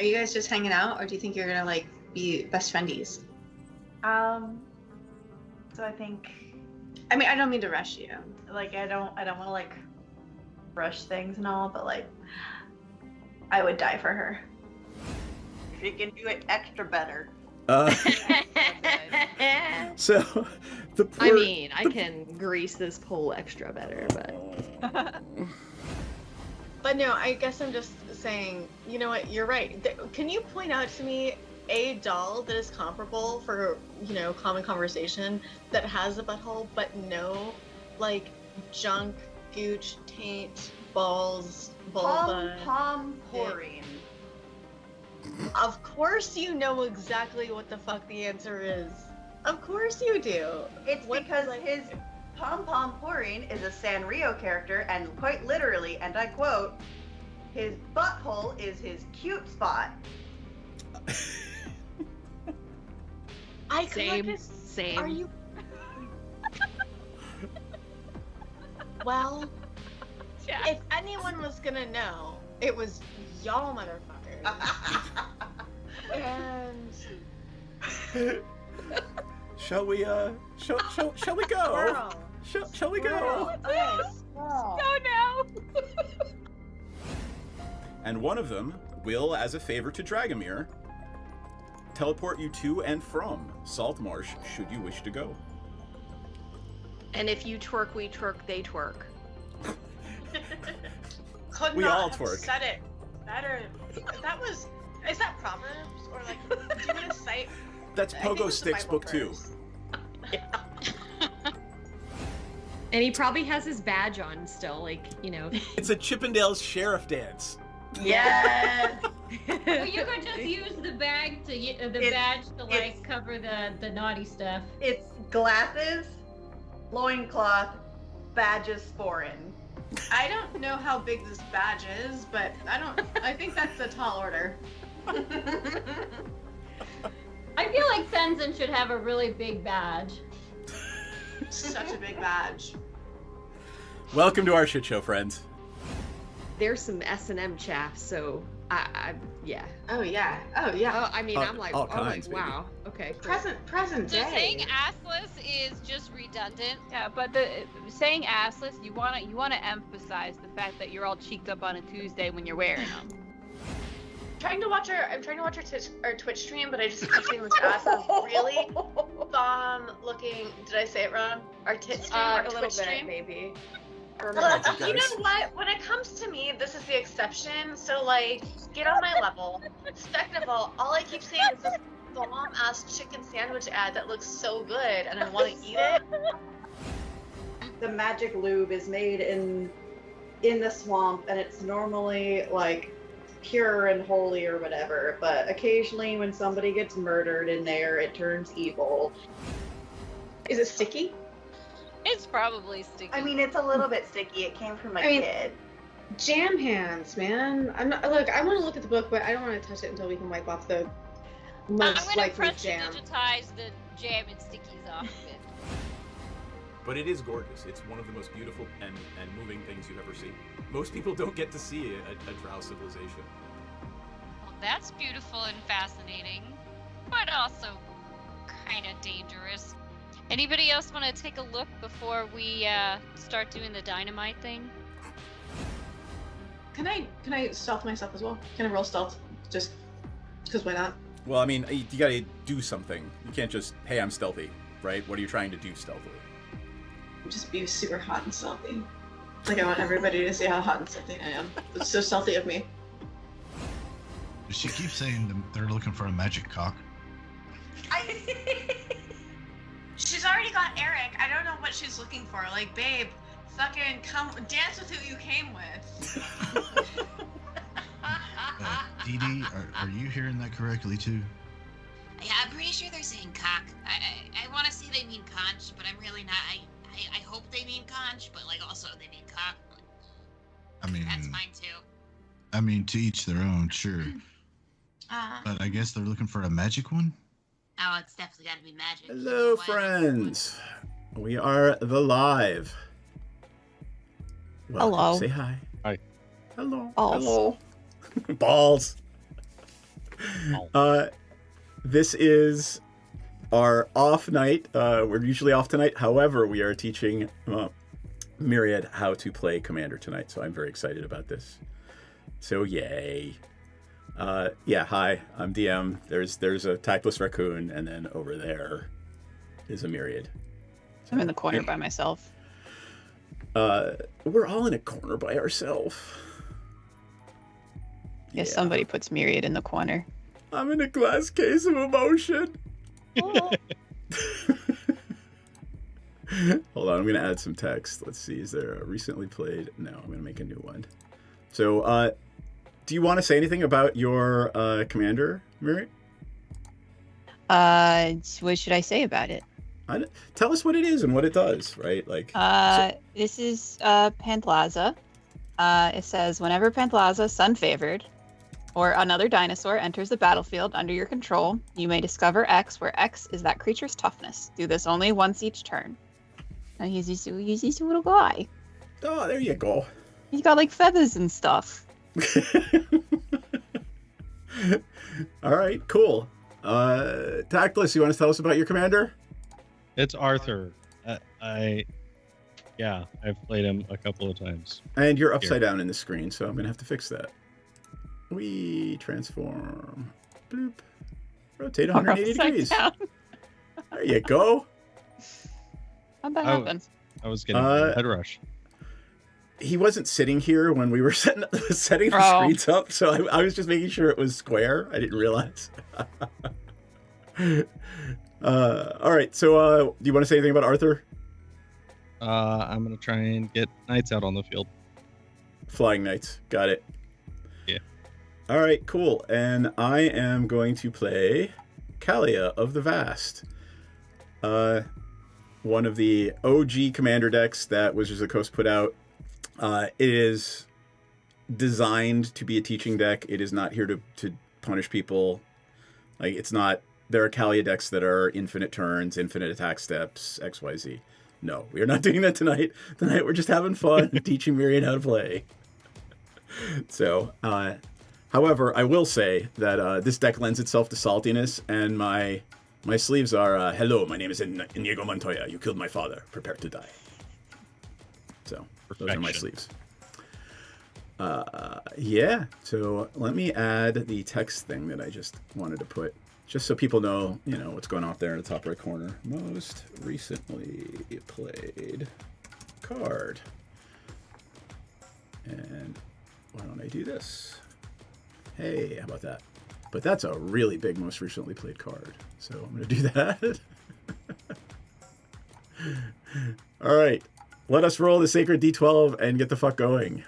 Are you guys just hanging out, or do you think you're gonna like be best friendies? So I think, I mean, I don't mean to rush you. like, I don't want to like rush things and all, but like, I would die for her. If you can do it extra better. So, I mean, I can grease this pole extra better, but... But no, I guess I'm just saying, you know what, you're right. Can you point out to me a doll that is comparable for, you know, common conversation that has a butthole, but no, like, junk, gooch, taint, balls, vulva? Pom pouring. Of course you know exactly what the fuck the answer is. Of course you do. It's because his Pom pouring is a Sanrio character, and quite literally, and I quote, his butthole is his cute spot. I Same. Are you? Well, if anyone was gonna know, it was y'all motherfuckers. And shall we go? Shall we go? yes. Oh no! And one of them will, as a favor to Dragomir, teleport you to and from Saltmarsh, should you wish to go. And if you twerk, we twerk, they twerk. Could We not all have twerk. said it better. That was. Is that Proverbs or like? Do you want to cite? That's I think Pogo it's a Sticks Bible book 2. verse. And he probably has his badge on still, like, you know. It's a Chippendales sheriff dance. Yes. Well, you could just use the bag to badge to like cover the naughty stuff. It's glasses, loincloth, badges foreign. I don't know how big this badge is, but I think that's a tall order. I feel like Senzen should have a really big badge. Such a big badge. Welcome to our shit show, friends. There's some S&M chaff, so yeah. Oh yeah. Oh yeah. Oh, I mean, I'm like, all kinds, baby. wow. Okay, cool. Present So day. saying assless is just redundant. Yeah, but saying assless, you wanna emphasize the fact that you're all cheeked up on a Tuesday when you're wearing them. I'm trying to watch our Twitch stream, but I just kept seeing this ass is really bomb looking. Did I say it wrong? Our tit stream, our A little Twitch bit, stream. maybe. Look, you know what? When it comes to me, this is the exception. So like, get on my level. Second of all I keep seeing is this bomb ass chicken sandwich ad that looks so good, and I want to eat it. The magic lube is made in the swamp, and it's normally like pure and holy or whatever, but occasionally when somebody gets murdered in there, it turns evil. Is it sticky? It's probably sticky. I mean, it's a little bit sticky. It came from a kid. Jam hands, man. I'm not. Look, I want to look at the book, but I don't want to touch it until we can wipe off the I'm most gonna likely press jam. to digitize the jam and stickies off of it. But it is gorgeous. It's one of the most beautiful and moving things you've ever seen. Most people don't get to see a drow civilization. Well, that's beautiful and fascinating, but also kind of dangerous. Anybody else want to take a look before we start doing the dynamite thing? Can I stealth myself as well? Can I roll stealth? Just because why not? Well, I mean, you gotta do something. You can't just, hey, I'm stealthy, right? What are you trying to do stealthily? Just be super hot and stealthy. Like I want everybody to see how hot and stealthy I am. It's so stealthy of me. She keeps saying they're looking for a magic cock. She's already got Eric. I don't know what she's looking for. Like, babe, fucking come dance with who you came with. Dee Dee, are you hearing that correctly too? Yeah, I'm pretty sure they're saying cock. I want to say they mean conch, but I'm really not. I hope they mean conch, but like also they mean cock. I mean, that's fine too. I mean, to each their own, sure. But I guess they're looking for a magic one? Oh, it's definitely got to be magic. Hello, friends. We are the live. Welcome. Hello. Say hi. Hi. Hello. Balls. Hello. Balls. This is our off night. We're usually off tonight. However, we are teaching Myriad how to play Commander tonight, so I'm very excited about this. So yay. Yeah, hi, I'm DM. There's a tactless raccoon, and then over there is a Myriad. I'm in the corner by myself. We're all in a corner by ourselves. If somebody puts Myriad in the corner. I'm in a glass case of emotion. Oh. Hold on, I'm going to add some text. Let's see, is there a recently played? No, I'm going to make a new one. So, do you want to say anything about your commander, Mary? What should I say about it? Tell us what it is and what it does, right? Like, this is Pantlaza. It says, whenever Pantlaza, sun favored, or another dinosaur enters the battlefield under your control, you may discover X, where X is that creature's toughness. Do this only once each turn. And he's this little guy. Oh, there you go. He's got like feathers and stuff. All right, cool. Tactless, you want to tell us about your commander? It's Arthur. I've played him a couple of times. And you're upside down in the screen, so I'm going to have to fix that. We transform. Bloop. Rotate 180 degrees. Down. There you go. How'd that happen? I was getting a head rush. He wasn't sitting here when we were setting the screens up, so I was just making sure it was square. I didn't realize. All right, so do you want to say anything about Arthur? I'm going to try and get knights out on the field. Flying knights. Got it. Yeah. All right, cool. And I am going to play Kalia of the Vast. One of the OG commander decks that Wizards of the Coast put out. It is designed to be a teaching deck. It is not here to punish people. Like, it's not... There are Kalia decks that are infinite turns, infinite attack steps, XYZ. No, we are not doing that tonight. Tonight we're just having fun teaching Myriad how to play. So, however, I will say that this deck lends itself to saltiness, and my sleeves are, hello, my name is Inigo Montoya. You killed my father. Prepare to die. So, those are my sleeves. Yeah, so let me add the text thing that I just wanted to put. Just so people know, what's going on there in the top right corner. Most recently played card. And why don't I do this? Hey, how about that? But that's a really big most recently played card. So I'm going to do that. All right. Let us roll the Sacred D12 and get the fuck going.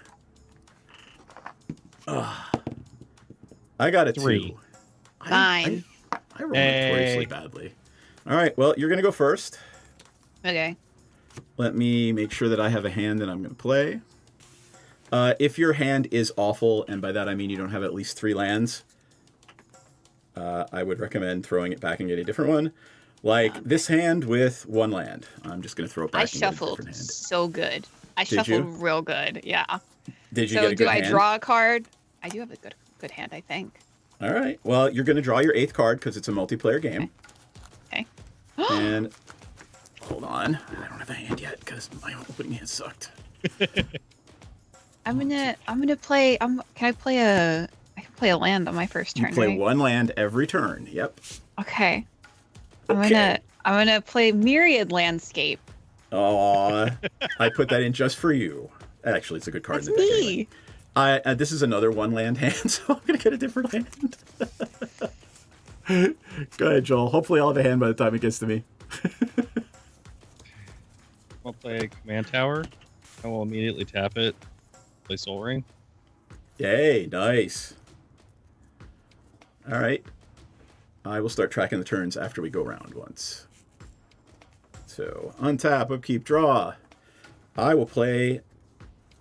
I got a 2. Fine. I rolled notoriously badly. All right, well, you're going to go first. Okay. Let me make sure that I have a hand that I'm going to play. If your hand is awful, and by that I mean you don't have at least 3 lands, I would recommend throwing it back and get a different one. Like this hand with 1 land. I'm just going to throw it back and get a different hand. I shuffled so good. I shuffled real good, yeah. Did you get a good hand? So do I draw a card? I do have a good hand, I think. All right. Well, you're going to draw your 8th card because it's a multiplayer game. Okay. And hold on, I don't have a hand yet because my opening hand sucked. I'm gonna play. I can play a land on my first turn. You play right? 1 land every turn. Yep. Okay. I'm gonna play Myriad Landscape. Aw, I put that in just for you. Actually, it's a good card That's in the deck. me. Anyway. This is another 1 land hand, so I'm gonna get a different hand. Go ahead, Joel. Hopefully, I'll have a hand by the time it gets to me. I'll play Command Tower. I will immediately tap it. Play Soul Ring. Yay, nice. All right. I will start tracking the turns after we go around once. So, untap, upkeep, draw. I will play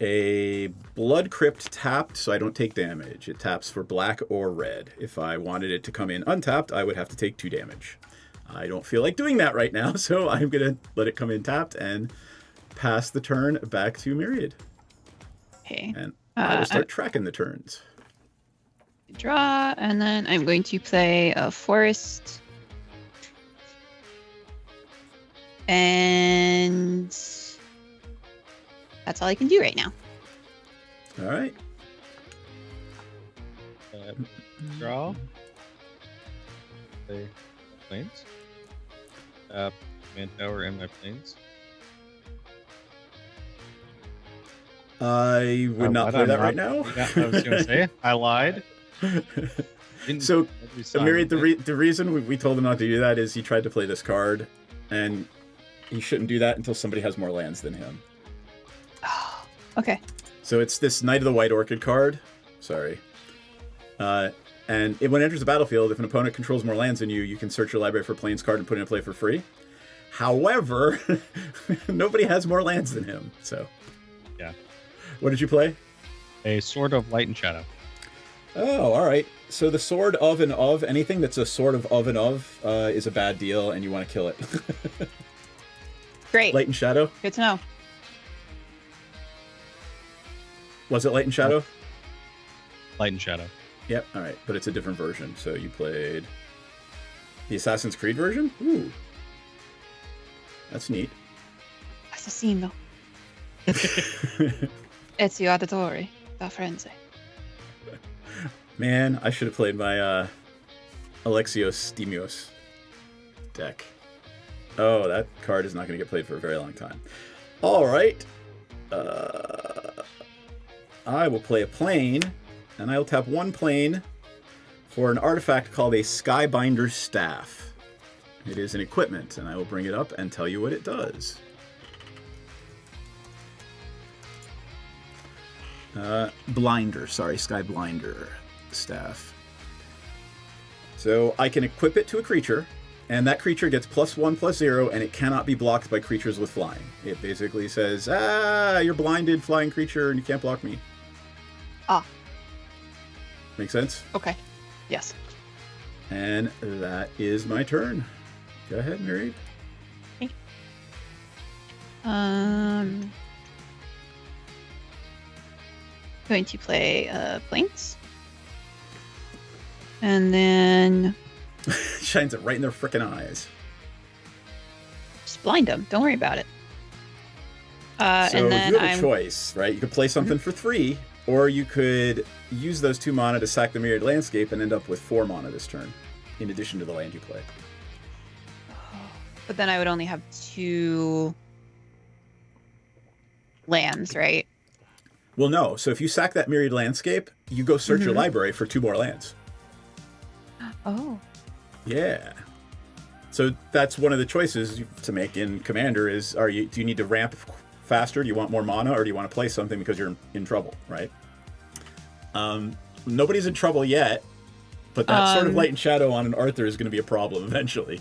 a Blood Crypt tapped so I don't take damage. It taps for black or red. If I wanted it to come in untapped, I would have to take 2 damage. I don't feel like doing that right now, so I'm going to let it come in tapped and pass the turn back to Myriad. Okay. And I will start tracking the turns. Draw, and then I'm going to play a forest. And that's all I can do right now. All right. Draw. Play planes. Command tower and my planes. I would not play that right now. Yeah, I was going to say, I lied. So, Myriad, the reason we told him not to do that is he tried to play this card, and he shouldn't do that until somebody has more lands than him. Oh, okay. So it's this Knight of the White Orchid card. Sorry. And when it enters the battlefield, if an opponent controls more lands than you, you can search your library for Plains card and put it in play for free. However, nobody has more lands than him, so... Yeah. What did you play? A Sword of Light and Shadow. Oh, all right. So the sword of and of, anything that's a sword of and of, is a bad deal, and you want to kill it. Great. Light and Shadow? Good to know. Was it Light and Shadow? Light and Shadow. Yep, all right. But it's a different version. So you played the Assassin's Creed version? Ooh. That's neat. Assassino. Ezio Auditore da Frenzy. Man, I should have played my Alexios Stemios deck. Oh, that card is not going to get played for a very long time. All right. I will play a plane, and I will tap one plane for an artifact called a Skybinder Staff. It is an equipment, and I will bring it up and tell you what it does. Blinder, sorry, Skyblinder Staff. So I can equip it to a creature, and that creature gets +1/+0, and it cannot be blocked by creatures with flying. It basically says, you're blinded, flying creature, and you can't block me. Ah. Make sense? Okay. Yes. And that is my turn. Go ahead, Myriad. Okay. Going to play Plains. And then... Shines it right in their frickin' eyes. Just blind them. Don't worry about it. So and then you have a choice, right? You could play something for 3, or you could use those 2 mana to sack the Myriad Landscape and end up with 4 mana this turn, in addition to the land you play. But then I would only have 2 lands, right? Well, no. So if you sack that Myriad Landscape, you go search your library for 2 more lands. Oh. Yeah. So that's one of the choices to make in Commander is, do you need to ramp faster? Do you want more mana, or do you want to play something because you're in trouble, right? Nobody's in trouble yet, but that sort of Light and Shadow on an Arthur is going to be a problem eventually.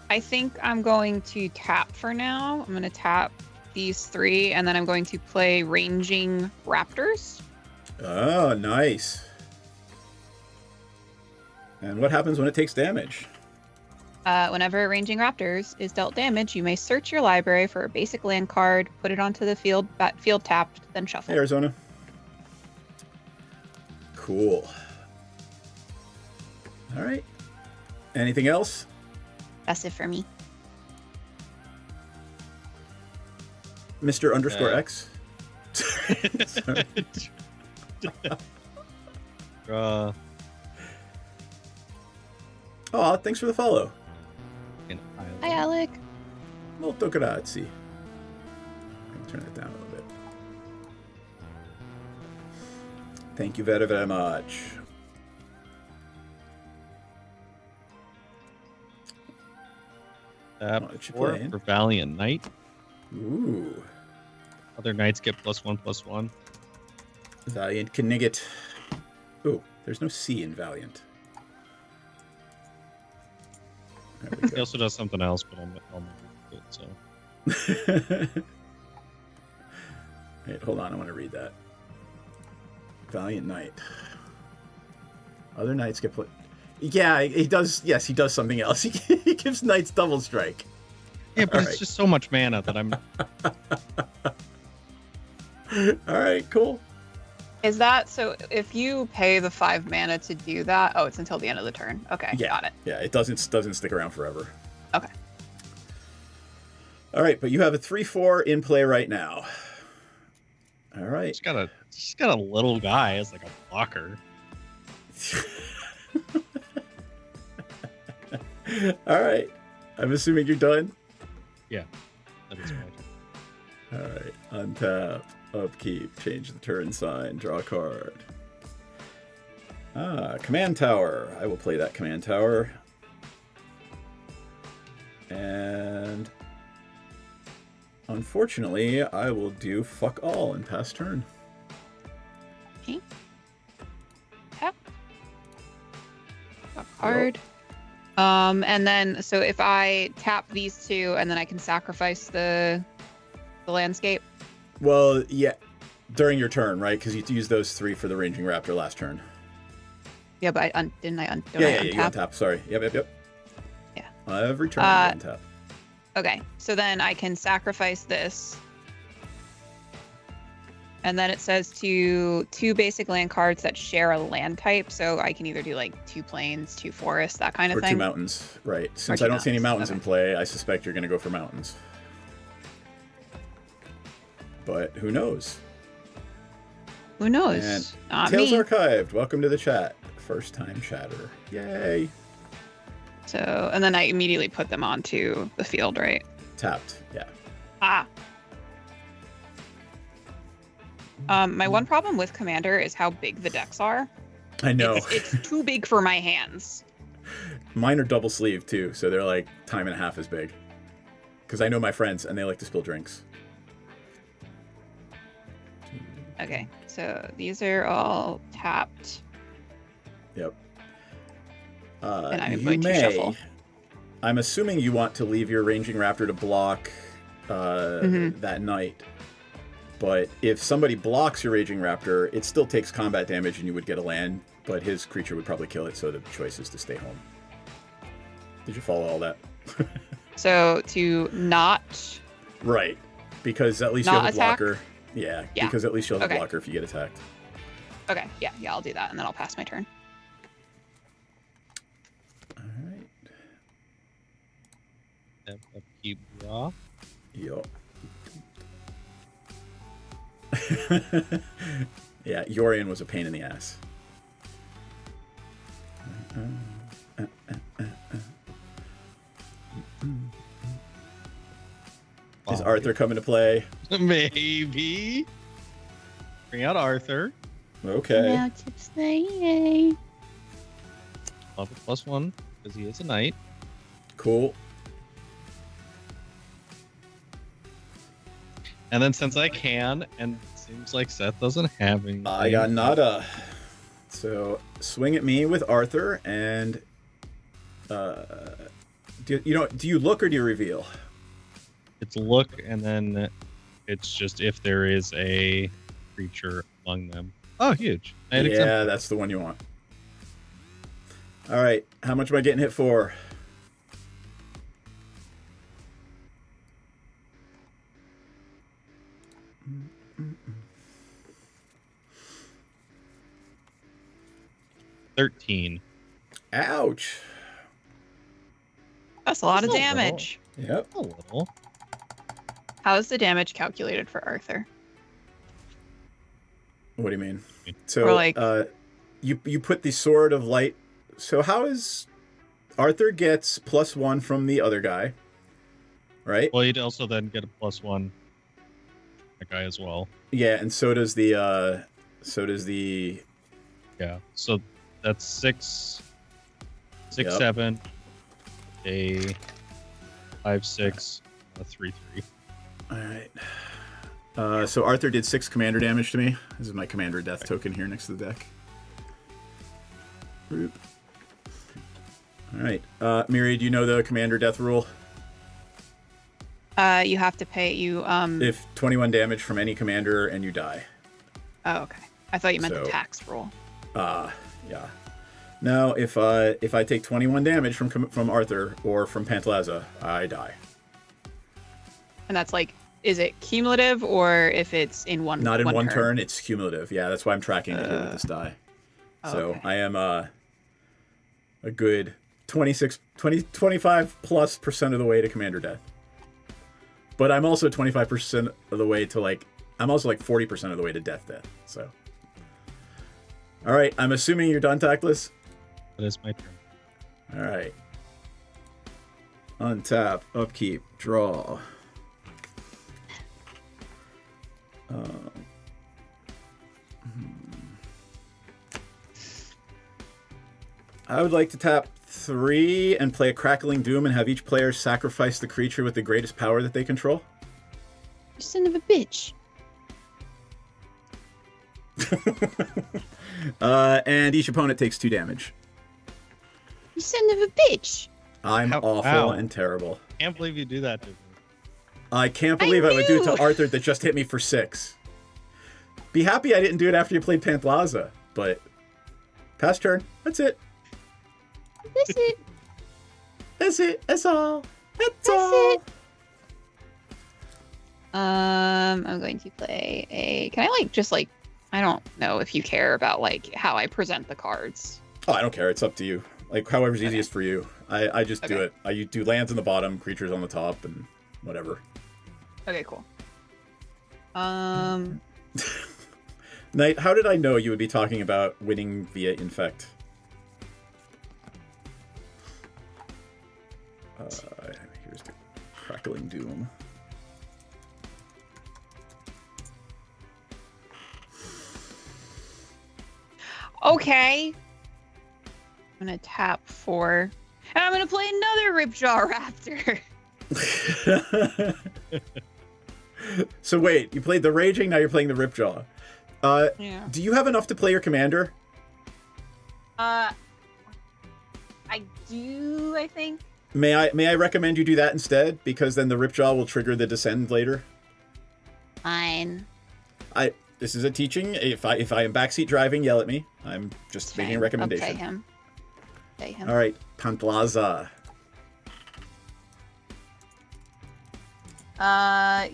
I think I'm going to tap for now. I'm going to tap these 3, and then I'm going to play Ranging Raptors. Oh, nice. And what happens when it takes damage? Whenever Ranging Raptors is dealt damage, you may search your library for a basic land card, put it onto the field tapped, then shuffle. Hey, Arizona. Cool. All right. Anything else? That's it for me. Mr. _X. Sorry. Oh, thanks for the follow. Hi, Alec. Molto grazie. I'll turn it down a little bit. Thank you very, very much. For Valiant Knight. Ooh. Other knights get +1/+1. Valiant Knigget. Ooh, there's no C in Valiant. He also does something else, but I'll make it, so. Wait, hold on, I want to read that. Valiant Knight. Other knights get put. Yeah, he does. Yes, he does something else. He gives knights double strike. Yeah, but it's just so much mana that I'm. All right, cool. Is that so? If you pay the 5 mana to do that, oh, it's until the end of the turn. Okay, Yeah. got it. Yeah, it doesn't stick around forever. Okay. All right, but you have a 3/4 in play right now. All right. Just got a little guy as like a blocker. All right. I'm assuming you're done. Yeah, that is right. All right. Untap, upkeep, change the turn sign, draw a card. Command tower. I will play that command tower. And unfortunately, I will do fuck all and pass turn. Okay. Tap. A card. And then, so if I tap these two, and then I can sacrifice the landscape. Well, yeah, during your turn, right? Because you used those 3 for the Raging Raptor last turn. Yeah, but didn't I You untap. Sorry. Yep. Yeah. Every turn you untap. Okay, so then I can sacrifice this. And then it says two basic land cards that share a land type, so I can either do like 2 plains, 2 forests, that kind of thing. Or 2 mountains, right. Since I don't see any mountains in play, I suspect you're going to go for mountains. But who knows? Who knows? And Not Tales me. Archived, welcome to the chat. First time chatter. Yay. So, and then I immediately put them onto the field, right? Tapped, yeah. Ah. My one problem with Commander is how big the decks are. I know. It's too big for my hands. Mine are double sleeved too, so they're like time and a half as big. Because I know my friends and they like to spill drinks. Okay, so these are all tapped. Yep. And I'm you going to shuffle. I'm assuming you want to leave your Raging Raptor to block that night. But if somebody blocks your Raging Raptor, it still takes combat damage and you would get a land, but his creature would probably kill it, so the choice is to stay home. Did you follow all that? So to not... Right. Because at least not you have a attack? blocker. Yeah, because at least you'll have a blocker if you get attacked. Okay, yeah, I'll do that, and then I'll pass my turn. Alright. Upkeep draw. Yup. Yeah, Yorian was a pain in the ass. Is Arthur coming to play? Maybe. Bring out Arthur. Okay. Now to play. Love a +1 because he is a knight. Cool. And then since I can, and it seems like Seth doesn't have any. I got nada. So swing at me with Arthur, and do you look or do you reveal? It's look, and then it's just if there is a creature among them. Oh, huge! Yeah, that's the one you want. All right, how much am I getting hit for? $13. Ouch. That's a lot of That's a damage. Yep. A little. How is the damage calculated for Arthur? What do you mean? So, Or like- you put the Sword of Light. So how is Arthur gets +1 from the other guy, right? Well, you'd also then get a +1. That guy as well. Yeah, and so does the Yeah. So that's 6, Yep. 7, a 5, 6, a 3, 3. All right. So Arthur did 6 commander damage to me. This is my commander death token here next to the deck. Boop. All right. Miri, do you know the commander death rule? You have to pay If 21 damage from any commander and you die. Oh, okay. I thought you meant the So- tax roll. Yeah. No, if I take 21 damage from Arthur or from Pantalaza, I die. And that's like is it cumulative or if it's in one? Not in one turn. turn. It's cumulative. Yeah, that's why I'm tracking it here with this die. So okay. I am a good 25+% of the way to Commander Death. But I'm also 25% of the way to I'm also 40% of the way to Death. So. All right, I'm assuming you're done, Tactless? That is my turn. All right. Untap, upkeep, draw. I would like to tap 3 and play a Crackling Doom and have each player sacrifice the creature with the greatest power that they control. You son of a bitch. And each opponent takes 2 damage. You son of a bitch. I'm awful and terrible. Can't believe you do that to me. I can't believe I would do it to Arthur that just hit me for 6. Be happy I didn't do it after you played Pantlaza, but pass turn. That's it. That's it. That's it. That's all. That's all. It. I'm going to play a. Can I I don't know if you care about how I present the cards. Oh, I don't care. It's up to you. However's easiest for you. I just do it. I do lands on the bottom, creatures on the top, and whatever. Okay, cool. Knight, how did I know you would be talking about winning via Infect? Here's the Crackling Doom. Okay. I'm going to tap 4. And I'm going to play another Ripjaw Raptor. So wait, you played the Raging, now you're playing the Ripjaw. Yeah. Do you have enough to play your commander? I do, I think. May I recommend you do that instead? Because then the Ripjaw will trigger the Descend later. Fine. This is a teaching. If I am backseat driving, yell at me. I'm just making a recommendation. I'll play him. All right, Pantlaza.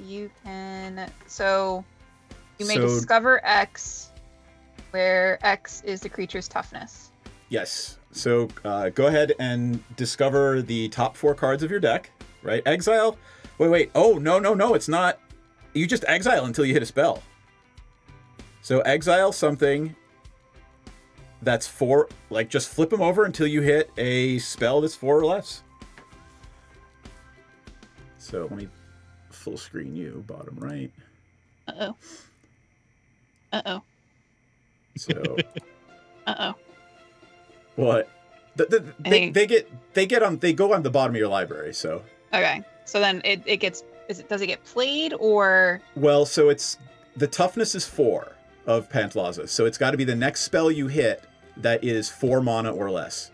You can. So, you may discover X, where X is the creature's toughness. Yes. So go ahead and discover the top 4 cards of your deck. Right. Exile. Wait. Oh no! It's not. You just exile until you hit a spell. So exile something that's 4, just flip them over until you hit a spell that's 4 or less. So let me full screen you, bottom right. Uh-oh. So. Uh-oh. What? They go on the bottom of your library, so. Okay. So then it gets, does it get played or? Well, so it's, the toughness is 4. Of Pantlaza, so it's got to be the next spell you hit that is 4 mana or less.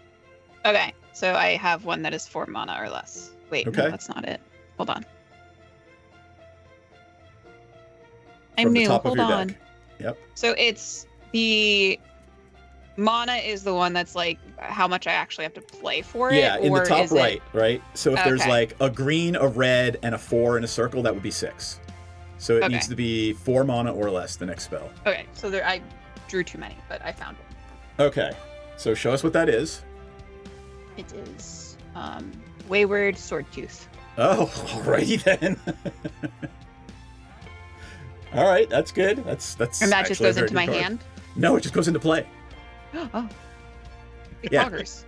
Okay, so I have one that is 4 mana or less. Wait, okay. No, that's not it. Hold on. From the top of your deck. Yep. So it's the mana is the one that's how much I actually have to play for it. Yeah, in the top right, it... right. So if there's a green, a red, and a 4 in a circle, that would be 6. So it needs to be 4 mana or less, the next spell. Okay, so I drew too many, but I found one. Okay, so show us what that is. It is Wayward Swordtooth. Oh, alrighty then. All right, that's good. That's. And that just goes into my hand? No, it just goes into play. Oh. It yeah. Poggers.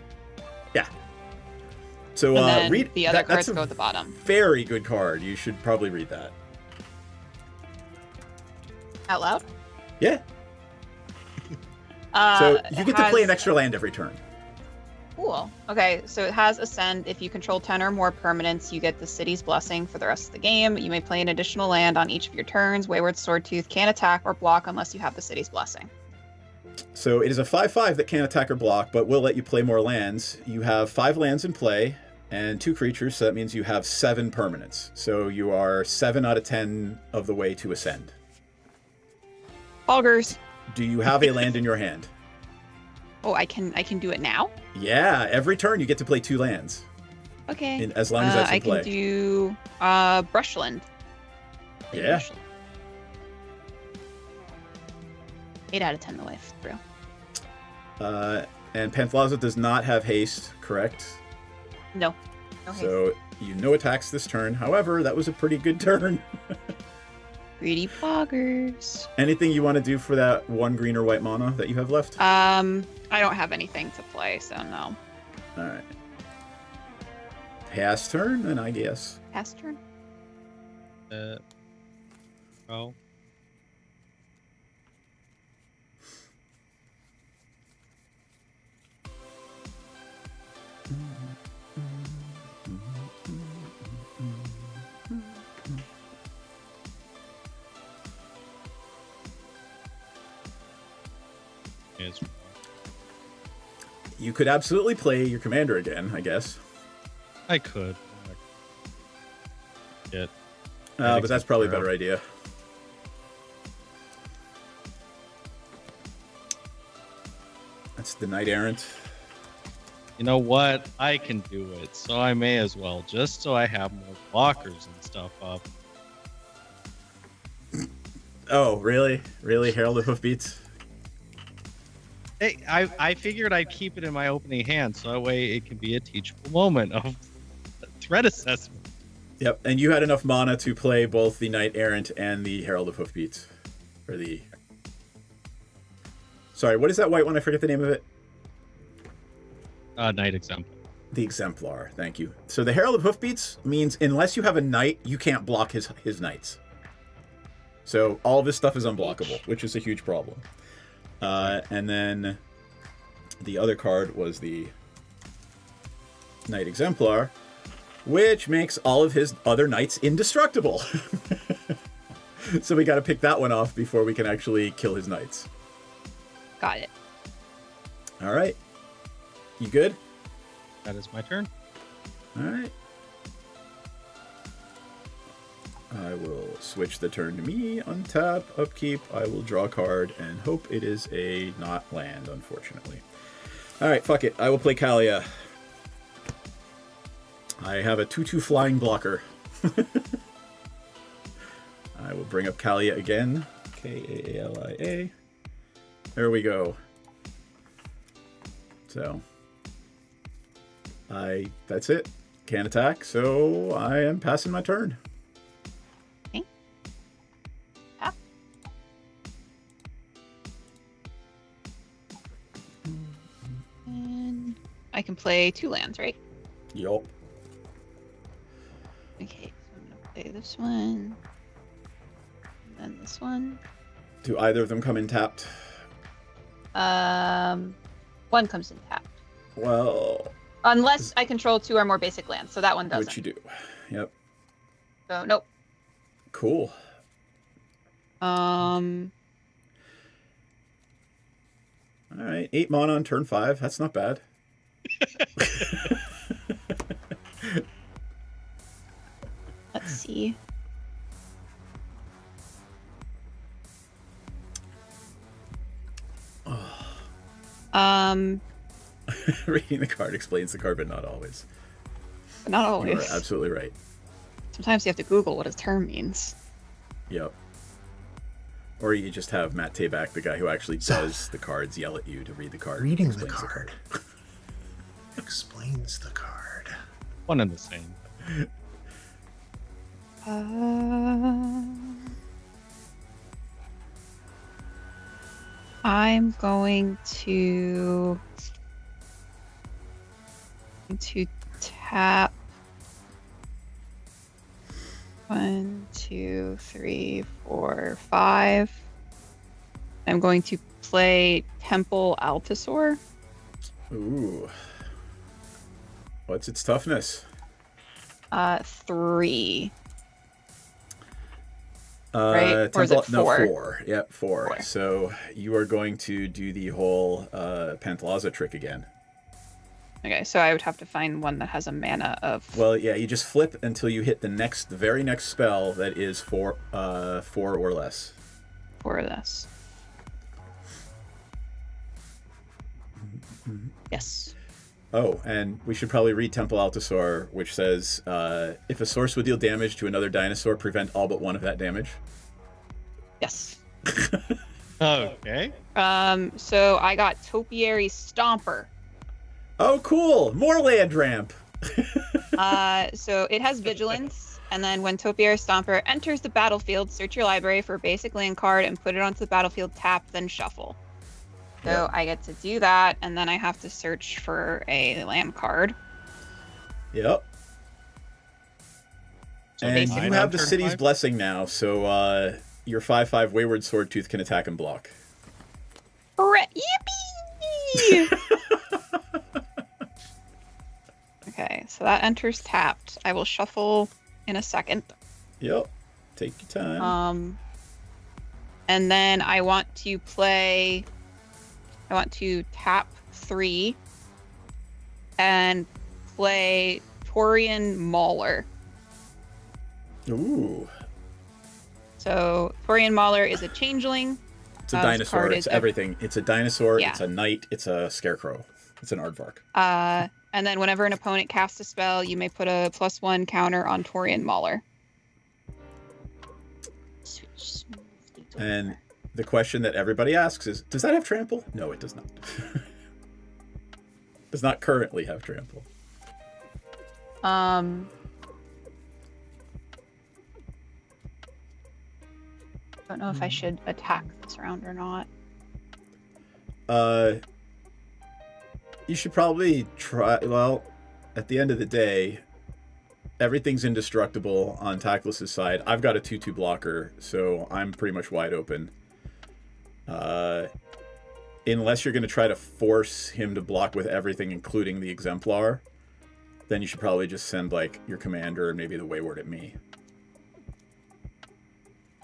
Yeah. So and then read the other cards go at the bottom. Very good card. You should probably read that. Out loud? Yeah. So you get to play an extra land every turn. Cool. Okay, so it has Ascend. If you control 10 or more permanents, you get the City's Blessing for the rest of the game. You may play an additional land on each of your turns. Wayward Swordtooth can't attack or block unless you have the City's Blessing. So it is a 5/5 that can't attack or block, but will let you play more lands. You have 5 lands in play and 2 creatures, so that means you have 7 permanents. So you are 7 out of 10 of the way to Ascend. Poggers. Do you have a land in your hand? Oh, I can do it now? Yeah, every turn you get to play 2 lands. Okay. As long as that's in play. I can do Brushland. Yeah. Usually. 8 out of 10 the way through. And Panthlaza does not have haste, correct? No. No haste. So you no attacks this turn. However, that was a pretty good turn. Greedy poggers. Anything you want to do for that 1 green or white mana that you have left? I don't have anything to play, so no. Alright. Pass turn, then I guess. Pass turn? Oh. You could absolutely play your commander again, I guess. I could. But that's probably a better idea. That's the Knight Errant. You know what? I can do it, so I may as well, just so I have more blockers and stuff up. Oh, really? Really? Herald of Hoofbeats? Hey, I figured I'd keep it in my opening hand, so that way it can be a teachable moment of threat assessment. Yep, and you had enough mana to play both the Knight Errant and the Herald of Hoofbeats. Or the... Sorry, what is that white one? I forget the name of it. Knight Exemplar. The Exemplar, thank you. So the Herald of Hoofbeats means unless you have a knight, you can't block his knights. So all of his stuff is unblockable, which is a huge problem. And then the other card was the Knight Exemplar, which makes all of his other knights indestructible. So we got to pick that one off before we can actually kill his knights. Got it. All right. You good? That is my turn. All right. I will switch the turn to me, untap, upkeep. I will draw a card and hope it is a not land, unfortunately. All right, fuck it. I will play Kalia. I have a 2/2 flying blocker. I will bring up Kalia again. K-A-L-I-A. There we go. So, that's it. Can't attack, so I am passing my turn. Okay. Tap. And I can play 2 lands, right? Yup. Okay, so I'm gonna play this one. And then this one. Do either of them come in tapped? One comes in tapped. Well... Unless I control 2 or more basic lands, so that one doesn't. Which you do. Yep. So, nope. Cool. All right, 8 mana on turn 5. That's not bad. Let's see. Reading the card explains the card, but not always. Not always. You're absolutely right. Sometimes you have to Google what a term means. Yep. Or you just have Matt Tabak, the guy who actually does the cards, yell at you to read the card. Reading the card explains the card. One and the same. I'm going to tap 1, 2, 3, 4, 5. I'm going to play Temple Altasaur. Ooh. What's its toughness? 3. Right? Or is it 4? No, 4. Yep, 4. So you are going to do the whole Panthlaza trick again. Okay, so I would have to find one that has a mana of... Well, yeah, you just flip until you hit the very next spell that is 4 or less. 4 or less. Yes. Oh, and we should probably read Temple Altasaur, which says, if a source would deal damage to another dinosaur, prevent all but one of that damage. Yes. Okay. So I got Topiary Stomper. Oh, cool! More land ramp! So it has Vigilance, and then when Topiary Stomper enters the battlefield, search your library for a basic land card and put it onto the battlefield, tap, then shuffle. So Yep. I get to do that, and then I have to search for a land card. Yep. So And basically- you have the turn city's 5? blessing now, so your 5/5 Wayward Swordtooth can attack and block. Yippee! Okay, so that enters tapped. I will shuffle in a second. Yep. Take your time. And then I want to tap 3 and play Taurian Mauler. Ooh. So Taurian Mauler is a changeling. It's a this dinosaur. card It's is everything. It's a dinosaur. Yeah. It's a knight. It's a scarecrow. It's an aardvark. And then whenever an opponent casts a spell, you may put a +1 counter on Taurian Mauler. Switch smoothly over. And the question that everybody asks is, does that have trample? No, it does not. Does not currently have trample. Don't know if I should attack this round or not. You should probably try. Well, at the end of the day, everything's indestructible on Tactless's side. I've got a 2/2 blocker, so I'm pretty much wide open. Unless you're going to try to force him to block with everything, including the Exemplar, then you should probably just send like your commander and maybe the Wayward at me.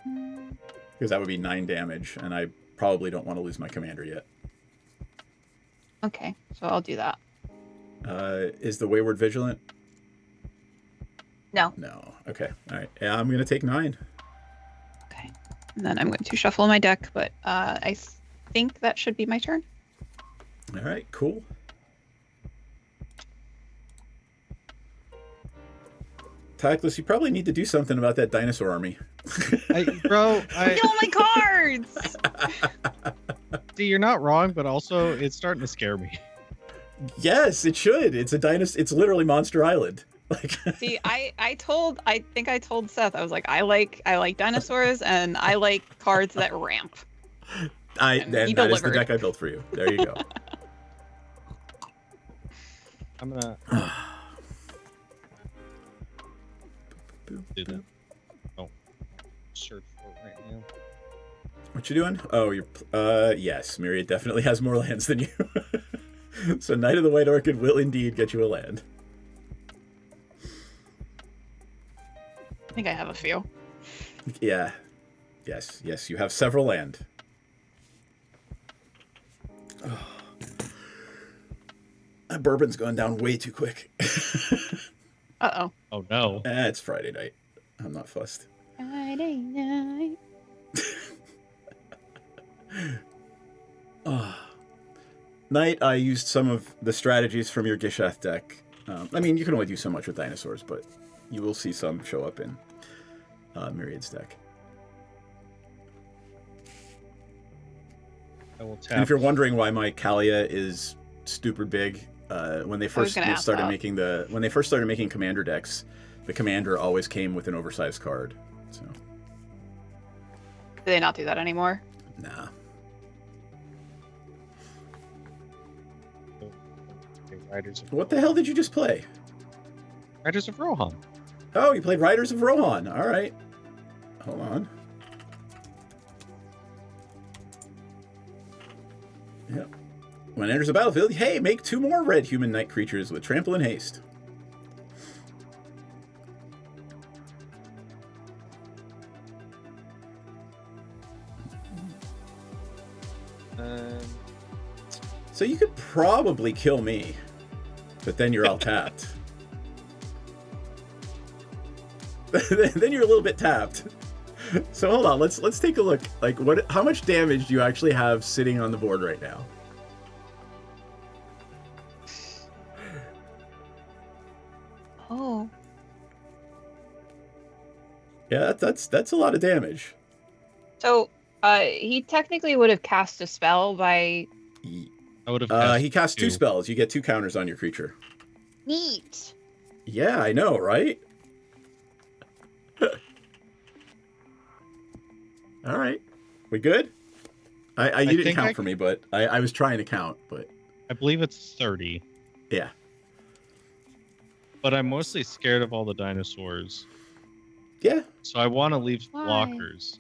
Because that would be 9 damage, and I probably don't want to lose my commander yet. Okay, so I'll do that. Is the Wayward vigilant? No. No. Okay. All right. Yeah, I'm going to take 9. Okay. And then I'm going to shuffle my deck, but I think that should be my turn. All right. Cool. Tactless, you probably need to do something about that dinosaur army. Bro, Kill my cards! see, you're not wrong, but also it's starting to scare me. Yes, it should. It's a dinosaur. It's literally Monster Island. Like, See, I think I told Seth, I was like, I like dinosaurs and I like cards that ramp. that is the delivered. deck I built for you. There you go. I'm gonna do that. Oh, search for it right now. What you doing? Oh, you're. Yes, Myriad definitely has more lands than you. So Knight of the White Orchid will indeed get you a land. I think I have a few. Yeah. Yes, you have several land. Oh. That bourbon's going down way too quick. Uh-oh. Oh no. It's Friday night. I'm not fussed. Friday night. Knight, I used some of the strategies from your Gishath deck. I mean, you can only do so much with dinosaurs, but you will see some show up in Myriad's deck. I will tap. And if you're wondering why my Kalia is stupid big, when they first started making commander decks, the commander always came with an oversized card. So Do they not do that anymore? nah. Riders of What the hell did you just play? Riders of Rohan. Oh, you played Riders of Rohan. All right. Hold on. Yep. When it enters the battlefield, hey, make 2 more red human knight creatures with trample and haste. So you could probably kill me, but then you're all tapped. Then you're a little bit tapped. So hold on, let's take a look. Like, how much damage do you actually have sitting on the board right now? Oh. Yeah, that's a lot of damage. So, he technically would have cast a spell by. I would have. He cast 2 spells. You get 2 counters on your creature. Neat. Yeah, I know, right? All right, we good? You didn't count for me, but I was trying to count, but I believe it's 30. Yeah. But I'm mostly scared of all the dinosaurs. Yeah. So I want to leave Why? blockers.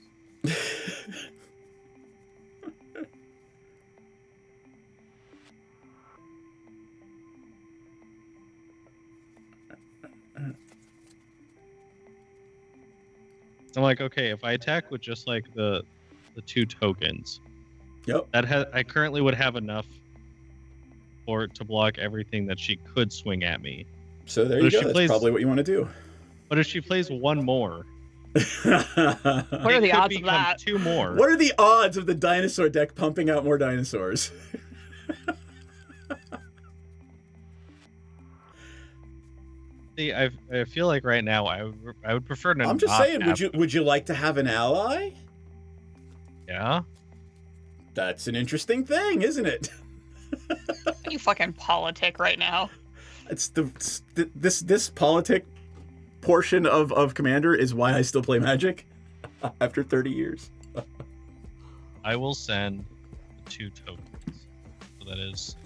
I'm like, okay, if I attack with just like the 2 tokens, yep, I currently would have enough for it to block everything that she could swing at me. So there you go. That's probably what you want to do. But if she plays 1 more, what are the odds of that? 2 more. What are the odds of the dinosaur deck pumping out more dinosaurs? See, I feel like right now I would prefer to. I'm just saying, would you like to have an ally? Yeah. That's an interesting thing, isn't it? You fucking politic right now. It's this politic portion of Commander is why I still play Magic after 30 years. I will send 2 tokens. So that is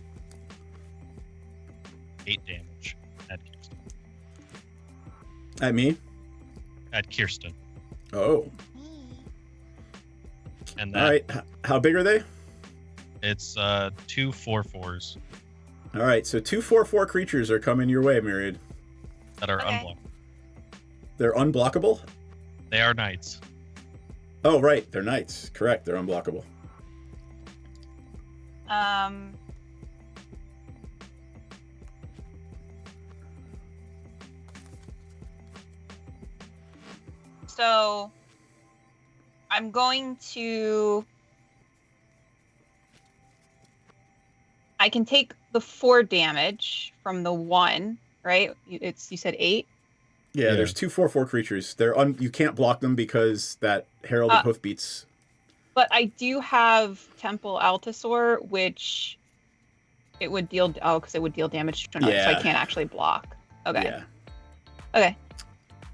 8 damage at Kirsten. At me? At Kirsten. Oh. And that, all right. How big are they? It's 2 4/4s. All right, so 2 4/4 creatures are coming your way, Myriad. That are unblockable. They're unblockable? They are knights. Oh, right. They're knights. Correct. They're unblockable. So I'm going to. I can take the 4 damage from the 1, right? You said 8. Yeah, there's 2 4/4 creatures. You can't block them because that heralded hoofbeats. But I do have Temple Altasaur, which it would deal. Oh, because it would deal damage to another, so I can't actually block. Okay. Yeah. Okay.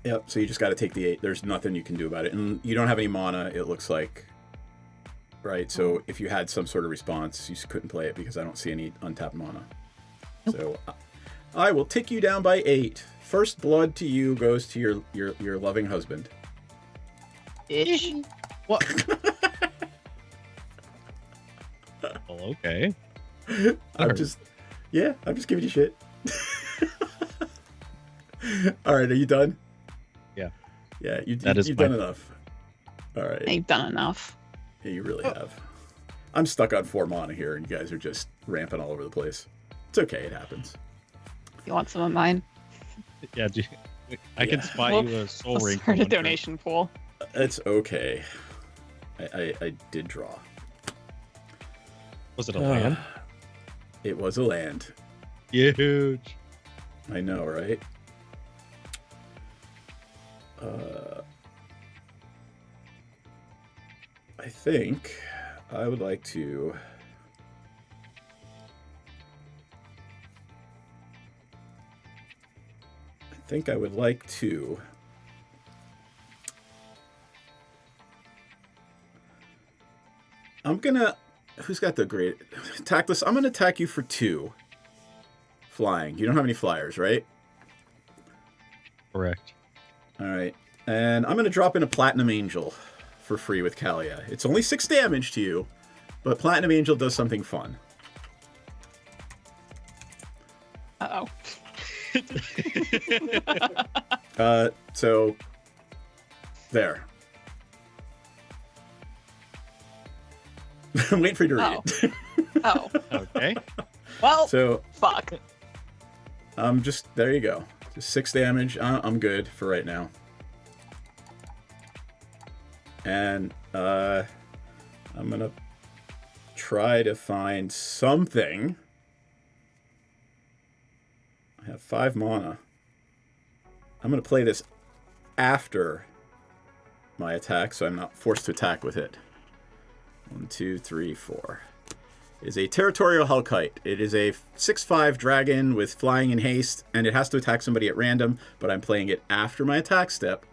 Yep. So you just got to take the 8. There's nothing you can do about it, and you don't have any mana. It looks like. Right. So if you had some sort of response, you just couldn't play it because I don't see any untapped mana. Nope. So I will tick you down by 8. First blood to you goes to your loving husband. Ish. What? Well, okay. I'm just giving you shit. All right, are you done? Yeah. Yeah, you've done enough. All right. You've done enough. Yeah, you really have. I'm stuck on 4 mana here, and you guys are just ramping all over the place. It's okay, it happens. You want some of mine? Yeah, I can spot you a soul ring. Start a donation pool. It's okay. I did draw. Was it a land? It was a land. Huge. I know, right? I think I would like to. I'm gonna. Who's got the great tactless? I'm gonna attack you for 2. Flying. You don't have any flyers, right? Correct. All right. And I'm gonna drop in a Platinum Angel for free with Kalia. It's only 6 damage to you, but Platinum Angel does something fun. Uh-oh. So there. I'm waiting for you to read it. Oh. Okay. Well, so fuck. There you go. Just 6 damage. I'm good for right now. And I'm gonna try to find something. I have 5 mana. I'm going to play this after my attack, so I'm not forced to attack with it. 1, 2, 3, 4. It is a Territorial Hellkite. It is a 6/5 dragon with flying and haste, and it has to attack somebody at random, but I'm playing it after my attack step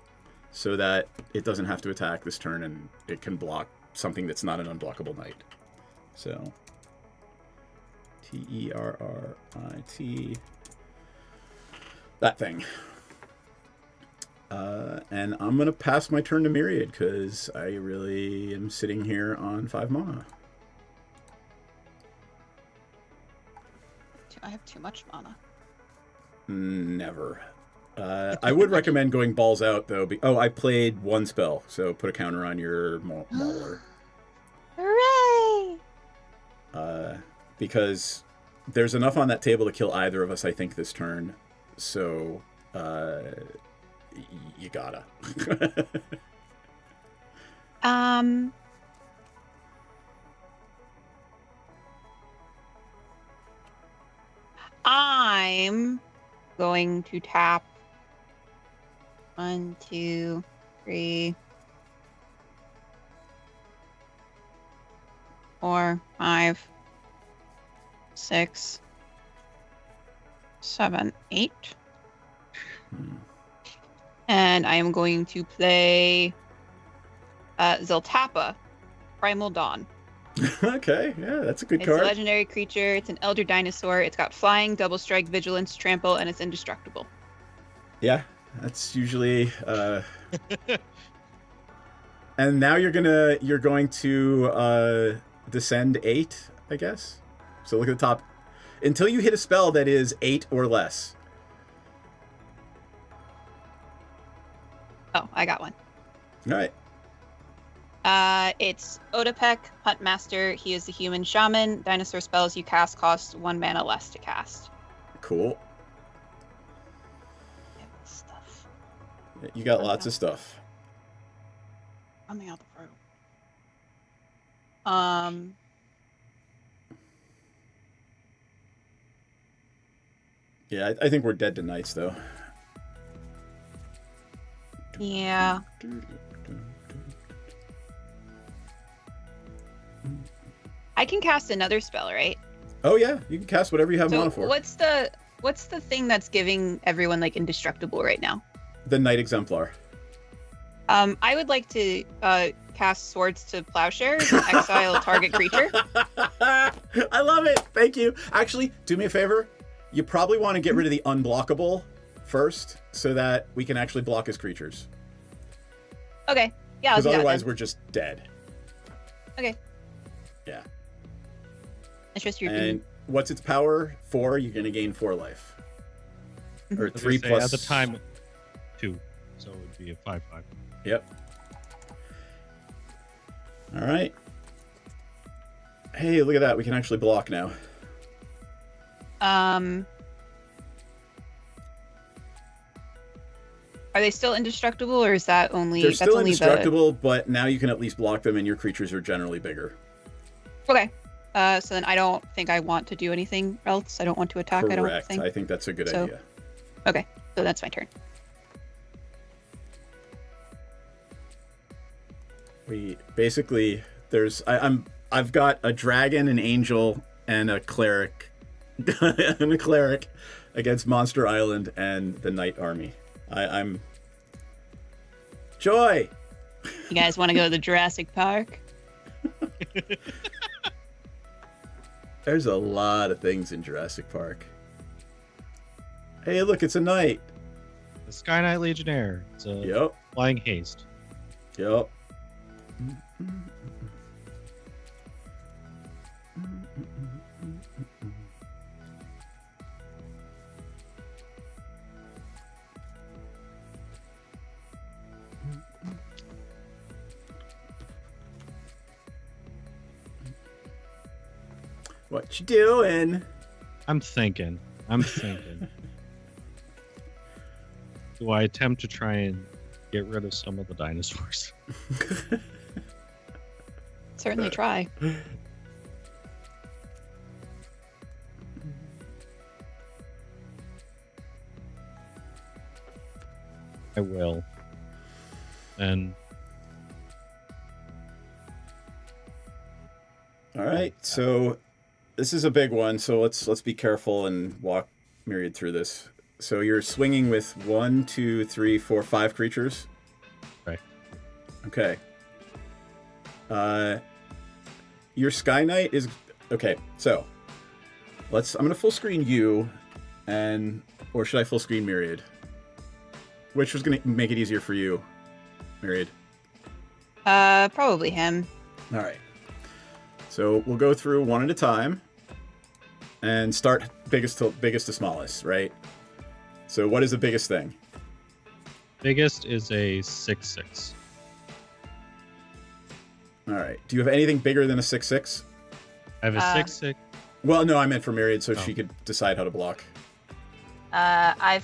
so that it doesn't have to attack this turn and it can block something that's not an unblockable knight. So, Territ. That thing. And I'm going to pass my turn to Myriad because I really am sitting here on 5 mana. I have too much mana. Never. I would recommend going balls out, though. Oh, I played 1 spell, so put a counter on your Mauler. Hooray! Because there's enough on that table to kill either of us, I think, this turn. So, you gotta. I'm going to tap 1, 2, 3, 4, 5, 6, 7, 8. And I am going to play Zeltapa, Primal Dawn. Okay, yeah, that's a good It's card. a legendary creature. It's an elder dinosaur. It's got flying, double strike, vigilance, trample, and it's indestructible. Yeah, that's usually. And now you're going to descend 8, I guess. So look at the top. Until you hit a spell that is 8 or less. Oh, I got one. All right. It's Odapek, Huntmaster. He is the human shaman. Dinosaur spells you cast cost 1 mana less to cast. Cool. You got lots of stuff. Coming out the room. Yeah, I think we're dead to knights, though. Yeah. I can cast another spell, right? Oh yeah, you can cast whatever you have mana for. What's the thing that's giving everyone like indestructible right now? The Knight Exemplar. I would like to cast Swords to Plowshares and exile target creature. I love it. Thank you. Actually, do me a favor. You probably want to get rid of the unblockable first, so that we can actually block his creatures. Okay. Yeah. Because otherwise, we're just dead. Okay. Yeah. It's just your. And what's its power? 4. You're gonna gain 4 life. Or 3 plus. At the time, 2, so it would be a 5/5. Yep. All right. Hey, look at that. We can actually block now. Are they still indestructible, or is that only? They're that's still only indestructible, but now you can at least block them, and your creatures are generally bigger. Okay. So then I don't think I want to do anything else. I don't want to attack. Correct. I don't think. I think that's a good idea. Okay. So that's my turn. We basically I've got a dragon, an angel, and a cleric, against Monster Island and the Knight Army. I'm Joy. You guys want to go to the Jurassic Park? There's a lot of things in Jurassic Park. Hey, look, it's a knight. The Sky Knight Legionnaire. It's a flying haste. Yep. What you doing? I'm thinking. Do I attempt to try and get rid of some of the dinosaurs? Certainly try. I will. And All right, so this is a big one, so let's be careful and walk Myriad through this. So you're swinging with 1, 2, 3, 4, 5 creatures. Right. Okay. Your Sky Knight is okay. So I'm gonna full screen you, or should I full screen Myriad? Which was gonna make it easier for you, Myriad? Probably him. All right. So we'll go through one at a time and start biggest to smallest, right? So what is the biggest thing? Biggest is a 6/6. All right. Do you have anything bigger than a 6/6? I have a 6/6. Well, no, I meant for Myriad, so she could decide how to block. I've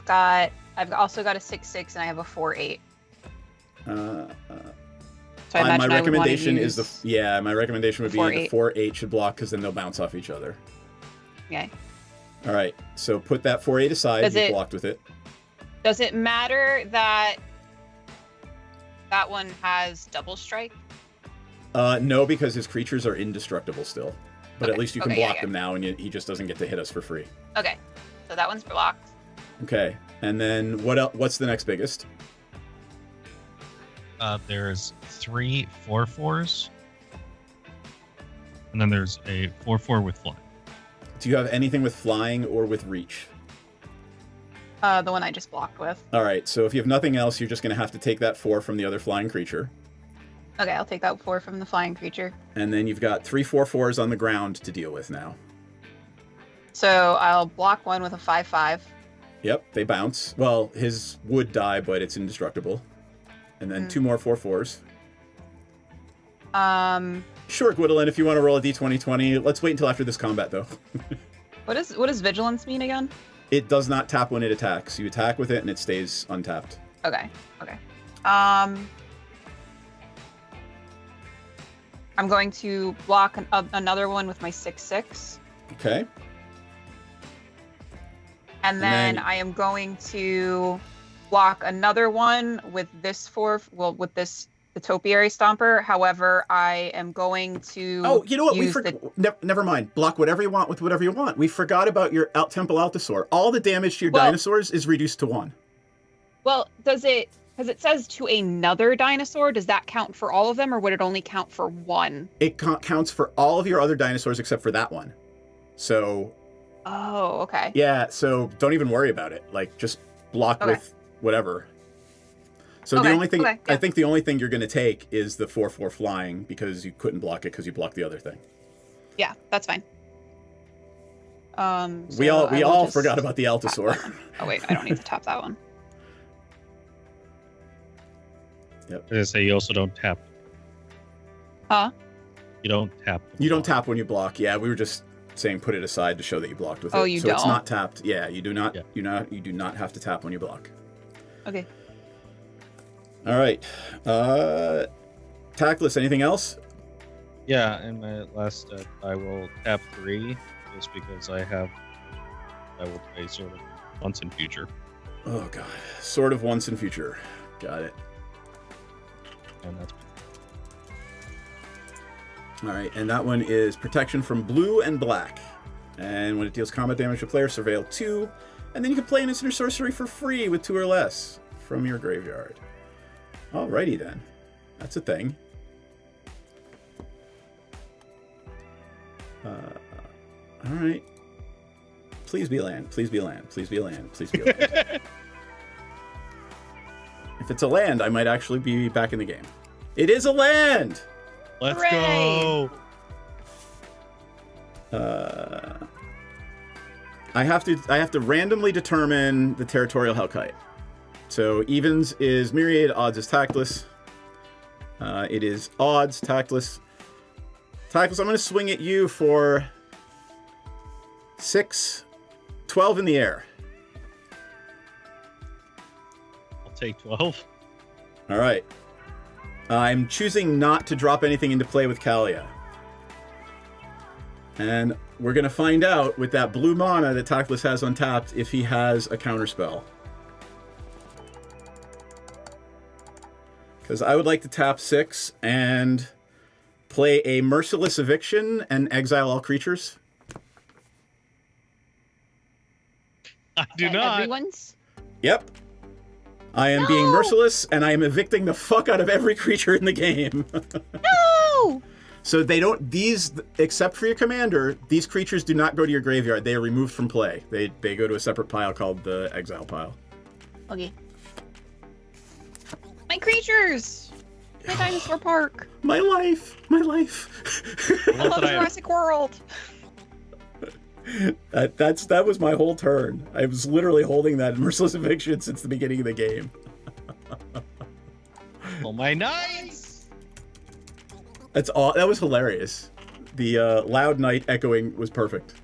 also got a 6/6 and I have a 4/8. So I imagine my I would wanna recommendation use my recommendation would be the 4/8 should block because then they'll bounce off each other. Okay. All right. So put that 4/8 aside. You blocked with it. Does it matter that that one has double strike? No, because his creatures are indestructible still. But Okay. at least you can Okay, block them now, and he just doesn't get to hit us for free. Okay. So that one's blocked. Okay. And then what else? What's the next biggest? There's 3 4/4s, and then there's a 4/4 with flying. Do you have anything with flying or with reach? The one I just blocked with. All right. So if you have nothing else, you're just going to have to take that 4 from the other flying creature. Okay, I'll take that 4 from the flying creature. And then you've got 3 4/4s on the ground to deal with now. So I'll block one with a 5/5. Yep, they bounce. Well, his would die, but it's indestructible. And then 2 more 4/4s. Sure, Gwendolyn, if you want to roll a d20/20. Let's wait until after this combat, though. What does vigilance mean again? It does not tap when it attacks. You attack with it, and it stays untapped. Okay. I'm going to block another one with my 6/6. Okay. And then I am going to block another one with this with this the Topiary Stomper. However, I am going to. Oh, you know what? Never mind. Block whatever you want with whatever you want. We forgot about your Temple Altasaur. All the damage to your dinosaurs is reduced to 1. Well, does it? Because it says to another dinosaur. Does that count for all of them, or would it only count for one? It counts for all of your other dinosaurs except for that one. So. Oh, okay. Yeah. So don't even worry about it. Like just block with whatever. So the only thing I think the only thing you're going to take is the 4/4 flying because you couldn't block it because you blocked the other thing. Yeah, that's fine. We all forgot about the Altasaur. Oh wait, I don't need to tap that one. Yep. I was gonna say you also don't tap. Huh? You don't tap. You don't tap when you block. Yeah, we were just saying put it aside to show that you blocked with it. Oh, you so don't? It's not tapped. Yeah, you do not. Yeah. You do not have to tap when you block. Okay. All right. Tactless, anything else? Yeah, in my last step, I will tap 3 just because I will play sort of once in future. Oh god, sort of once in future. Got it. And that's. All right, and that one is protection from blue and black. And when it deals combat damage to a player, surveil 2, and then you can play an instant or sorcery for free with 2 or less from your graveyard. Alrighty then, that's a thing. All right. Please be land. Please be land. Please be land. Please be land. If it's a land, I might actually be back in the game. It is a land. Let's Hooray! go. I have to randomly determine the territorial Hellkite. So evens is Myriad, odds is Tactless. It is odds, Tactless. Tactless, I'm going to swing at you for 12 in the air. I'll take 12. All right. I'm choosing not to drop anything into play with Kalia. And we're going to find out with that blue mana that Tactless has untapped if he has a counterspell. Because I would like to tap 6 and play a Merciless Eviction and exile all creatures. I do not. Everyone's? Yep. I am being merciless, and I am evicting the fuck out of every creature in the game. No! So they don't, these, except for your commander, these creatures do not go to your graveyard. They are removed from play. They go to a separate pile called the exile pile. Okay. My creatures! My dinosaur park! My life! My life! I love Jurassic World! That was my whole turn. I was literally holding that Merciless Eviction since the beginning of the game. Oh my nice! That was hilarious. The loud night echoing was perfect.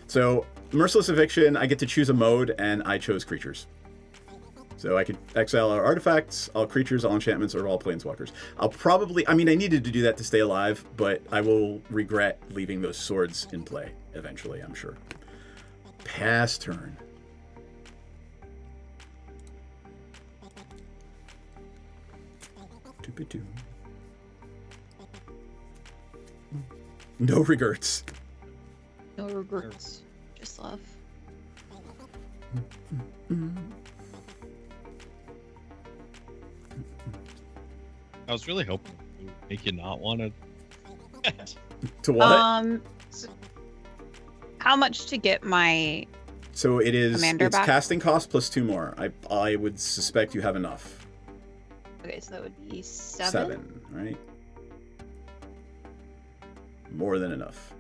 So Merciless Eviction, I get to choose a mode, and I chose creatures. So I could exile all artifacts, all creatures, all enchantments, or all planeswalkers. I'll probably, I needed to do that to stay alive, but I will regret leaving those swords in play eventually, I'm sure. Pass turn. No regrets. No regrets. Just love. I was really hoping it would make you not want to. To what? So how much to get my So it is. commander It's back? casting cost plus 2 more. I would suspect you have enough. Okay, so that would be 7. 7, right? More than enough.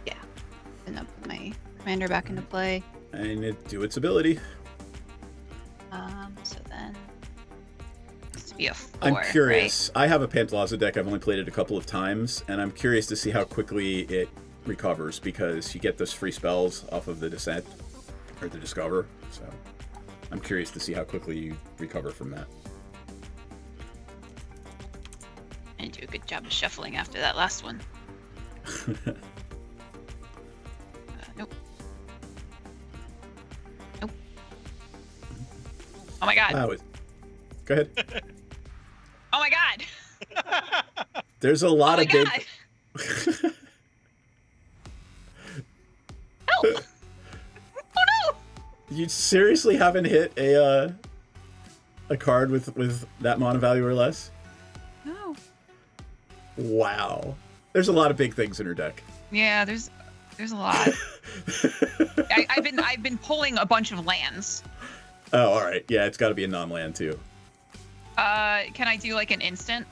Yeah. And I'll put my commander back into play. And it do its ability. So then it's to be a 4. I'm curious. I have a Pantalaza deck. I've only played it a couple of times, and I'm curious to see how quickly it recovers, because you get those free spells off of the Descent or the Discover. So I'm curious to see how quickly you recover from that. I didn't do a good job of shuffling after that last one. Nope. Nope. Oh my god. Wow. Go ahead. Oh my god. There's a lot of big. Help! Oh no! You seriously haven't hit a card with that mana value or less? No. Wow. There's a lot of big things in her deck. Yeah, there's a lot. I've been pulling a bunch of lands. Oh, all right. Yeah, it's got to be a non-land too. Can I do like an instant?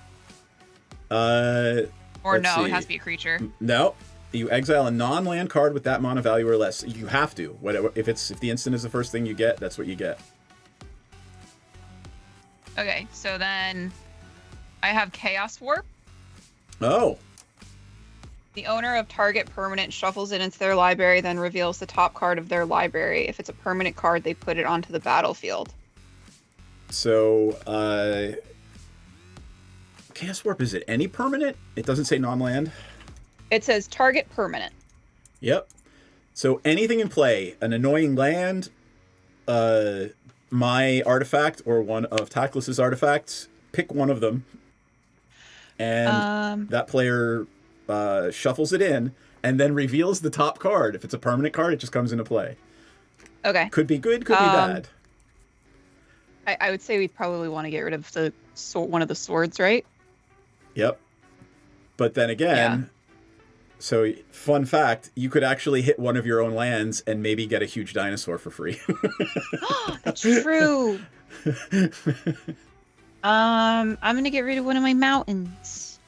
Or Or no, it has to be a creature. No. You exile a non-land card with that mana value or less. You have to. Whatever. If the instant is the first thing you get, that's what you get. Okay, so then I have Chaos Warp. Oh. The owner of target permanent shuffles it into their library, then reveals the top card of their library. If it's a permanent card, they put it onto the battlefield. So, Chaos Warp, is it any permanent? It doesn't say non-land. It says target permanent. Yep. So anything in play, an annoying land, my artifact, or one of Tactless's artifacts, pick one of them, and that player shuffles it in, and then reveals the top card. If it's a permanent card, it just comes into play. Okay. Could be good, could be bad. I would say we probably want to get rid of one of the swords, right? Yep. But then again, so fun fact, you could actually hit one of your own lands and maybe get a huge dinosaur for free. That's true. I'm gonna get rid of one of my mountains.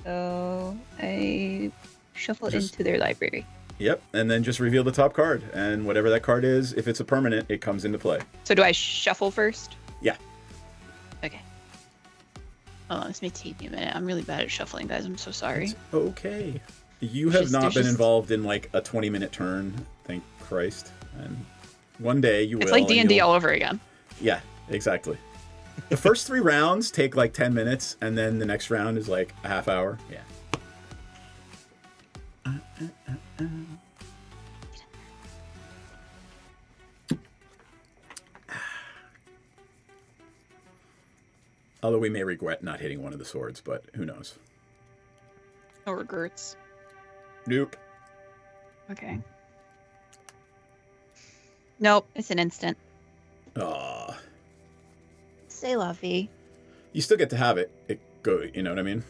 So I shuffle it into their library. Yep, and then just reveal the top card, and whatever that card is, if it's a permanent, it comes into play. So do I shuffle first? Yeah. Okay. Hold on, this may take me a minute. I'm really bad at shuffling, guys. I'm so sorry. It's okay. You have not been involved in like a 20-minute turn, thank Christ. And one day you will. It's like D&D all over again. Yeah, exactly. The first 3 rounds take like 10 minutes, and then the next round is like a half hour. Yeah. Although we may regret not hitting one of the swords, but who knows? No regrets. Nope. Okay. Nope, it's an instant. Aw. Say la vie. You still get to have it. You know what I mean?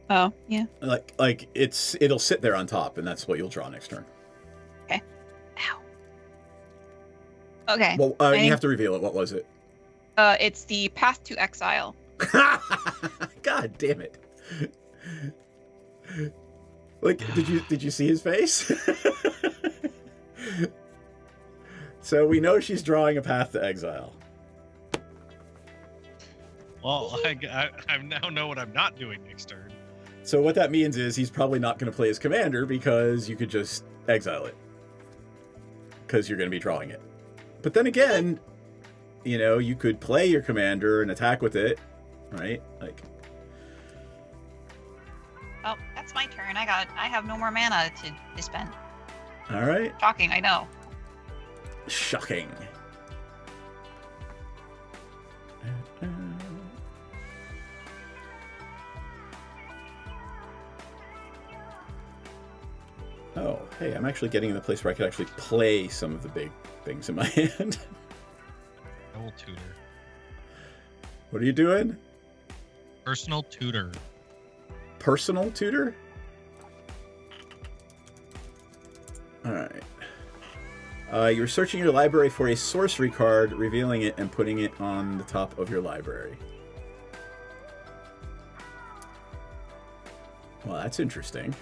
Oh, yeah. Like it'll sit there on top, and that's what you'll draw next turn. Okay. Ow. Okay. Well, you have to reveal it. What was it? It's the Path to Exile. God damn it! Like, did you see his face? So we know she's drawing a Path to Exile. Well, I now know what I'm not doing next turn. So what that means is he's probably not going to play his commander because you could just exile it. Because you're going to be drawing it. But then again, you know, you could play your commander and attack with it, right? Like. Oh, that's my turn. I have no more mana to spend. All right. Shocking, I know. Shocking. Oh, hey, I'm actually getting in the place where I could actually play some of the big things in my hand. I will tutor. What are you doing? Personal tutor. Personal tutor? Alright. You're searching your library for a sorcery card, revealing it and putting it on the top of your library. Well, that's interesting.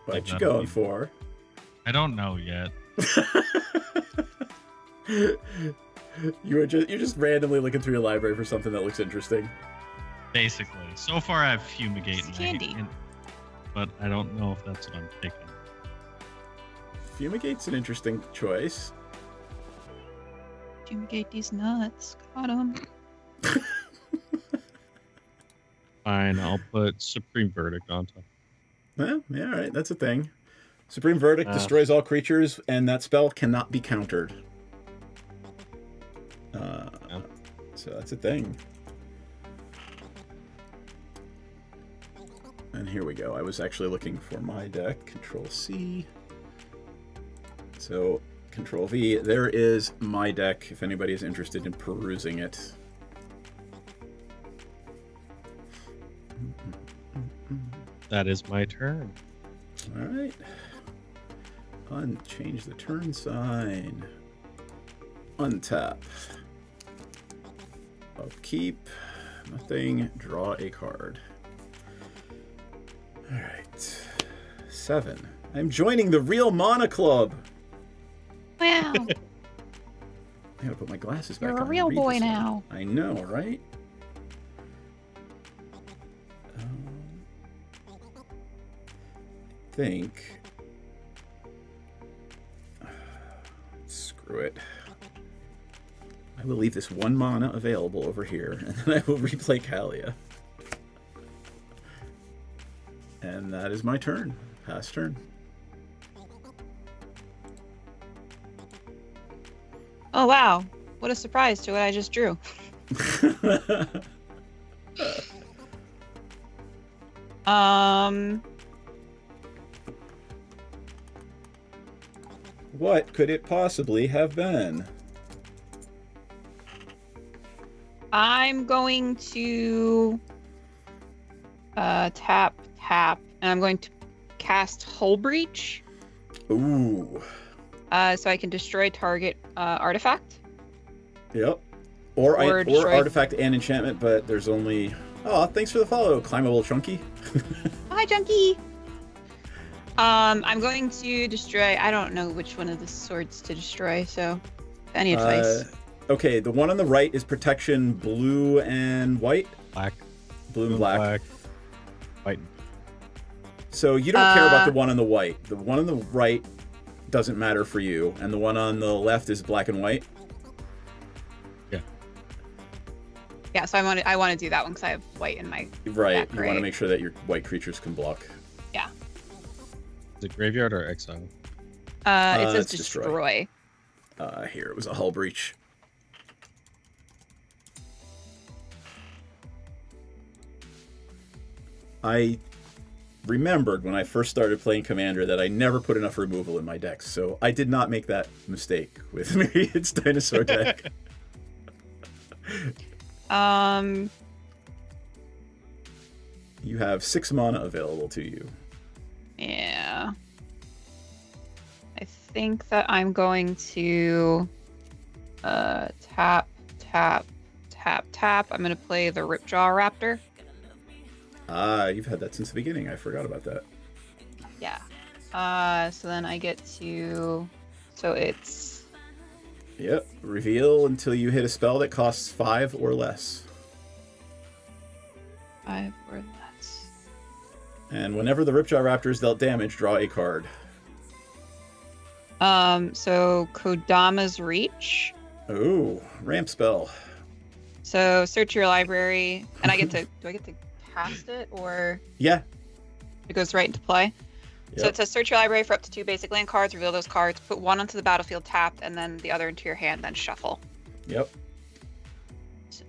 What you going for? I don't know yet. You're just randomly looking through your library for something that looks interesting. Basically. So far I have Fumigate It's candy. But I don't know if that's what I'm picking. Fumigate's an interesting choice. Fumigate these nuts. Got 'em. Fine, I'll put Supreme Verdict on top. Well, yeah, all right, that's a thing. Supreme Verdict destroys all creatures, and that spell cannot be countered. So that's a thing. And here we go. I was actually looking for my deck. Control C. So Control V. There is my deck, if anybody is interested in perusing it. That is my turn. All right. Change the turn sign. Untap. Upkeep. Nothing. Draw a card. All right. 7. I'm joining the Real Mana Club. Wow. I gotta put my glasses back on. You're a and real read boy this one. now. I know, right? Think. Screw it. I will leave this 1 mana available over here, and then I will replay Kalia. And that is my turn. Pass turn. Oh wow. What a surprise to what I just drew. What could it possibly have been? I'm going to tap, and I'm going to cast Hull Breach. Ooh. So I can destroy target artifact. Yep. Or destroy... artifact and enchantment, but there's only... Oh, thanks for the follow, Climbable Chunky. Hi, Chunky! I'm going to destroy... I don't know which one of the swords to destroy, so any advice? Okay, the one on the right is protection blue and white? Black. Blue and black. White. So you don't care about the one on the white. The one on the right doesn't matter for you, and the one on the left is black and white? Yeah. Yeah, so I want to do that one because I have white in my Right. back You want to make sure that your white creatures can block. Yeah. Is it graveyard or exile? It says it's destroy. Here, it was a hull breach. I remembered when I first started playing Commander that I never put enough removal in my decks, so I did not make that mistake with Myriad's Dinosaur deck. You have 6 mana available to you. Yeah. I think that I'm going to tap, tap, tap, tap. I'm going to play the Ripjaw Raptor. You've had that since the beginning. I forgot about that. Yeah. So then I get to... So it's... Yep. Reveal until you hit a spell that costs 5 or less. 5 or less. And whenever the Ripjaw Raptor is dealt damage, draw a card. So Kodama's Reach. Ooh, ramp spell. So search your library, and I get to... Do I get to cast it, or... Yeah. It goes right into play? Yep. So it says search your library for up to 2 basic land cards, reveal those cards, put one onto the battlefield tapped, and then the other into your hand, then shuffle. Yep. So...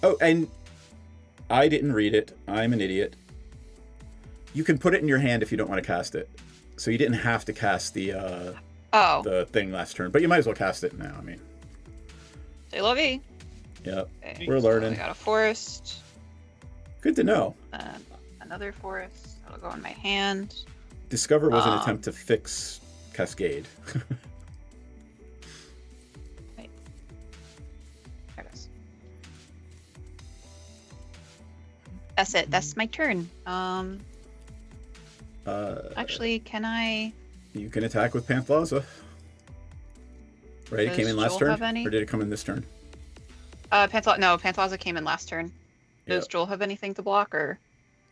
Oh, and I didn't read it. I'm an idiot. You can put it in your hand if you don't want to cast it. So you didn't have to cast the thing last turn, but you might as well cast it now. I mean, Say la vie. Yep. Okay, We're learning. So I got a forest. Good to know. Another forest. That'll go in my hand. Discover was an attempt to fix Cascade. Wait. There it is. That's it. That's my turn. Actually, can I... You can attack with Panthlaza. Right, it came in last Joel turn? have any? Or did it come in this turn? Panthlaza came in last turn. Does Yep. Joel have anything to block, or...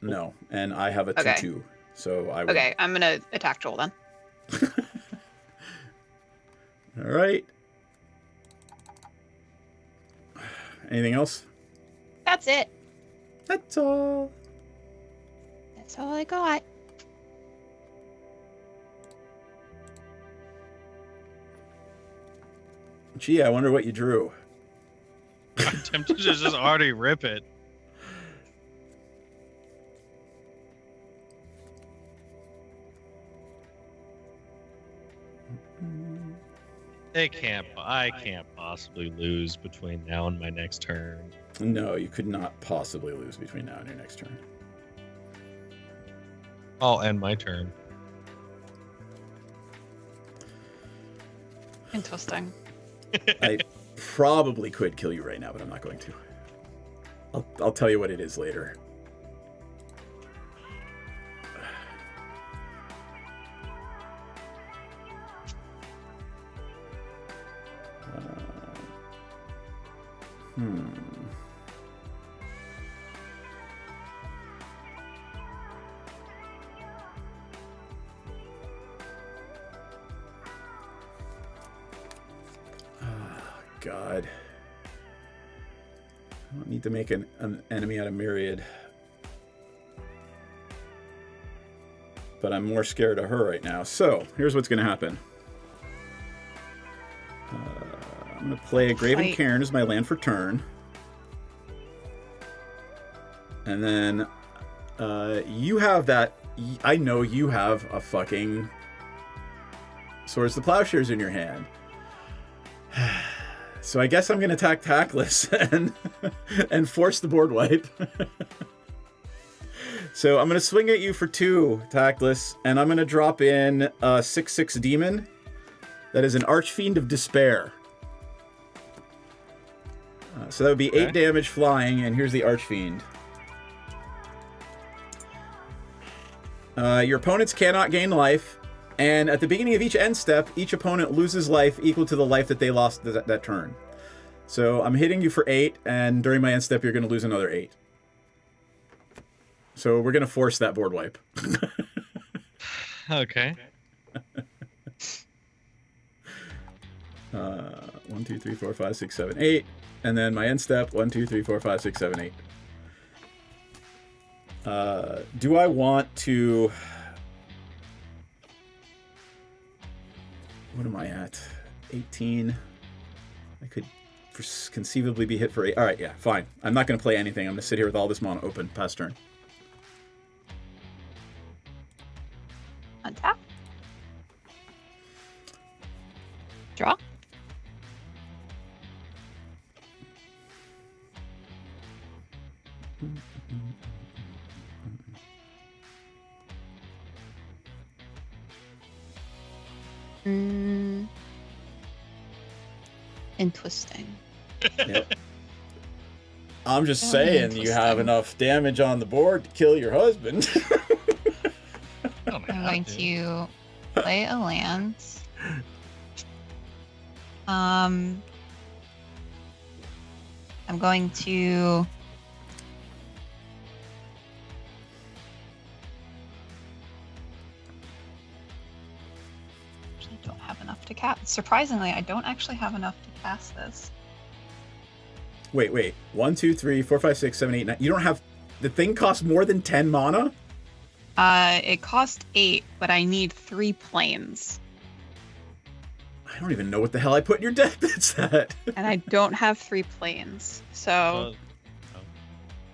No, and I have a 2/2, Okay. so I would... Okay, I'm gonna attack Joel then. All right. Anything else? That's it. That's all. That's all I got. Gee, I wonder what you drew. I'm tempted to just already rip it. I can't possibly lose between now and my next turn. No, you could not possibly lose between now and your next turn. I'll end my turn. Interesting. I probably could kill you right now, but I'm not going to. I'll tell you what it is later. God. I don't need to make an enemy out of Myriad. But I'm more scared of her right now. So, here's what's going to happen. I'm going to play a Graven Cairn as my land for turn. And then you have that... I know you have a fucking Swords to Plowshares in your hand. So I guess I'm going to attack Tactless and force the board wipe. So I'm going to swing at you for 2, Tactless, and I'm going to drop in a 6/6 Demon. That is an Archfiend of Despair. So that would be 8 damage flying, and here's the Archfiend. Your opponents cannot gain life. And at the beginning of each end step, each opponent loses life equal to the life that they lost that turn. So I'm hitting you for 8, and during my end step, you're going to lose another 8. So we're going to force that board wipe. Okay. 1, 2, 3, 4, 5, 6, 7, 8. And then my end step, 1, 2, 3, 4, 5, 6, 7, 8. Do I want to... What am I at? 18. I could conceivably be hit for 8. All right, yeah, fine. I'm not going to play anything. I'm going to sit here with all this mana open. Pass turn. Untap. Draw. Interesting. Yep. I'm just saying, you have enough damage on the board to kill your husband. I'm going to play a land. I'm going to actually don't have enough to cast. Surprisingly, I don't actually have enough to cast this. Wait. 1, 2, 3, 4, 5, 6, 7, 8, 9. You don't have... The thing costs more than 10 mana? It cost 8, but I need 3 planes. I don't even know what the hell I put in your deck that's that. And I don't have 3 planes. So...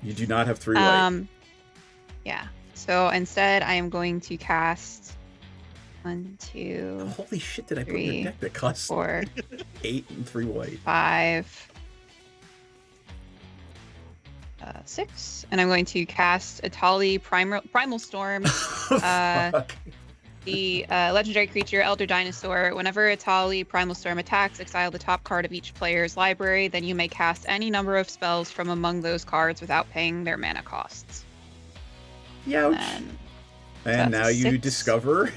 You do not have 3 white. Yeah. So instead, I am going to cast 1, 2... Holy shit, did I put in your deck that costs 4, 8 and 3 white? 5... 6, and I'm going to cast Atali Primal Storm. The legendary creature, Elder Dinosaur. Whenever Atali Primal Storm attacks, exile the top card of each player's library. Then you may cast any number of spells from among those cards without paying their mana costs. Youch. And now you 6. discover.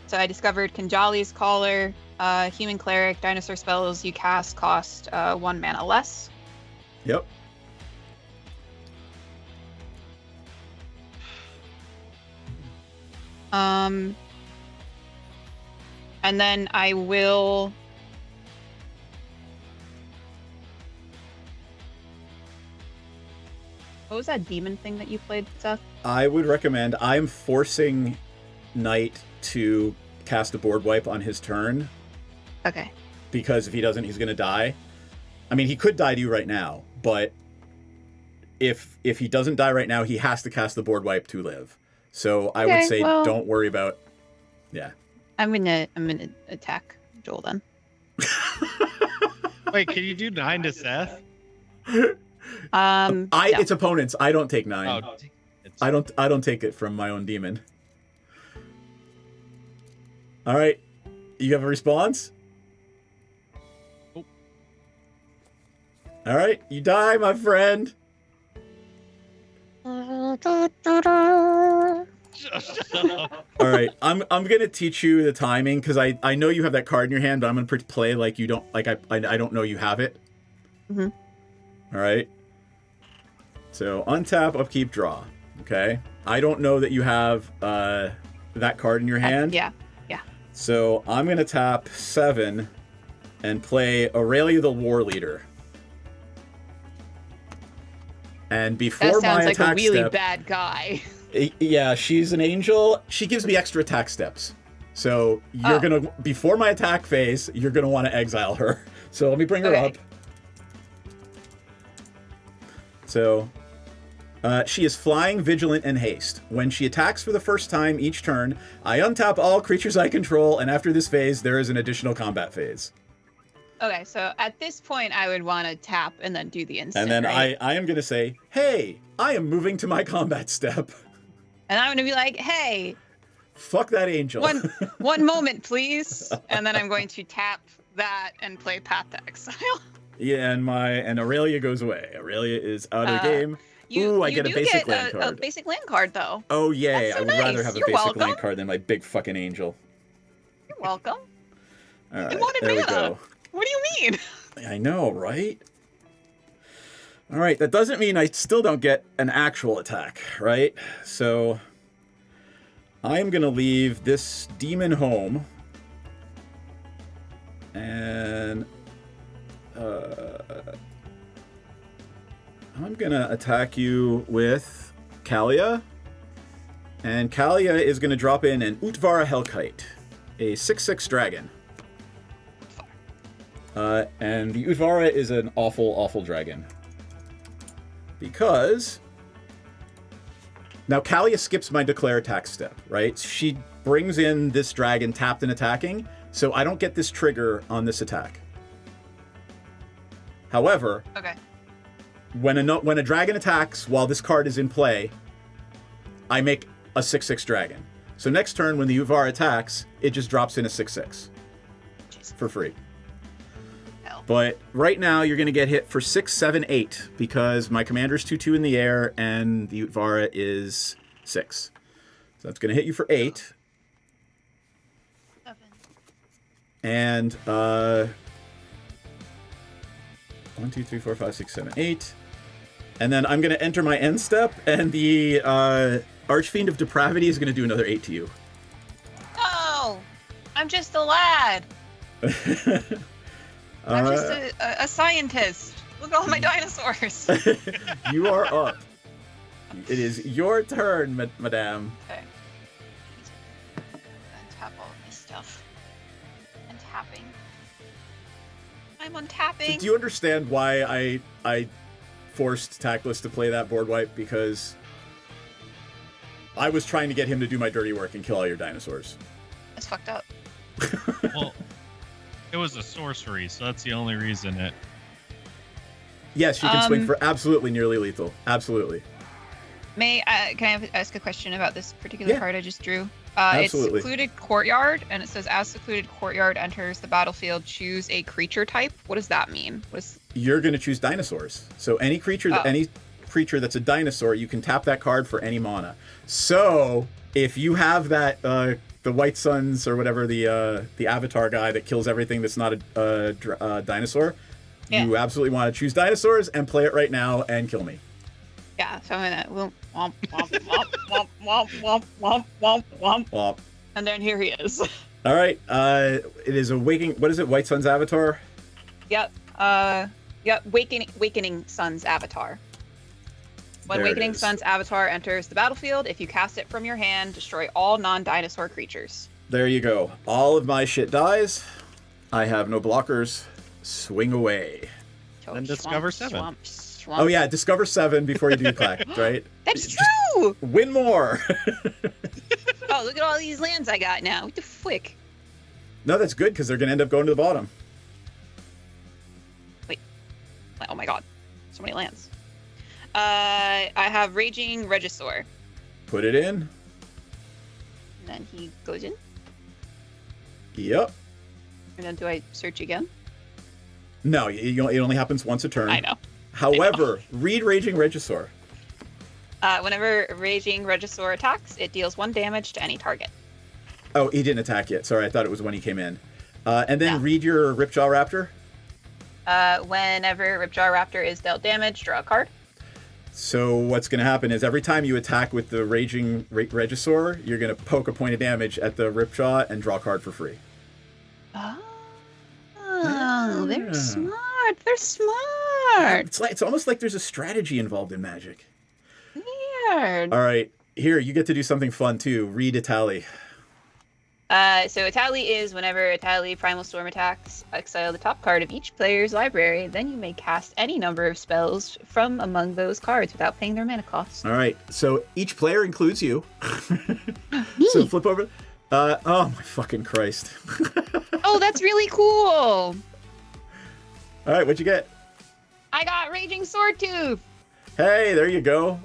So I discovered Kanjali's Caller. Human Cleric, dinosaur spells you cast cost 1 mana less. Yep. And then I will... What was that demon thing that you played, Seth? I would recommend... I'm forcing Knight to cast a board wipe on his turn. Okay. Because if he doesn't, he's going to die. I mean, he could die to you right now, but if he doesn't die right now, he has to cast the board wipe to live. So I would say don't worry about... Yeah. I'm gonna attack Joel then. Wait, can you do 9 to Seth? No. It's opponents. I don't take 9. Oh, I don't take it from my own demon. All right. You have a response? All right, you die, my friend. All right, I'm gonna teach you the timing because I know you have that card in your hand, but I'm gonna play like you don't like I don't know you have it. Mm-hmm. All right. So untap, upkeep, draw. Okay. I don't know that you have that card in your hand. Yeah. So I'm gonna tap 7 and play Aurelia the War Leader. And before my attack step... That sounds like a really bad guy. Yeah, she's an angel. She gives me extra attack steps. So you're gonna... Before my attack phase, you're gonna want to exile her. So let me bring her up. So... she is flying, vigilant, and haste. When she attacks for the first time each turn, I untap all creatures I control, and after this phase, there is an additional combat phase. Okay, so at this point, I would want to tap and then do the instant. And then right? I am going to say, hey, I am moving to my combat step. And I'm going to be like, hey. Fuck that angel. One moment, please. And then I'm going to tap that and play Path to Exile. Yeah, and Aurelia goes away. Aurelia is out of the game. I get a basic land card. A basic land card, though. Oh, yay. So I would rather have a basic land card than my big fucking angel. You're welcome. All right, there we go. What do you mean? I know, right? All right, that doesn't mean I still don't get an actual attack, right? So I'm going to leave this demon home. And I'm gonna attack you with Kalia. And Kalia is gonna drop in an Utvara Hellkite, a 6/6 dragon. And the Utvara is an awful, awful dragon. Because now Kalia skips my declare attack step, right? She brings in this dragon tapped and attacking, so I don't get this trigger on this attack. However, Okay. when a dragon attacks while this card is in play, I make a 6/6 dragon. So next turn when the Utvara attacks, it just drops in a 6/6 for free. But right now, you're going to get hit for 6, 7, 8 because my commander's 2/2 in the air and the Utvara is 6. So that's going to hit you for 8. 7. And 1, 2, 3, 4, 5, 6, 7, 8. And then I'm going to enter my end step, and the Archfiend of Depravity is going to do another 8 to you. No! I'm just a lad. I'm just a scientist. Look at all my dinosaurs. You are up. It is your turn, madame. Okay. Untap all of my stuff. Untapping. I'm untapping. Do you understand why I forced Tactless to play that board wipe? Because I was trying to get him to do my dirty work and kill all your dinosaurs. That's fucked up. Well, it was a sorcery, so that's the only reason it. Yes, you can swing for absolutely nearly lethal. Absolutely. Can I ask a question about this particular card I just drew? Absolutely. It's Secluded Courtyard, and it says, as Secluded Courtyard enters the battlefield, choose a creature type. What does that mean? You're going to choose dinosaurs. So any creature that's a dinosaur, you can tap that card for any mana. So if you have that the White Suns or whatever, the Avatar guy that kills everything that's not a dinosaur, you absolutely want to choose dinosaurs and play it right now and kill me. Yeah, so I'm gonna womp womp womp womp womp womp womp womp womp womp. And then here he is. All right. It is a waking. What is it? White Sun's Avatar. Yep. Wakening Sun's Avatar. When There it Wakening is. Sun's Avatar enters the battlefield, if you cast it from your hand, destroy all non-dinosaur creatures. There you go. All of my shit dies. I have no blockers. Swing away. Then discover 7. Oh yeah, discover 7 before you do clack, right? That's true! Win more! Oh, look at all these lands I got now. What the frick? No, that's good, because they're going to end up going to the bottom. Wait. Oh my god. So many lands. I have Raging Regisaur. Put it in. And then he goes in. Yep. And then do I search again? No, it only happens once a turn. I know. However, read Raging Regisaur. Whenever Raging Regisaur attacks, it deals 1 damage to any target. Oh, he didn't attack yet. Sorry, I thought it was when he came in. And then read your Ripjaw Raptor. Whenever Ripjaw Raptor is dealt damage, draw a card. So what's going to happen is every time you attack with the Raging Regisaur, you're going to poke a point of damage at the Ripjaw and draw a card for free. Oh, they're smart. They're smart. It's almost like there's a strategy involved in Magic. Weird. All right, here you get to do something fun too. Read Atali. So Atali is whenever Atali Primal Storm attacks, exile the top card of each player's library. Then you may cast any number of spells from among those cards without paying their mana cost. All right, so each player includes you. So flip over. Oh my fucking Christ. Oh, that's really cool. All right, what'd you get? I got Raging Swordtooth. Hey, there you go.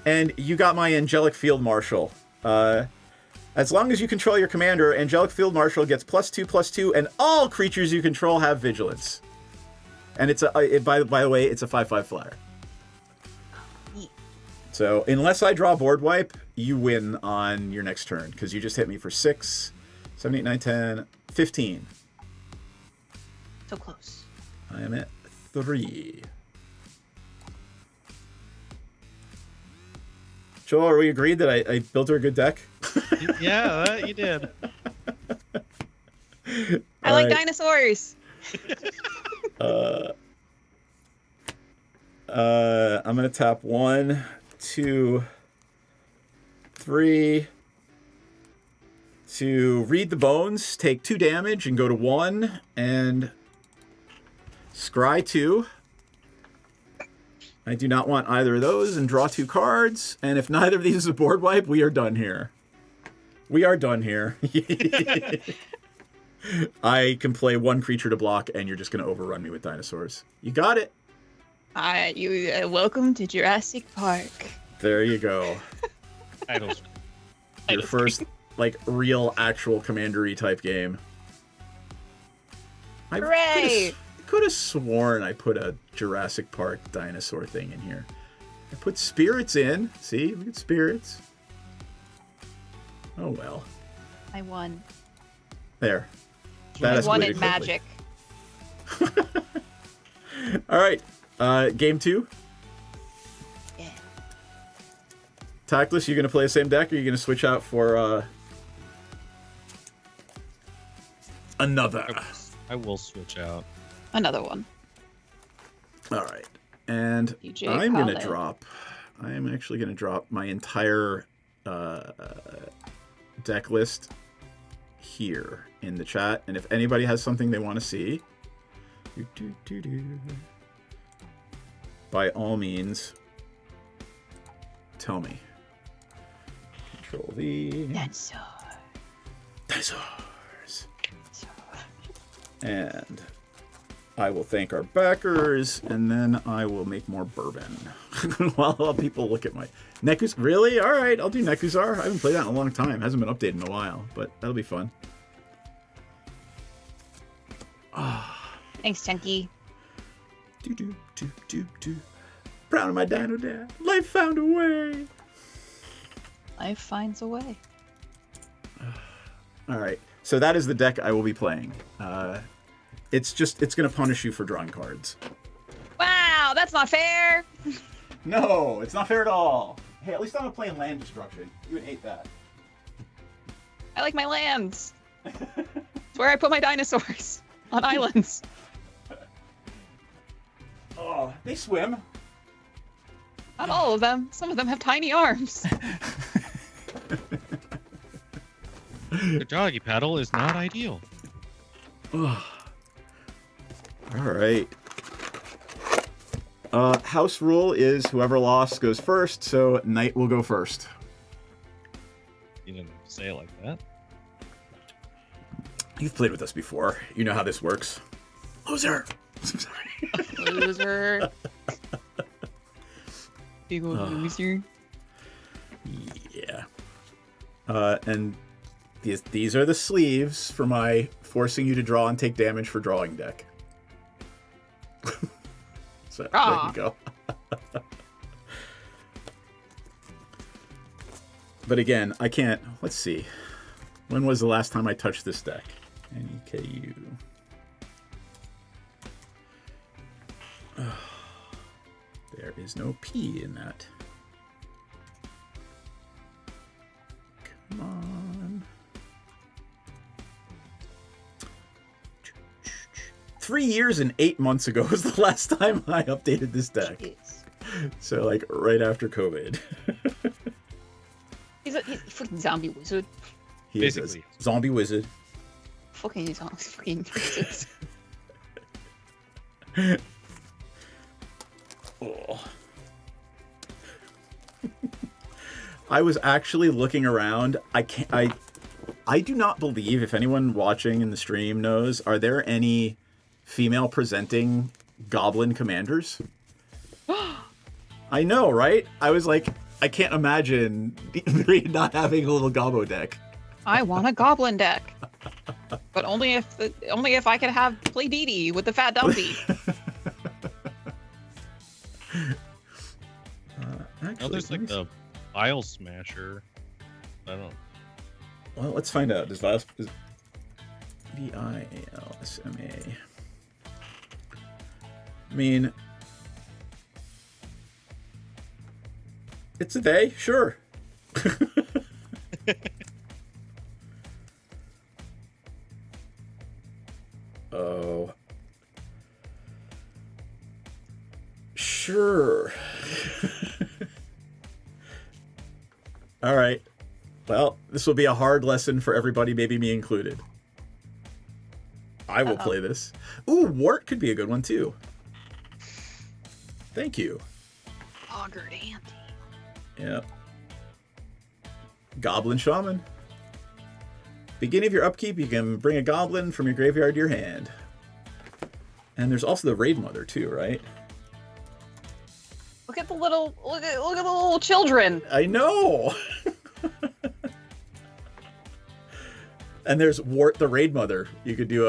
And you got my Angelic Field Marshal. As long as you control your commander, Angelic Field Marshal gets +2/+2, and all creatures you control have vigilance. And it's by the way, it's a 5/5 flyer. So unless I draw board wipe, you win on your next turn because you just hit me for 6, 7, 8, 9, 10, 15. So close. I am at 3. Joel, are we agreed that I built her a good deck? Yeah, you did. I like dinosaurs. I'm gonna tap 1, 2, 3 to read the bones, take 2 damage, and go to 1, and scry 2. I do not want either of those, and draw 2 cards. And if neither of these is a board wipe, we are done here. We are done here. I can play 1 creature to block, and you're just going to overrun me with dinosaurs. You got it. Welcome to Jurassic Park. There you go. Titles. Your first, like, real, actual commandery type game. Hooray! Could have sworn I put a Jurassic Park dinosaur thing in here. I put spirits in. See? Look at spirits. Oh, well. I won. There. I won at Magic. All right. Game 2. Yeah. Tactless, you going to play the same deck, or are you going to switch out for another? I will switch out. Another one. All right. And DJ I'm going to Khaled. drop. I am actually going to drop my entire deck list here in the chat. And if anybody has something they want to see, by all means, tell me. Control V. Dinosaurs. And I will thank our backers, and then I will make more bourbon. While people look at my... Nekus... Really? Alright, I'll do Nekuzar. I haven't played that in a long time. Hasn't been updated in a while, but that'll be fun. Thanks, Chunky. Proud of my dino dad. Life found a way. Life finds a way. Alright, so that is the deck I will be playing. It's going to punish you for drawing cards. Wow, that's not fair. No, it's not fair at all. Hey, at least I'm not playing land destruction. You would hate that. I like my lands. It's where I put my dinosaurs. On islands. Oh, they swim. Not all of them. Some of them have tiny arms. The doggy paddle is not ideal. All right. House rule is whoever lost goes first, so Knight will go first. You didn't say it like that. You've played with us before. You know how this works. Loser! I'm sorry. Loser. Big old loser. Yeah. And these are the sleeves for my forcing you to draw and take damage for drawing deck. So there you go. But again, I can't... Let's see. When was the last time I touched this deck? NEKU. There is no P in that. Come on. 3 years and 8 months ago was the last time I updated this deck. So, like, right after COVID. He's a fucking zombie wizard. He is a zombie wizard. Fucking wizard. Oh. I was actually looking around. I do not believe, if anyone watching in the stream knows, are there any female presenting goblin commanders? I know, right? I was like, I can't imagine not having a little gobbo deck. I want a goblin deck. But only if I could have play Dee Dee with the fat dumpy. Actually, there's like the Vial Smasher. I don't know. Well, let's find out. Does Vial... V-I-A-L-S-M-A... I mean... It's a they, sure. Oh. Sure. All right. Well, this will be a hard lesson for everybody, maybe me included. I will play this. Ooh, Wart could be a good one too. Thank you. Augured Auntie. Yeah. Goblin Shaman. Beginning of your upkeep, you can bring a goblin from your graveyard to your hand. And there's also the Raid Mother too, right? Look at the little children. I know. And there's Wart the Raid Mother. You could do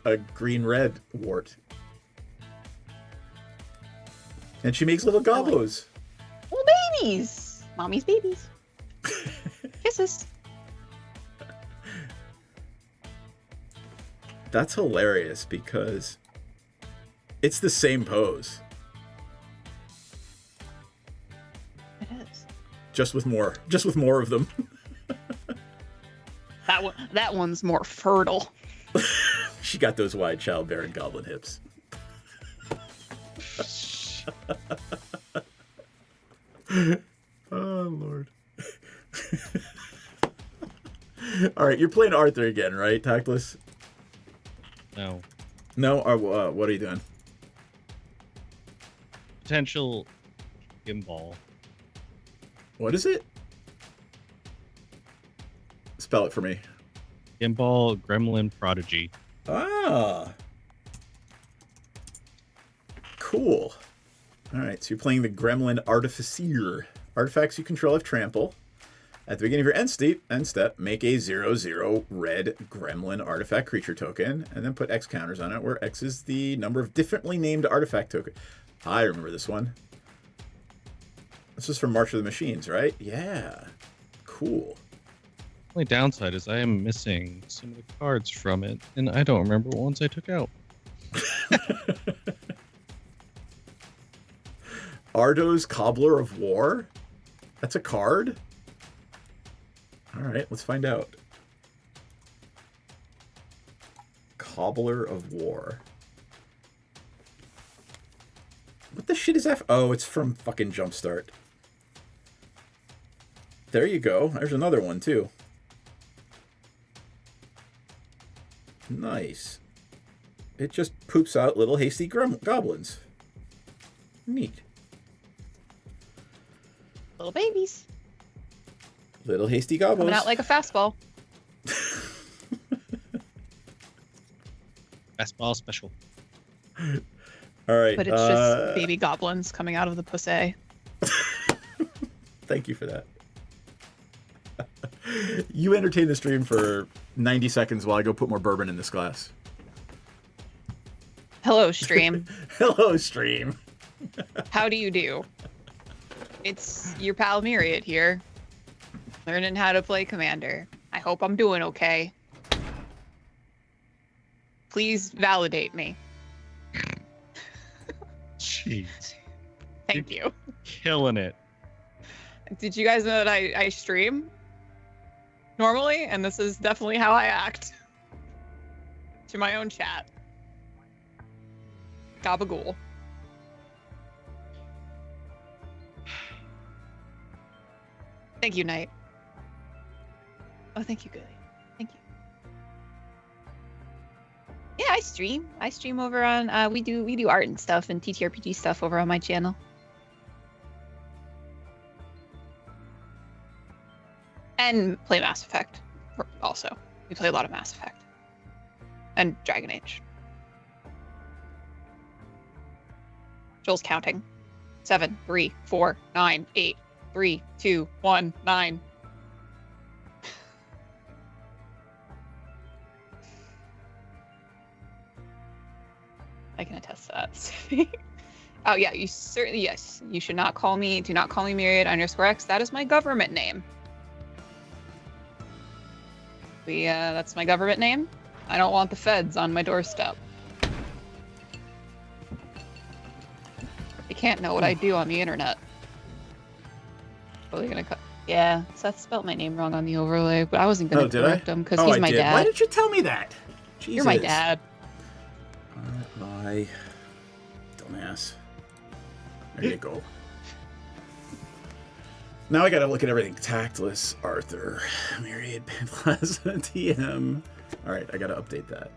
a green-red Wart. And she makes little gobos. Little babies. Mommy's babies. Kisses. That's hilarious because it's the same pose. It is. Just with more of them. That one's more fertile. She got those wide childbearing goblin hips. Oh, Lord. All right, you're playing Arthur again, right, Tactless? No. No? Or, what are you doing? Potential gimbal. What is it? Spell it for me. Gimbal Gremlin Prodigy. Ah. Cool. All right, so you're playing the Gremlin Artificer. Artifacts you control have trample. At the beginning of your end step, make a 0/0 red Gremlin artifact creature token, and then put X counters on it, where X is the number of differently named artifact token. I remember this one. This is from March of the Machines, right? Yeah. Cool. Only downside is I am missing some of the cards from it, and I don't remember what ones I took out. Ardo's Cobbler of War? That's a card? Alright, let's find out. Cobbler of War. What the shit is that? Oh, it's from fucking Jumpstart. There you go. There's another one, too. Nice. It just poops out little hasty goblins. Neat. Little babies. Little hasty gobos. Coming out like a fastball. Fastball special. All right. But it's just baby goblins coming out of the pussy. Thank you for that. You entertain the stream for 90 seconds while I go put more bourbon in this glass. Hello, stream. Hello, stream. How do you do? It's your pal Myriad here. Learning how to play Commander. I hope I'm doing okay. Please validate me. Jeez. Thank you. Killing it. Did you guys know that I stream normally? And this is definitely how I act. To my own chat. Gabagool. Thank you, Knight. Oh, thank you, Goody. Thank you. Yeah, I stream. I stream over on we do art and stuff and TTRPG stuff over on my channel. And play Mass Effect also. We play a lot of Mass Effect. And Dragon Age. Joel's counting. 7, 3, 4, 9, 8, 3, 2, 1, 9. I can attest to that. Oh yeah, you certainly, yes. You should not call me, do not call me Myriad_X. That is my government name. That's my government name. I don't want the feds on my doorstep. They can't know what I do on the internet. Probably gonna cut. Yeah, Seth spelled my name wrong on the overlay, but I wasn't gonna correct him because he's my dad. Why didn't you tell me that? Jesus. You're my dad. My dumbass. There you go. Now I gotta look at everything. Tactless, Arthur, Myriad, Plaza, TM. All right, I gotta update that.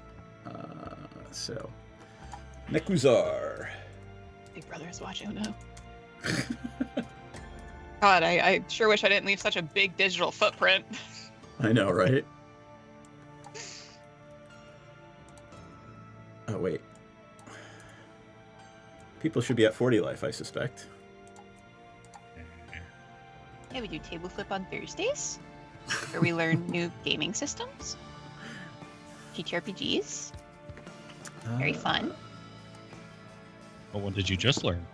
So, Nekuzar. Big Brother is watching now. God, I sure wish I didn't leave such a big digital footprint. I know, right? Oh, wait. People should be at 40 life, I suspect. Yeah, we do table flip on Thursdays, where we learn new gaming systems, TTRPGs. Very fun. Well, what did you just learn?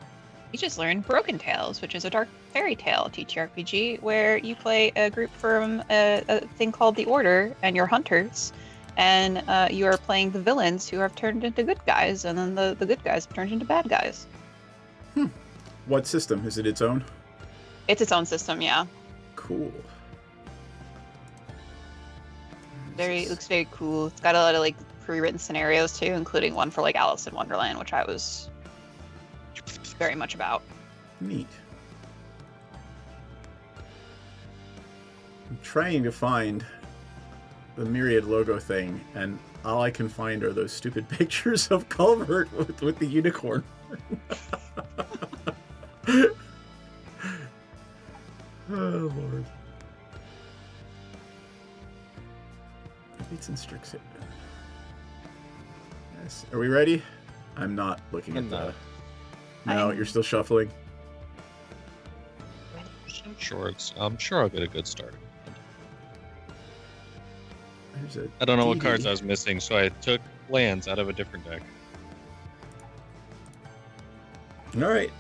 You just learned Broken Tales, which is a dark fairy tale TTRPG where you play a group from a thing called the Order, and you're hunters, and you are playing the villains who have turned into good guys, and then the good guys have turned into bad guys. What system? Is it its own? It's its own system, yeah. Cool. It looks very cool. It's got a lot of like pre-written scenarios too, including one for like Alice in Wonderland, which I was very much about. Neat. I'm trying to find the Myriad logo thing, and all I can find are those stupid pictures of Culvert with the unicorn. Oh, Lord. Beats and Strixhaven. Yes. Are we ready? I'm not looking at the... No, you're still shuffling? I'm sure I'll get a good start. There's a I don't know what DD. cards I was missing, so I took lands out of a different deck. All right.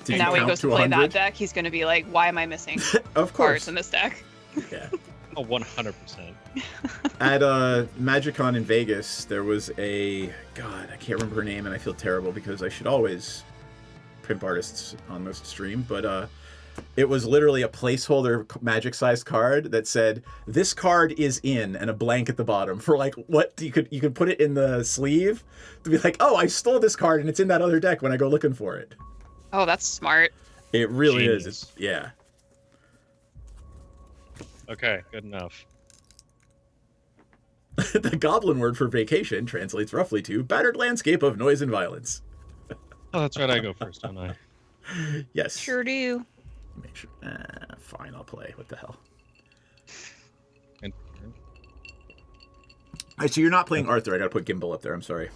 Did Now you when he count goes to to play 100? that deck, he's going to be like, why am I missing Of cards course. in this deck? Yeah. Oh, 100%. At MagicCon in Vegas, there was a... God, I can't remember her name, and I feel terrible because I should always pimp artists on this stream, but it was literally a placeholder Magic-sized card that said, this card is in, and a blank at the bottom for like, what? You could put it in the sleeve to be like, oh, I stole this card, and it's in that other deck when I go looking for it. Oh, that's smart. It really Genius. is. Yeah. Okay, good enough. The goblin word for vacation translates roughly to battered landscape of noise and violence. Oh, that's right. I go first, don't I? Yes. Sure do. Make sure. Fine, I'll play. What the hell? And All right, so you're not playing Arthur. I gotta put Gimbal up there. I'm sorry.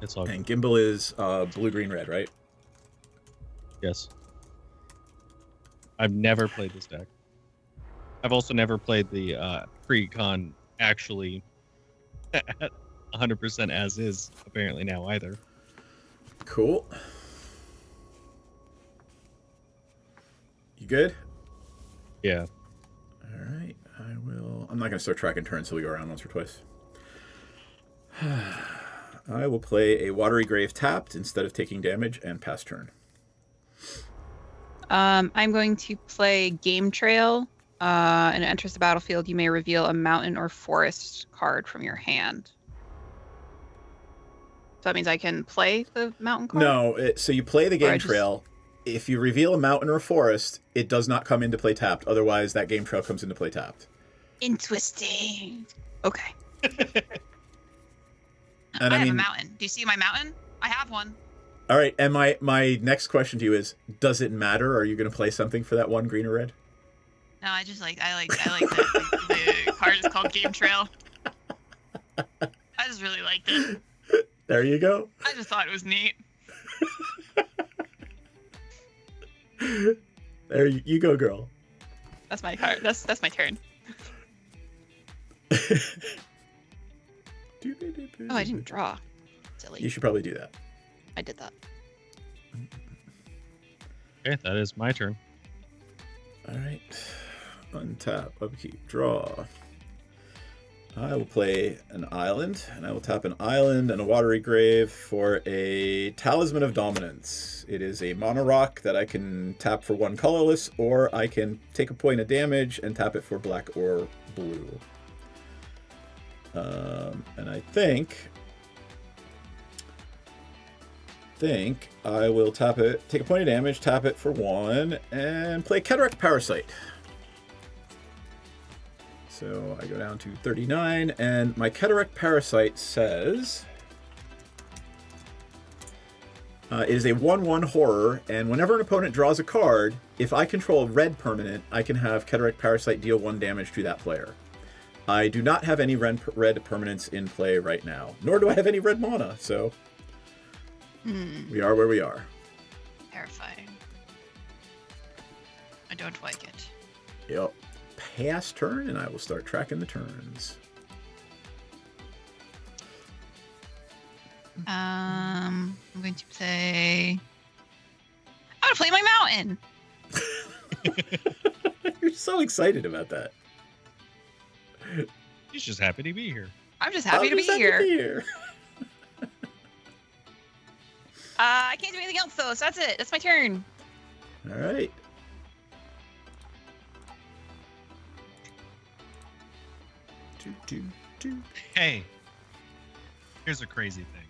it's all And good. Gimbal is blue, green, red, right? Yes. I've never played this deck. I've also never played the pre-con actually at 100% as is apparently now either. Cool. You good? Yeah. All right. I will. I'm not gonna start tracking turns until we go around once or twice. I will play a Watery Grave tapped instead of taking damage and pass turn. I'm going to play Game Trail. And it enters the battlefield. You may reveal a mountain or forest card from your hand. So that means I can play the mountain card? No, so you play the Or I game just- trail. If you reveal a mountain or a forest, it does not come into play tapped. Otherwise, that game trail comes into play tapped. Interesting. Okay. And I I have mean, a mountain. Do you see my mountain? I have one. all right. And my next question to you is: does it matter? Are you going to play something for that one, green or red? No, I like the card is called Game Trail. I just really liked it. There you go. I just thought it was neat. There you go, girl. That's my card. That's my turn. Oh, I didn't draw. Silly. You should probably do that. I did that. Okay, that is my turn. All right. Untap, upkeep, draw. I will play an island, and I will tap an island and a Watery Grave for a Talisman of Dominance. It is a mono rock that I can tap for one colorless, or I can take a point of damage and tap it for black or blue. And I think think I will tap it, take a point of damage, tap it for 1, and play Cataract Parasite. So I go down to 39, and my Cataract Parasite says it is a 1/1 horror, and whenever an opponent draws a card, if I control a red permanent, I can have Cataract Parasite deal 1 damage to that player. I do not have any red permanents in play right now, nor do I have any red mana, so we are where we are. Terrifying. I don't like it. Yep. Pass turn, and I will start tracking the turns. I'm going to play. I'm going to play my mountain. You're so excited about that. He's just happy to be here. I'm just happy to be here. I can't do anything else though, so that's it. That's my turn. All right. Hey, here's a crazy thing.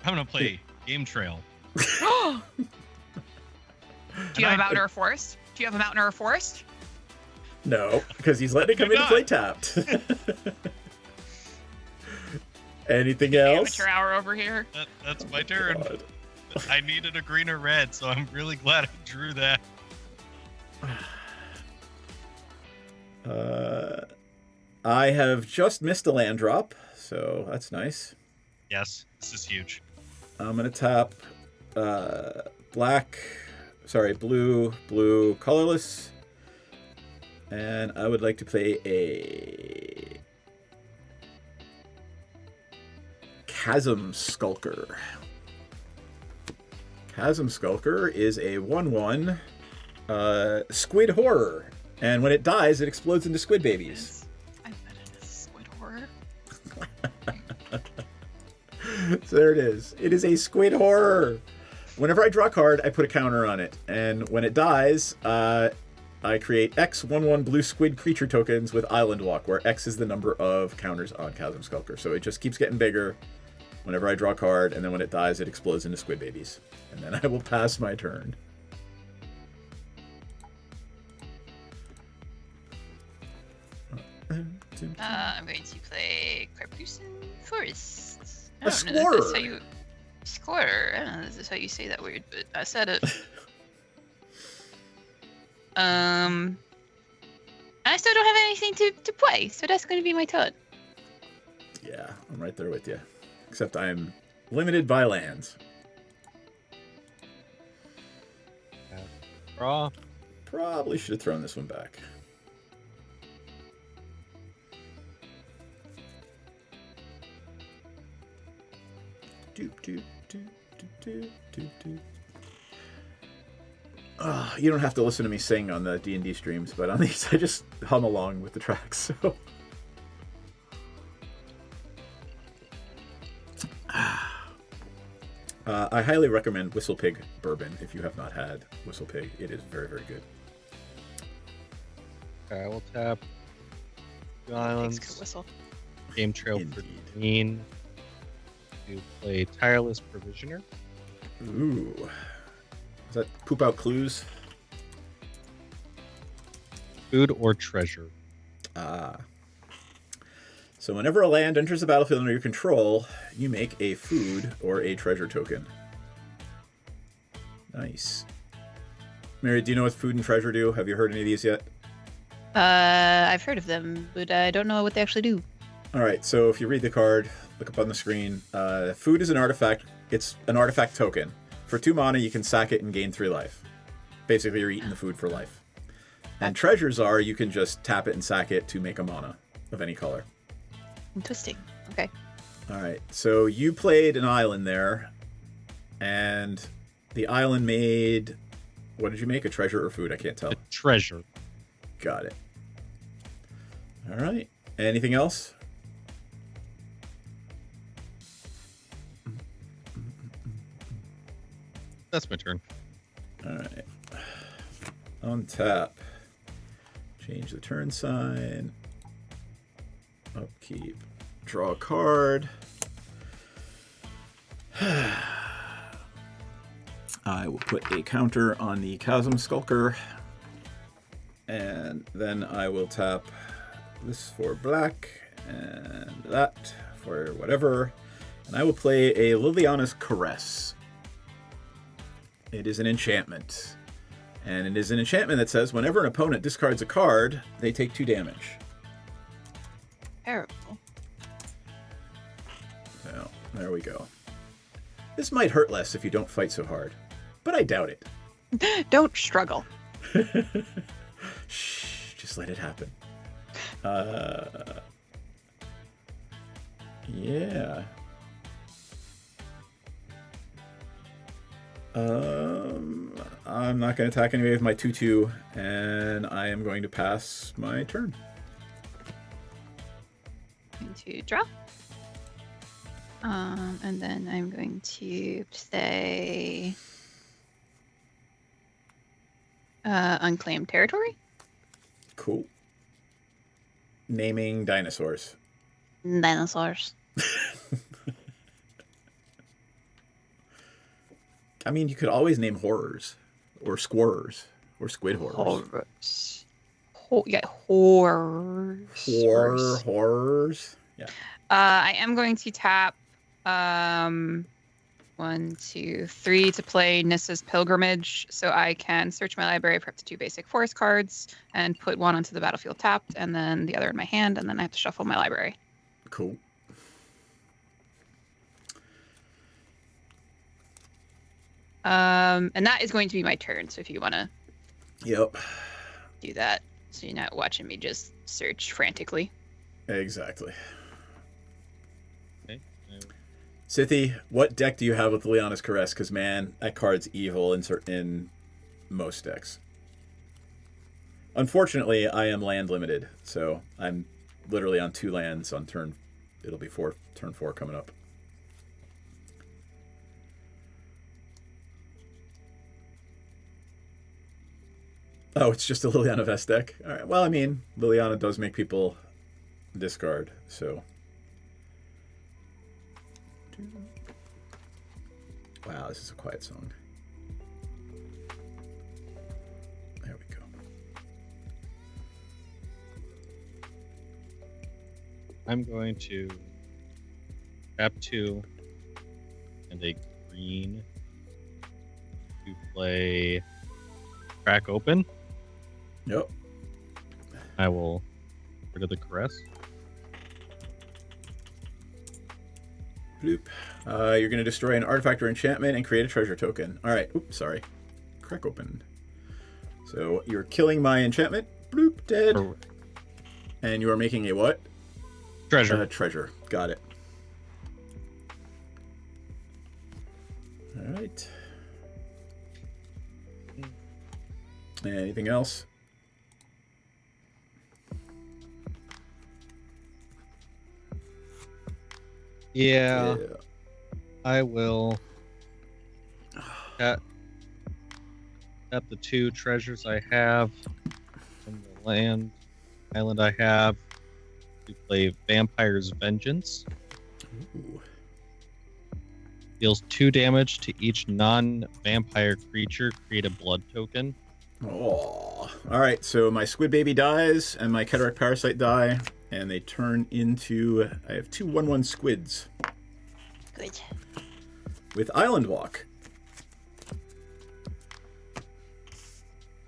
I'm gonna play Game Trail. Do you have a mountain or a forest? Do you have a mountain or a forest? No, because he's letting it come in to play tapped. Anything else? Amateur hour over here. That's my turn. God. I needed a green or red, so I'm really glad I drew that. I have just missed a land drop, so that's nice. Yes, this is huge. I'm gonna tap blue, colorless, and I would like to play a Chasm Skulker. Chasm Skulker is a 1/1 squid horror, and when it dies, it explodes into squid babies. I bet it is squid horror. So there it is. It is a squid horror. Whenever I draw a card, I put a counter on it, and when it dies, I create X 1/1 blue squid creature tokens with Island Walk, where X is the number of counters on Chasm Skulker. So it just keeps getting bigger whenever I draw a card, and then when it dies, it explodes into squid babies. And then I will pass my turn. I'm going to play Carpusin Forest. A squirrel. Squirrel. I don't know if this is how you say that word, but I said it. I still don't have anything to play, so that's going to be my turn. Yeah, I'm right there with you. Except I'm limited by lands. Draw. Probably should have thrown this one back. You don't have to listen to me sing on the D&D streams, but on these I just hum along with the tracks. So I highly recommend Whistle Pig Bourbon if you have not had Whistle Pig. It is very, very good. Okay, I will tap the islands. Thanks, Whistle. Game Trail for green. To play Tireless Provisioner. Ooh. Does that poop out clues? Food or treasure. Ah. So whenever a land enters the battlefield under your control, you make a food or a treasure token. Nice. Mary, do you know what food and treasure do? Have you heard any of these yet? I've heard of them, but I don't know what they actually do. All right, so if you read the card, look up on the screen. Food is an artifact. It's an artifact token. For 2 mana, you can sack it and gain 3 life. Basically, you're eating the food for life. And treasures are, you can just tap it and sack it to make a mana of any color. Interesting. Okay. All right, so you played an island there, and the island made... What did you make? A treasure or food? I can't tell. A treasure. Got it. All right. Anything else? That's my turn. All right. Untap. Change the turn sign. Upkeep. Draw a card. I will put a counter on the Chasm Skulker. And then I will tap this for black and that for whatever. And I will play a Liliana's Caress. It is an enchantment. And it is an enchantment that says whenever an opponent discards a card, they take 2 damage. Terrible. So, there we go. This might hurt less if you don't fight so hard, but I doubt it. Don't struggle. Shh, just let it happen. Yeah. I'm not going to attack anybody with my 2/2, and I am going to pass my turn. Going to draw. And then I'm going to say unclaimed territory. Cool. Naming dinosaurs. Dinosaurs. I mean, you could always name horrors, or squirrers, or squid horrors. Horrors. Horrors. Horrors. Yeah. I am going to tap 1, 2, 3 to play Nissa's Pilgrimage, so I can search my library for up to 2 basic forest cards and put 1 onto the battlefield tapped, and then the other in my hand, and then I have to shuffle my library. Cool. And that is going to be my turn, so if you want to do that, so you're not watching me just search frantically. Exactly. Okay. Sithy, what deck do you have with Liliana's Caress? Because, man, that card's evil in most decks. Unfortunately, I am land limited, so I'm literally on 2 lands on turn. It'll be turn 4 coming up. Oh, it's just a Liliana Vest deck? All right. Well, I mean, Liliana does make people discard, so... Wow, this is a quiet song. There we go. I'm going to tap 2 and a green to play Crack Open. Yep. I will get rid of the Caress. Bloop. You're going to destroy an artifact or enchantment and create a treasure token. All right. Oops, sorry. Crack open. So you're killing my enchantment. Bloop, dead. And you are making a what? Treasure. Treasure. Got it. All right. Anything else? Yeah. I will tap the 2 treasures I have from the island I have to play Vampire's Vengeance. Ooh. Deals 2 damage to each non-vampire creature. Create a blood token. Oh. All right, so my Squid Baby dies and my Cataract Parasite die, and they turn into... I have 2 1/1 squids. Good. With Island Walk.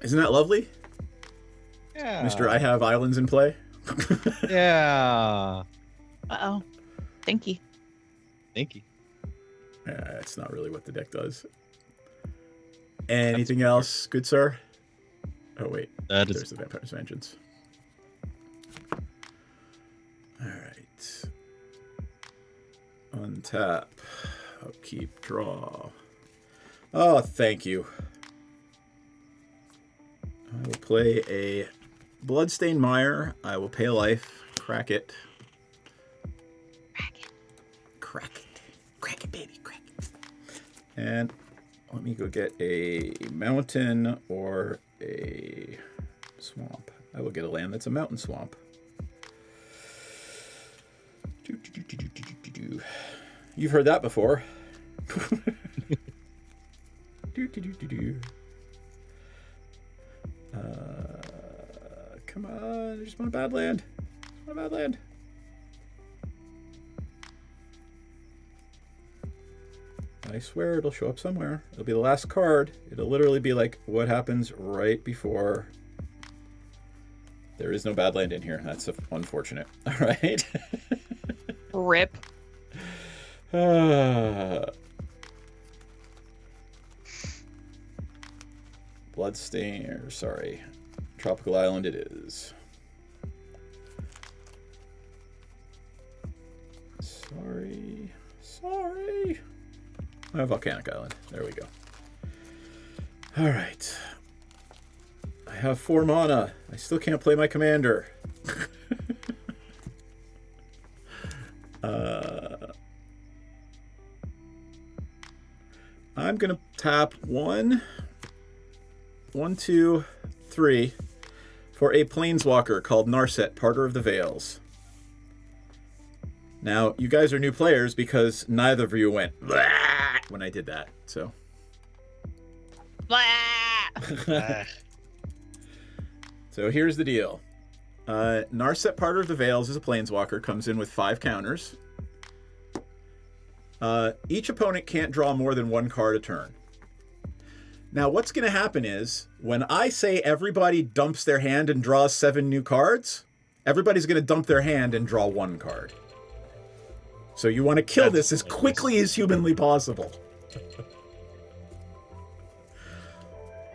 Isn't that lovely? Yeah. Mr. I have islands in play. Yeah. Uh-oh. Thank you. Thank you. It's not really what the deck does. Anything else, good sir? Oh, wait. There's the Vampire's Vengeance. All right. Untap. Upkeep. Draw. Oh, thank you. I will play a Bloodstained Mire. I will pay a life. Crack it. Crack it. Crack it. Crack it, baby. Crack it. And let me go get a mountain or a swamp. I will get a land that's a mountain swamp. You've heard that before. Come on, I just want a bad land. I want a bad land. I swear it'll show up somewhere. It'll be the last card. It'll literally be like what happens right before. There is no bad land in here. That's unfortunate. All right. Rip. Bloodstain, or sorry, Tropical Island it is. Sorry. Volcanic Island. There we go. All right. I have 4 mana. I still can't play my commander. I'm gonna tap 1, 2, 3 for a planeswalker called Narset, Parter of the Veils. Now, you guys are new players because neither of you went "Blah!" when I did that, so. So here's the deal. Narset, Parter of the Veils is a planeswalker, comes in with 5 counters. Each opponent can't draw more than 1 card a turn. Now, what's going to happen is, when I say everybody dumps their hand and draws 7 new cards, everybody's going to dump their hand and draw 1 card. So you want to kill this as quickly as humanly possible.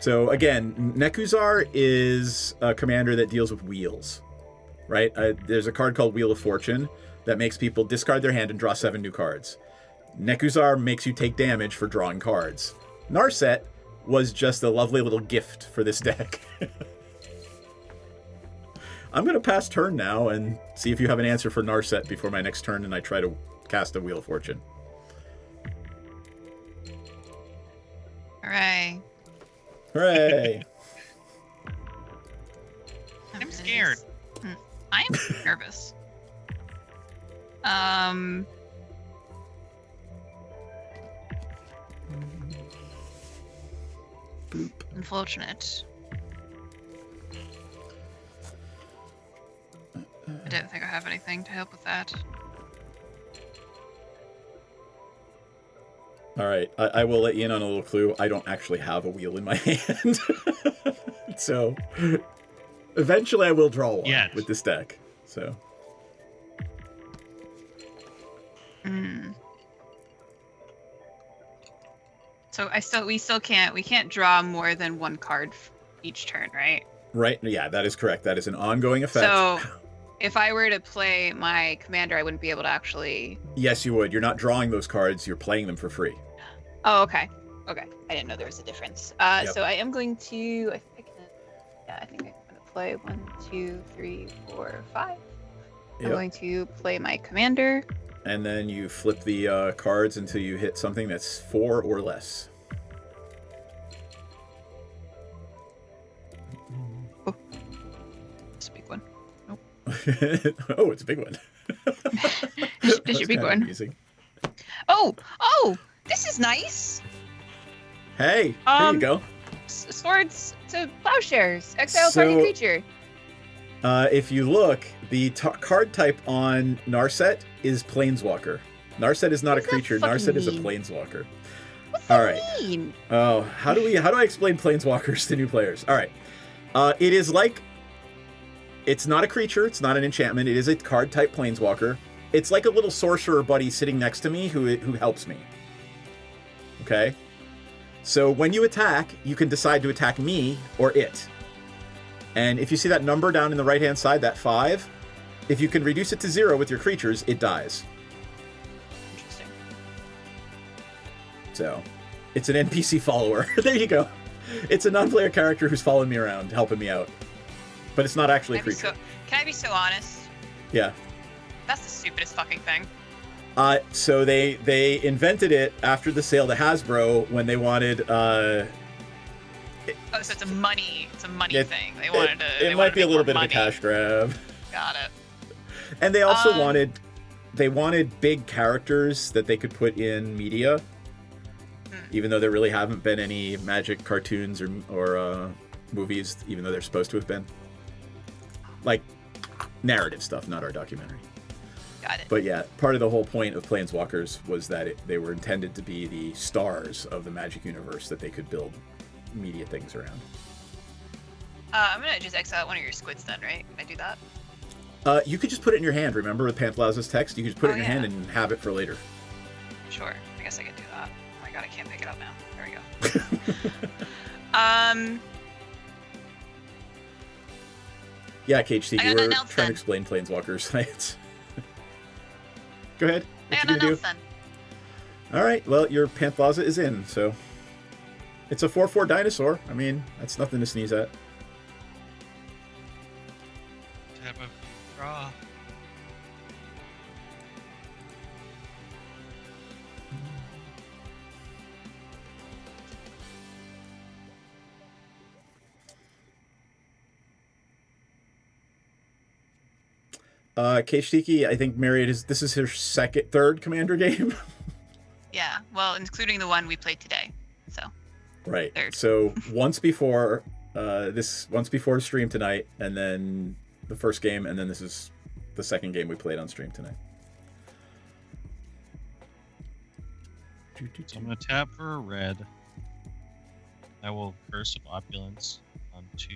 So again, Nekuzar is a commander that deals with wheels, right? There's a card called Wheel of Fortune that makes people discard their hand and draw 7 new cards. Nekuzar makes you take damage for drawing cards. Narset was just a lovely little gift for this deck. I'm going to pass turn now and see if you have an answer for Narset before my next turn and I try to cast a Wheel of Fortune. Hooray. Hooray. I'm scared. I'm nervous. Unfortunate. I don't think I have anything to help with that. All right, I will let you in on a little clue. I don't actually have a wheel in my hand. So eventually I will draw one with this deck. So. So we can't draw more than 1 card each turn, right? Right. Yeah, that is correct. That is an ongoing effect. So if I were to play my commander, I wouldn't be able to actually... Yes, you would. You're not drawing those cards. You're playing them for free. Oh, okay. Okay. I didn't know there was a difference. Yep. So I am going to... I think I'm going to play 1, 2, 3, 4, 5. I'm going to play my commander. And then you flip the cards until you hit something that's 4 or less. Oh. It's a big one. Nope. Oh, it's a big one. It's a big one. Amusing. Oh! This is nice! Hey, here you go. Swords to Plowshares. Exile target creature. If you look, the card type on Narset is Planeswalker. Narset is not a creature. Narset is a Planeswalker. What's that mean? Oh, how do I explain Planeswalkers to new players? All right. It is like, it's not a creature. It's not an enchantment. It is a card type Planeswalker. It's like a little sorcerer buddy sitting next to me who helps me. Okay? So when you attack, you can decide to attack me or it. And if you see that number down in the right-hand side, that 5, if you can reduce it to 0 with your creatures, it dies. Interesting. So, it's an NPC follower. There you go. It's a non-player character who's following me around, helping me out. But it's not actually a creature. Can I be so honest? Yeah. That's the stupidest fucking thing. So they invented it after the sale to Hasbro when they wanted... so it's a money thing. They wanted to... It might be a little bit of a cash grab. Got it. And they also wanted big characters that they could put in media. Even though there really haven't been any Magic cartoons or movies, even though they're supposed to have been. Like, narrative stuff, not our documentary. Got it. But yeah, part of the whole point of Planeswalkers was that they were intended to be the stars of the Magic universe that they could build media things around. I'm gonna just X out one of your squids then, right? Can I do that? You could just put it in your hand. Remember with Panthlaza's text? You could just put it in your hand and have it for later. Sure. I guess I could do that. Oh my god, I can't pick it up now. There we go. Yeah, Cage Seeker, we're nothing trying else to then. explain Planeswalkers science. Go ahead. I What got you nothing gonna else do? then. All right. Well, your Panthlaza is in, so it's a 4/4 dinosaur. I mean, that's nothing to sneeze at. Tap a draw. Keishtiki, I think this is her third Commander game. Yeah. Well, including the one we played today. So. Right. Third. So once before stream tonight, and then the first game, and then this is the second game we played on stream tonight. So I'm gonna tap for a red. I will Curse of Opulence onto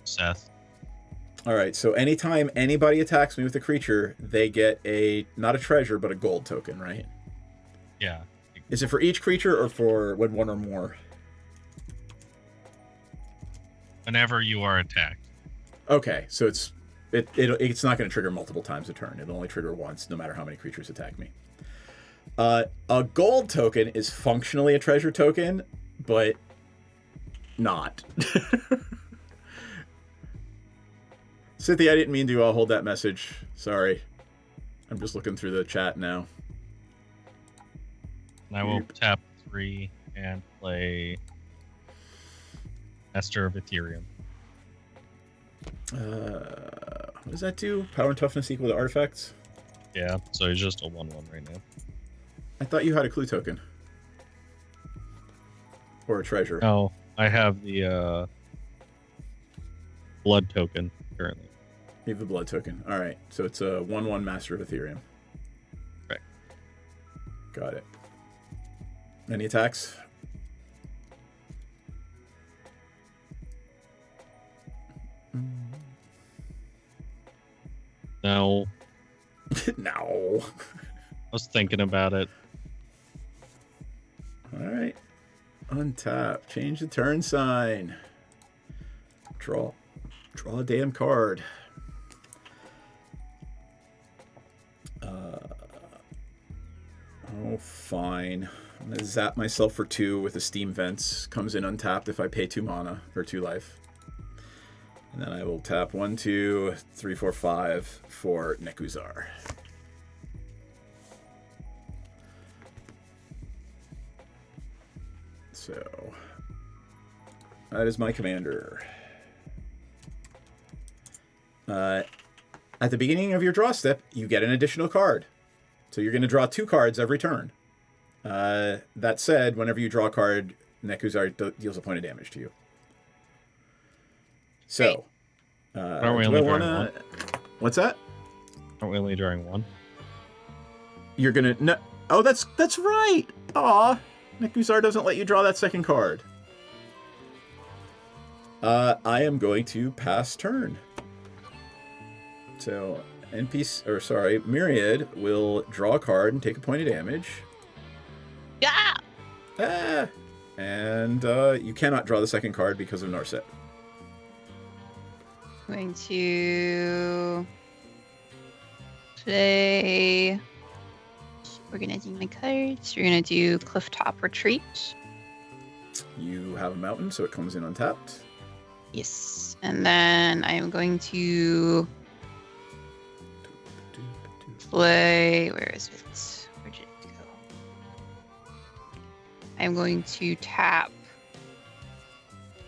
Seth. All right. So anytime anybody attacks me with a creature, they get not a treasure, but a gold token, right? Yeah. Is it for each creature or for when one or more? Whenever you are attacked. Okay, so it's not going to trigger multiple times a turn. It'll only trigger once, no matter how many creatures attack me. A gold token is functionally a treasure token, but not. Cynthia, I didn't mean to hold that message. Sorry. I'm just looking through the chat now. And I will tap 3 and play Master of Ethereum. What does that do? Power and toughness equal to artifacts? Yeah, so he's just a 1/1 right now. I thought you had a clue token. Or a treasure. No, I have the blood token currently. You have the blood token. Alright, so it's a 1/1 Master of Ethereum. Right. Got it. Any attacks? No. No. I was thinking about it. Alright. Untap. Change the turn sign. Draw a damn card. Oh, fine. I'm going to zap myself for 2 with a Steam Vents. Comes in untapped if I pay 2 mana, or 2 life. And then I will tap 1, 2, 3, 4, 5 for Nekuzar. So, that is my commander. At the beginning of your draw step, you get an additional card. So you're going to draw 2 cards every turn. That said, whenever you draw a card, Nekuzar deals a point of damage to you. So, Aren't we only drawing one? What's that? Aren't we only drawing 1? You're gonna no. Oh, that's right. Aw, Nekuzar doesn't let you draw that second card. I am going to pass turn. So Myriad will draw a card and take a point of damage. Yeah. And you cannot draw the second card because of Narset. Going to play. Organizing my cards. We're gonna do Clifftop Retreat. You have a mountain, so it comes in untapped. Yes, and then I am going to play. Where is it? Where did it go? I'm going to tap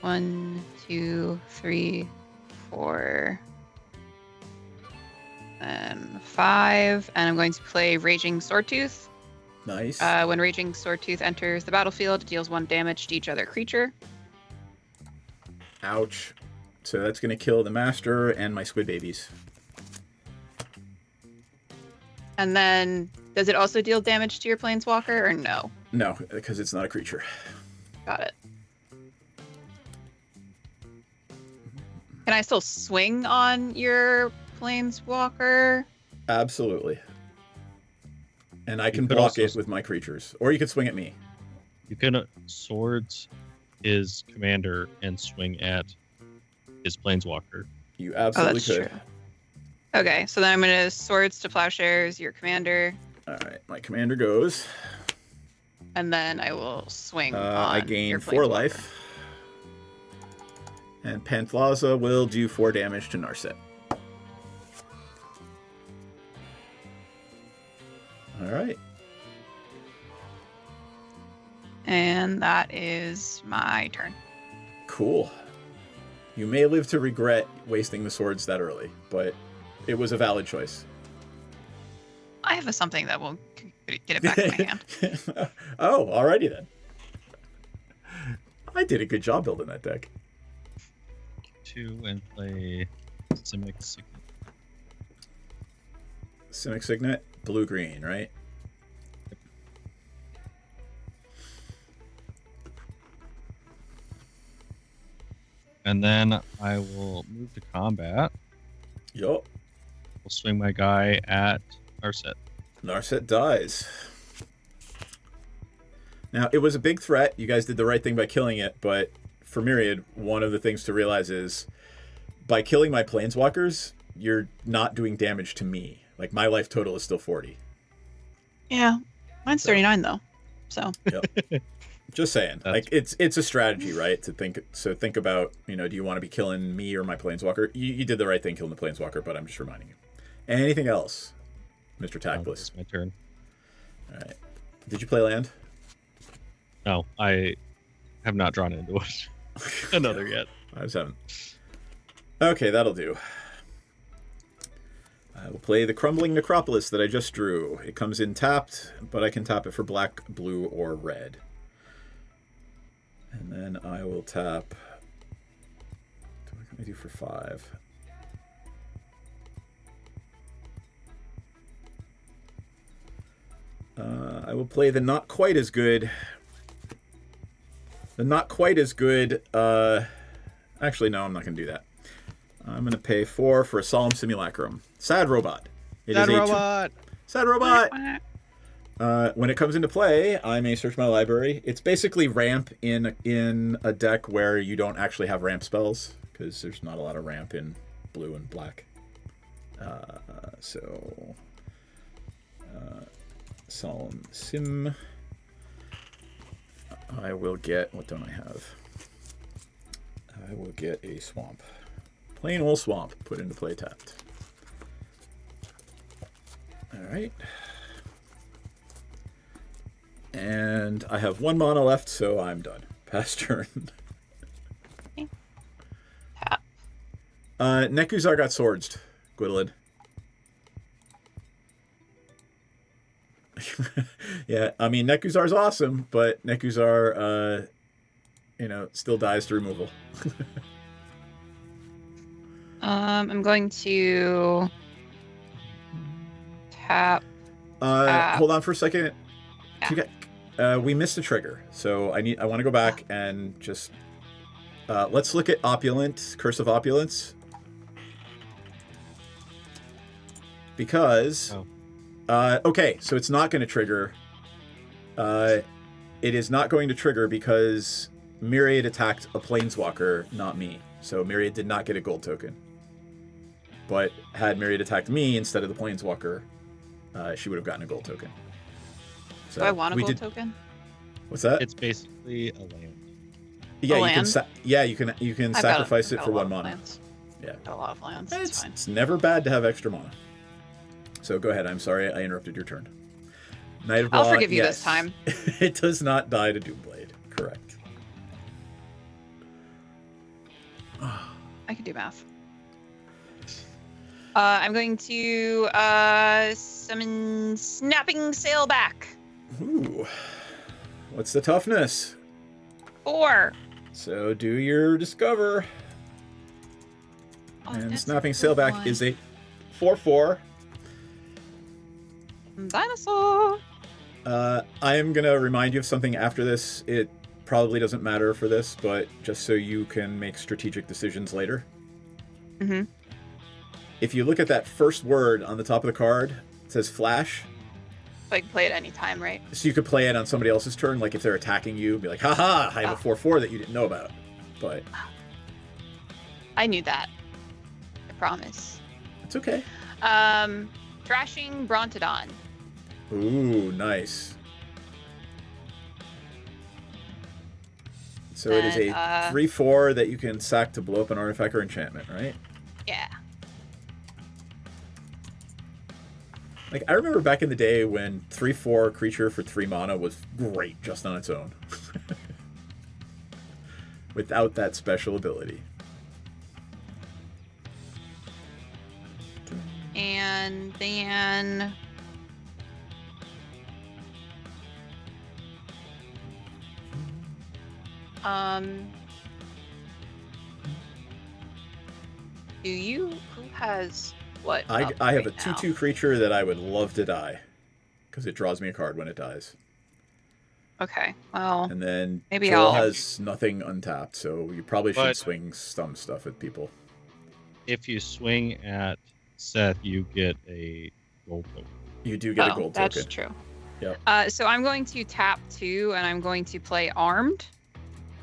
1, 2, 3, 4, and 5, and I'm going to play Raging Swordtooth. Nice. When Raging Swordtooth enters the battlefield, it deals 1 damage to each other creature. Ouch. So that's going to kill the master and my squid babies. And then, does it also deal damage to your planeswalker, or no? No, because it's not a creature. Got it. Can I still swing on your planeswalker? Absolutely. And I can could block also it with my creatures. Or you could swing at me. You can swords his commander and swing at his planeswalker. You absolutely that's could. true. Okay, so then I'm going to swords to plowshares, your commander. All right, my commander goes. And then I will swing on I gain your 4 planeswalker. life. And Panthlaza will do 4 damage to Narset. All right. And that is my turn. Cool. You may live to regret wasting the swords that early, but it was a valid choice. I have something that will get it back in my hand. Oh, alrighty then. I did a good job building that deck. 2 and play Simic Signet. Simic Signet, blue-green, right? And then I will move to combat. Yup. We'll swing my guy at Narset. Narset dies. Now, it was a big threat. You guys did the right thing by killing it, but for Myriad, one of the things to realize is by killing my planeswalkers, you're not doing damage to me. Like, my life total is still 40. Yeah, mine's 39 though. So. Yep. Just saying. Like, it's a strategy, right? To think about, you know, do you want to be killing me or my planeswalker? You did the right thing killing the planeswalker, but I'm just reminding you. Anything else, Mr. Tactless? It's my turn. All right. Did you play land? No, I have not drawn into it. Another yet. I just haven't. Okay, that'll do. I will play the Crumbling Necropolis that I just drew. It comes in tapped, but I can tap it for black, blue, or red. And then I will tap... What can I do for 5? I will play the not quite as good... Actually, no, I'm not going to do that. I'm going to pay 4 for a Solemn Simulacrum. Sad Robot. Sad Robot! Sad Robot! When it comes into play, I may search my library. It's basically ramp in a deck where you don't actually have ramp spells, because there's not a lot of ramp in blue and black. Solemn Sim. I will get... What don't I have? I will get a swamp. Plain old swamp put into play tapped. Alright. And I have 1 mana left, so I'm done. Pass turn. Tap. Nekuzar got swordsed, Gwydolin. Yeah, I mean, Nekuzar's awesome, but Nekuzar, still dies to removal. I'm going to tap. Hold on for a second. We missed a trigger, so I want to go back and just let's look at Opulent, Curse of Opulence, because okay, so it's not going to trigger. It is not going to trigger because Myriad attacked a planeswalker, not me. So Myriad did not get a gold token. But had Myriad attacked me instead of the planeswalker, she would have gotten a gold token. So do I want a gold token? What's that? It's basically a land. Yeah, you can sacrifice it for 1 mana. Lands. Yeah. Got a lot of lands. It's never bad to have extra mana. So go ahead. I'm sorry I interrupted your turn. Knight of Ra, I'll forgive you this time. It does not die to Doomblade. Correct. I can do math. I'm going to summon Snapping Sailback. Ooh. What's the toughness? 4. So do your discover. Oh, And that's snapping a good sailback one. is a 4/4. Dinosaur. I am gonna remind you of something after this. It probably doesn't matter for this, but just so you can make strategic decisions later. Mm-hmm. If you look at that first word on the top of the card, it says flash. So I can play it anytime, right? So you could play it on somebody else's turn, like if they're attacking you, be like, haha, I have a 4/4 that you didn't know about. But I knew that. I promise. it's okay. Thrashing Brontodon. Ooh, nice. So it is a 3/4 that you can sack to blow up an artifact or enchantment, right? Yeah. Like, I remember back in the day when 3/4 creature for 3 mana was great just on its own. Without that special ability. And then... Who has what? I up have a right now? 2/2 creature that I would love to die. Because it draws me a card when it dies. Okay, well, And then maybe Joel I'll... has nothing untapped, so you probably should But- swing some stuff at people. If you swing at Seth, you get a gold token. You do get a gold that's token. true. Yep. So I'm going to tap 2, and I'm going to play Armed.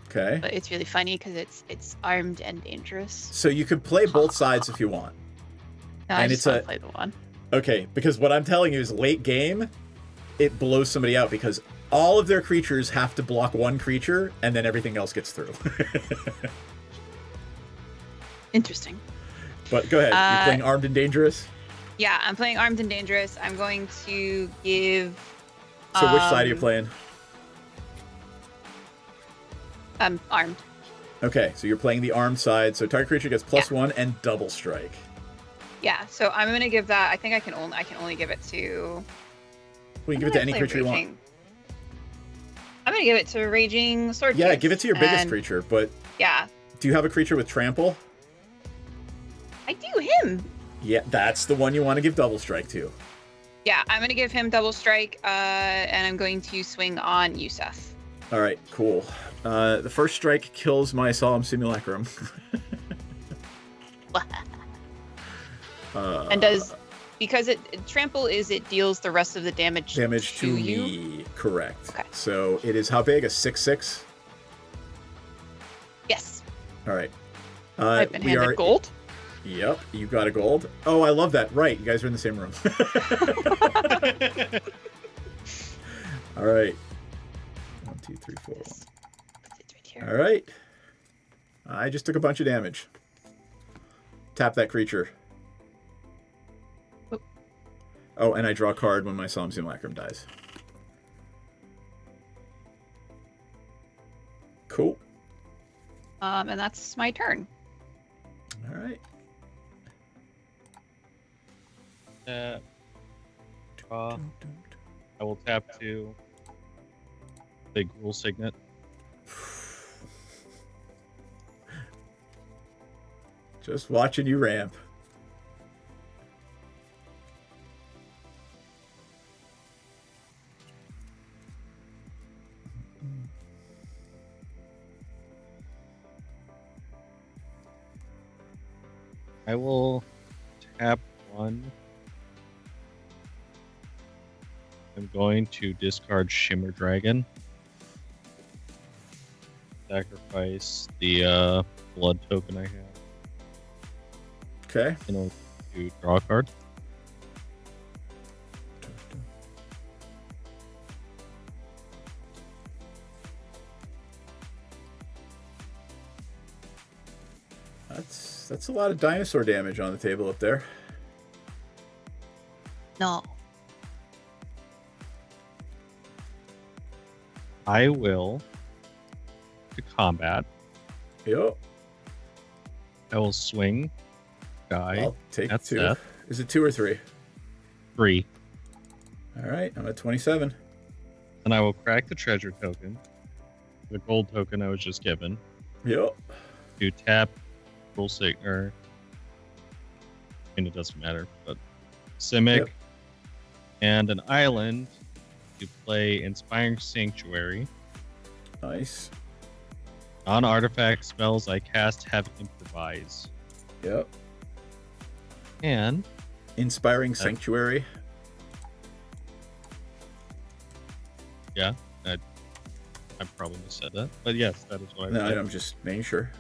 Okay. But it's really funny because it's armed and dangerous. So you could play both sides if you want. No, I And just it's want to a- play the one. Okay, because what I'm telling you is late game, it blows somebody out because all of their creatures have to block one creature, and then everything else gets through. Interesting. But go ahead. You're playing Armed and Dangerous? Yeah, I'm playing Armed and Dangerous. I'm going to give... So which side are you playing? Armed. Okay, so you're playing the Armed side, so target creature gets +1 and double strike. Yeah, so I'm going to give that... I think I can only give it to... Well, you give it to any creature you want. I'm going to give it to Raging Sword. Yeah, give it to your biggest creature, but Yeah, do you have a creature with trample? I do him. Yeah, that's the one you want to give double strike to. Yeah, I'm going to give him double strike, and I'm going to swing on Yusuf. All right, cool. The first strike kills my Solemn Simulacrum. And does... Because trample it deals the rest of the damage to you? me, correct. Okay. So it is how big? A 6/6? Yes. All right. I've been handed gold. Yep, you got a gold. Oh, I love that. Right, you guys are in the same room. All right. 1, 2, 3, 4. It's right here. All right. I just took a bunch of damage. Tap that creature. Oh, and I draw a card when my Solemn Simulacrum dies. Cool. And that's my turn. All right. Draw. I will tap to Big Rule Signet. Just watching you ramp. I will tap 1. I'm going to discard Shimmer Dragon. Sacrifice the blood token I have. Okay. In order to draw a card. That's a lot of dinosaur damage on the table up there. No. I will to combat. Yep. I will swing. Die. I'll take That's 2. Seth. Is it 2 or 3? 3. All right, I'm at 27. And I will crack the treasure token, the gold token I was just given. Yep. To tap full or I mean, it doesn't matter, but Simic Yep. and an island to play Inspiring Sanctuary. Nice. On artifact spells I cast have improvise. Yep. And Inspiring Sanctuary. Yeah, I probably missaid that, but yes, that is what I No, said. I'm just making sure.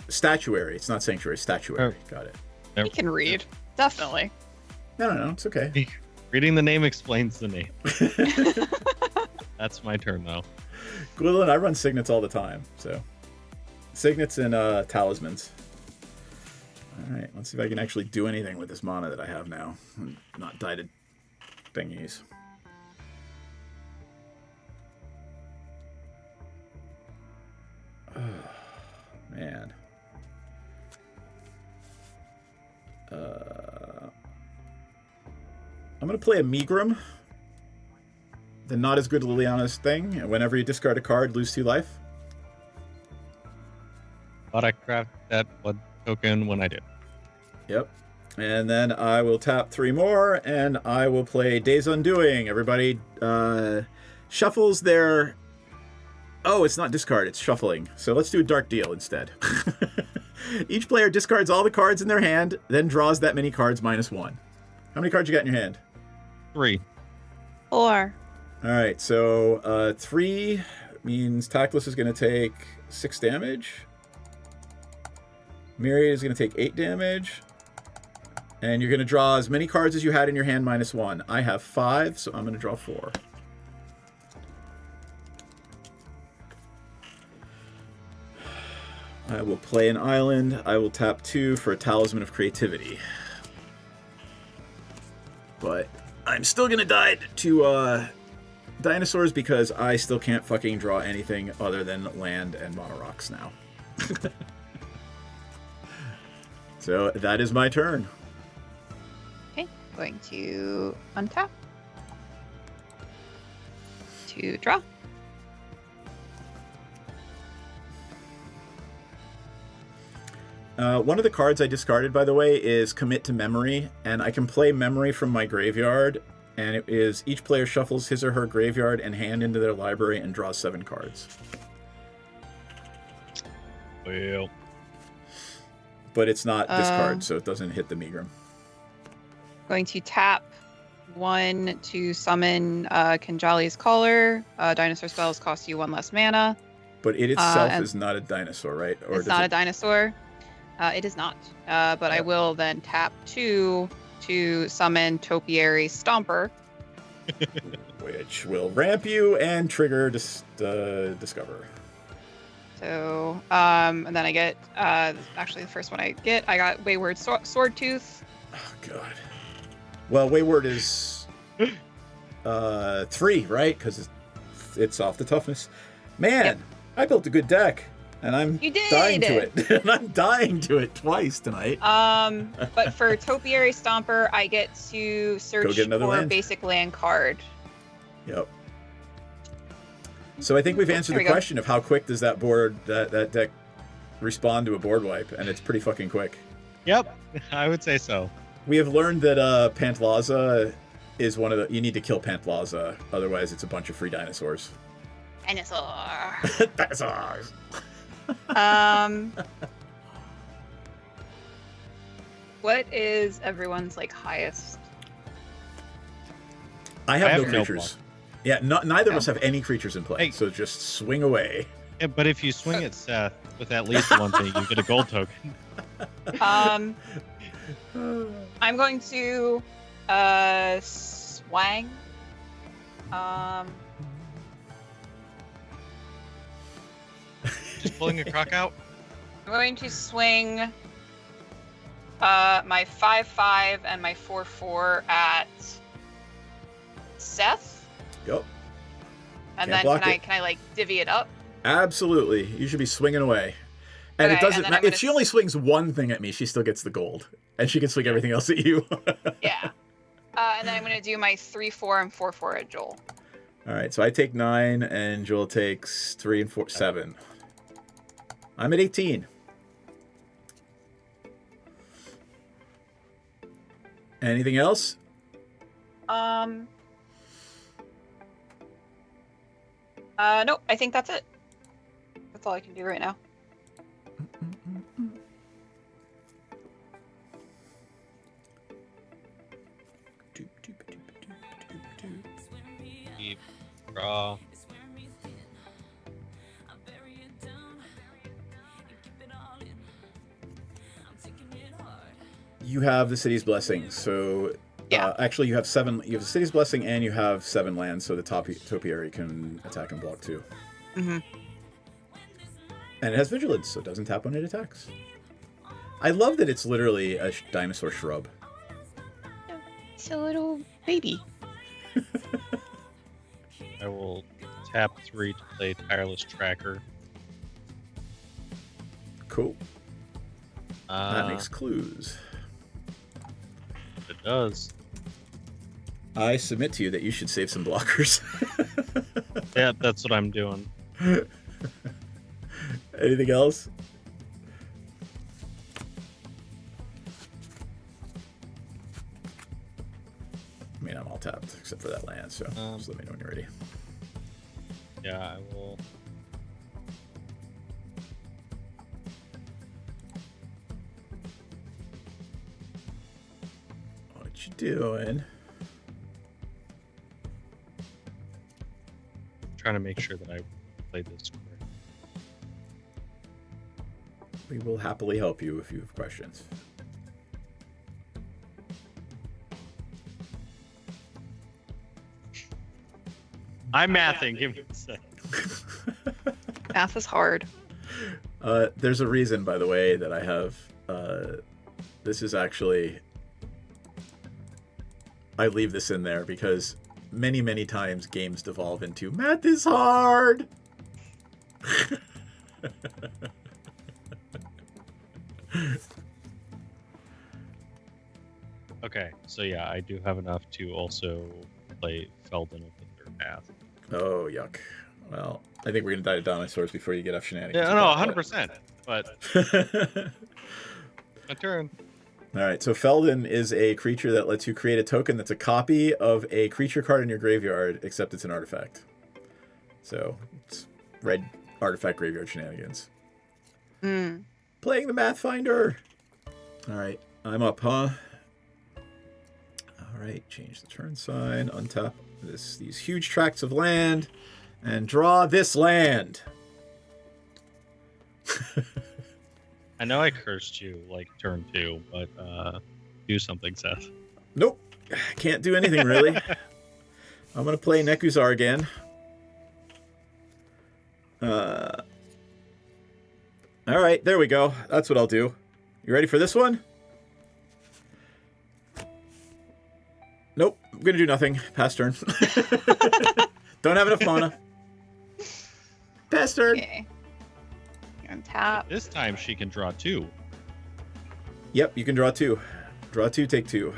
Statuary. It's not sanctuary. Statuary. Got it. You can read. Definitely. No, it's okay. Reading the name explains the name. That's my turn, though. Gwendolyn, I run signets all the time, so signets and talismans. All right, let's see if I can actually do anything with this mana that I have now. And not die to thingies. Oh, man. I'm going to play a Megrim. The not as good Liliana's thing. Whenever you discard a card, lose 2 life. Thought I crafted that blood token when I did. Yep. And then I will tap 3 more, and I will play Days Undoing. Everybody shuffles their... Oh, it's not discard, it's shuffling. So let's do a Dark Deal instead. Each player discards all the cards in their hand, then draws that many cards -1. How many cards you got in your hand? 3. 4. All right, so 3 means Tactless is going to take 6 damage. Myriad is going to take 8 damage. And you're going to draw as many cards as you had in your hand -1. I have 5, so I'm going to draw 4. I will play an island. I will tap 2 for a Talisman of Creativity. But I'm still going to die to dinosaurs because I still can't fucking draw anything other than land and mono rocks now. So that is my turn. Okay, going to untap. To draw. One of the cards I discarded, by the way, is Commit to Memory, and I can play Memory from my graveyard, and it is each player shuffles his or her graveyard and hand into their library and draws 7 cards. Well. But it's not discard, so it doesn't hit the Megrim. Going to tap 1 to summon Kinjali's Caller. Dinosaur spells cost you 1 less mana. But it itself is not a dinosaur, right? Or It's not a dinosaur. It is not. But I will then tap 2 to summon Topiary Stomper. Which will ramp you and trigger Discover. So, and then I get, actually the first one I got Wayward Sword Tooth. Oh, God. Well, Wayward is 3, right? Because it's off the toughness. Man, yep. I built a good deck. And I'm dying to it. And I'm dying to it twice tonight. But for Topiary Stomper, I get to search for a basic land card. Yep. So I think we've answered the question of how quick does that board, that deck respond to a board wipe, and it's pretty fucking quick. Yep, I would say so. We have learned that Pantlaza is one of the... You need to kill Pantlaza, otherwise it's a bunch of free dinosaurs. Dinosaur. Dinosaurs. What is everyone's highest? I have no creatures. Yeah, neither of us have any creatures in play, so just swing away. Yeah, but if you swing at Seth with at least one thing, you get a gold token. I'm going to swang. Just pulling a croc out? I'm going to swing my 5/5 and my 4/4 at Seth. Yep. And then can I divvy it up? Absolutely. You should be swinging away. And it doesn't matter. If she only swings one thing at me, she still gets the gold. And she can swing everything else at you. Yeah. And then I'm going to do my 3/4 and 4/4 at Joel. All right, so I take 9, and Joel takes 3 and 4, 7. I'm at 18. Anything else? Nope. I think that's it. That's all I can do right now. Draw. You have the city's blessing, so actually you have 7. You have the city's blessing, and you have 7 lands, so the topiary can attack and block too. Mm-hmm. And it has vigilance, so it doesn't tap when it attacks. I love that it's literally a dinosaur shrub. It's a little baby. I will tap 3 to play Tireless Tracker. Cool. That makes clues. It does. I submit to you that you should save some blockers. Yeah, that's what I'm doing. Anything else? I mean, I'm all tapped except for that land, so just let me know when you're ready. Yeah, I will. What you doing? Trying to make sure that I play this correct. We will happily help you if you have questions. I'm mathing. Give me a sec. Math is hard. There's a reason, by the way, that I have. This is actually. I leave this in there because many, many times games devolve into math is hard. Okay, so yeah, I do have enough to also play Feldon with the third path. Oh, yuck. Well, I think we're going to die to dinosaurs before you get off shenanigans. Yeah, no, 100%. But my turn. All right, so Feldon is a creature that lets you create a token that's a copy of a creature card in your graveyard, except it's an artifact. So it's red artifact graveyard shenanigans. Mm. Playing the Math Finder. All right, I'm up, huh? All right, change the turn sign, untap these huge tracts of land, and draw this land. I know I cursed you like turn 2, but do something, Seth. Nope, can't do anything really. I'm gonna play Nekuzar again. All right, there we go. That's what I'll do. You ready for this one? Nope, I'm gonna do nothing. Pass turn. Don't have enough mana. Pass turn. Okay. Untap. This time she can draw 2. Yep, you can draw 2. Draw 2, take 2.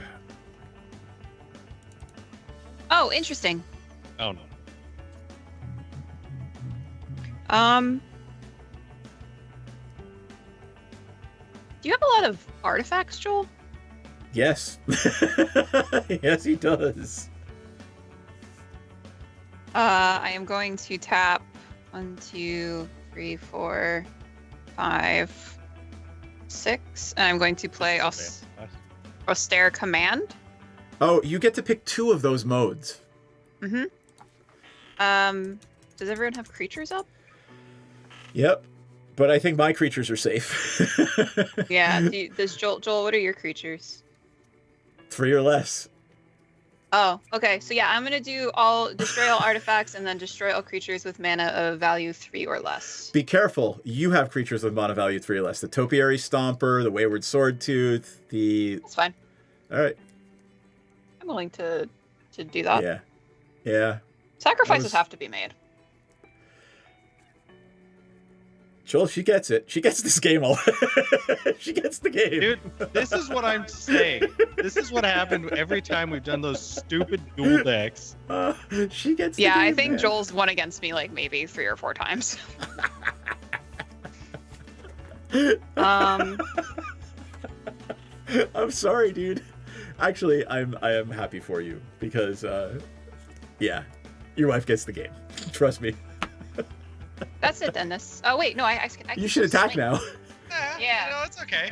Oh, interesting. Oh no. Do you have a lot of artifacts, Joel? Yes. Yes, he does. I am going to tap 1, 2, 3, 4, 5, 6, and I'm going to play Austere Command. Oh, you get to pick 2 of those modes. Mm-hmm. Does everyone have creatures up? Yep. But I think my creatures are safe. Yeah. Does Joel, what are your creatures? 3 or less. Oh, okay. So yeah, I'm gonna destroy all artifacts and then destroy all creatures with mana of value 3 or less. Be careful. You have creatures with mana value 3 or less. The Topiary Stomper, the Wayward Swordtooth, the... It's fine. All right. I'm willing to do that. Yeah. Yeah. Sacrifices have to be made. Joel, she gets it. She gets this game all. She gets the game. Dude, this is what I'm saying. This is what happened every time we've done those stupid dual decks. She gets the Yeah, game, I think man. Joel's won against me like maybe 3 or 4 times. I'm sorry, dude. Actually, I am happy for you because, yeah, your wife gets the game. Trust me. That's it then. Oh wait, no, I You should attack swing. now. Yeah. No, it's okay.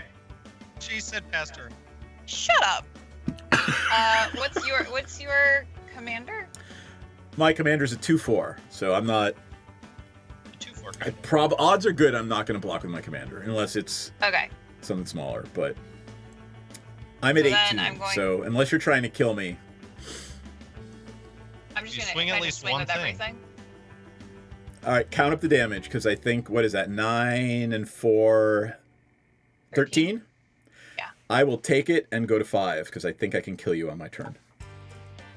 She said past her. Shut up. What's your commander? My commander's a 2/4, so I'm not. 2/4. Odds are good. I'm not going to block with my commander unless it's Okay. something smaller. But I'm at So then 18, I'm going- so unless you're trying to kill me, I'm just You gonna swing if at I just least swing one with thing. everything. all right, count up the damage because I think what is that? 9 and 4, 13. Yeah. I will take it and go to 5 because I think I can kill you on my turn,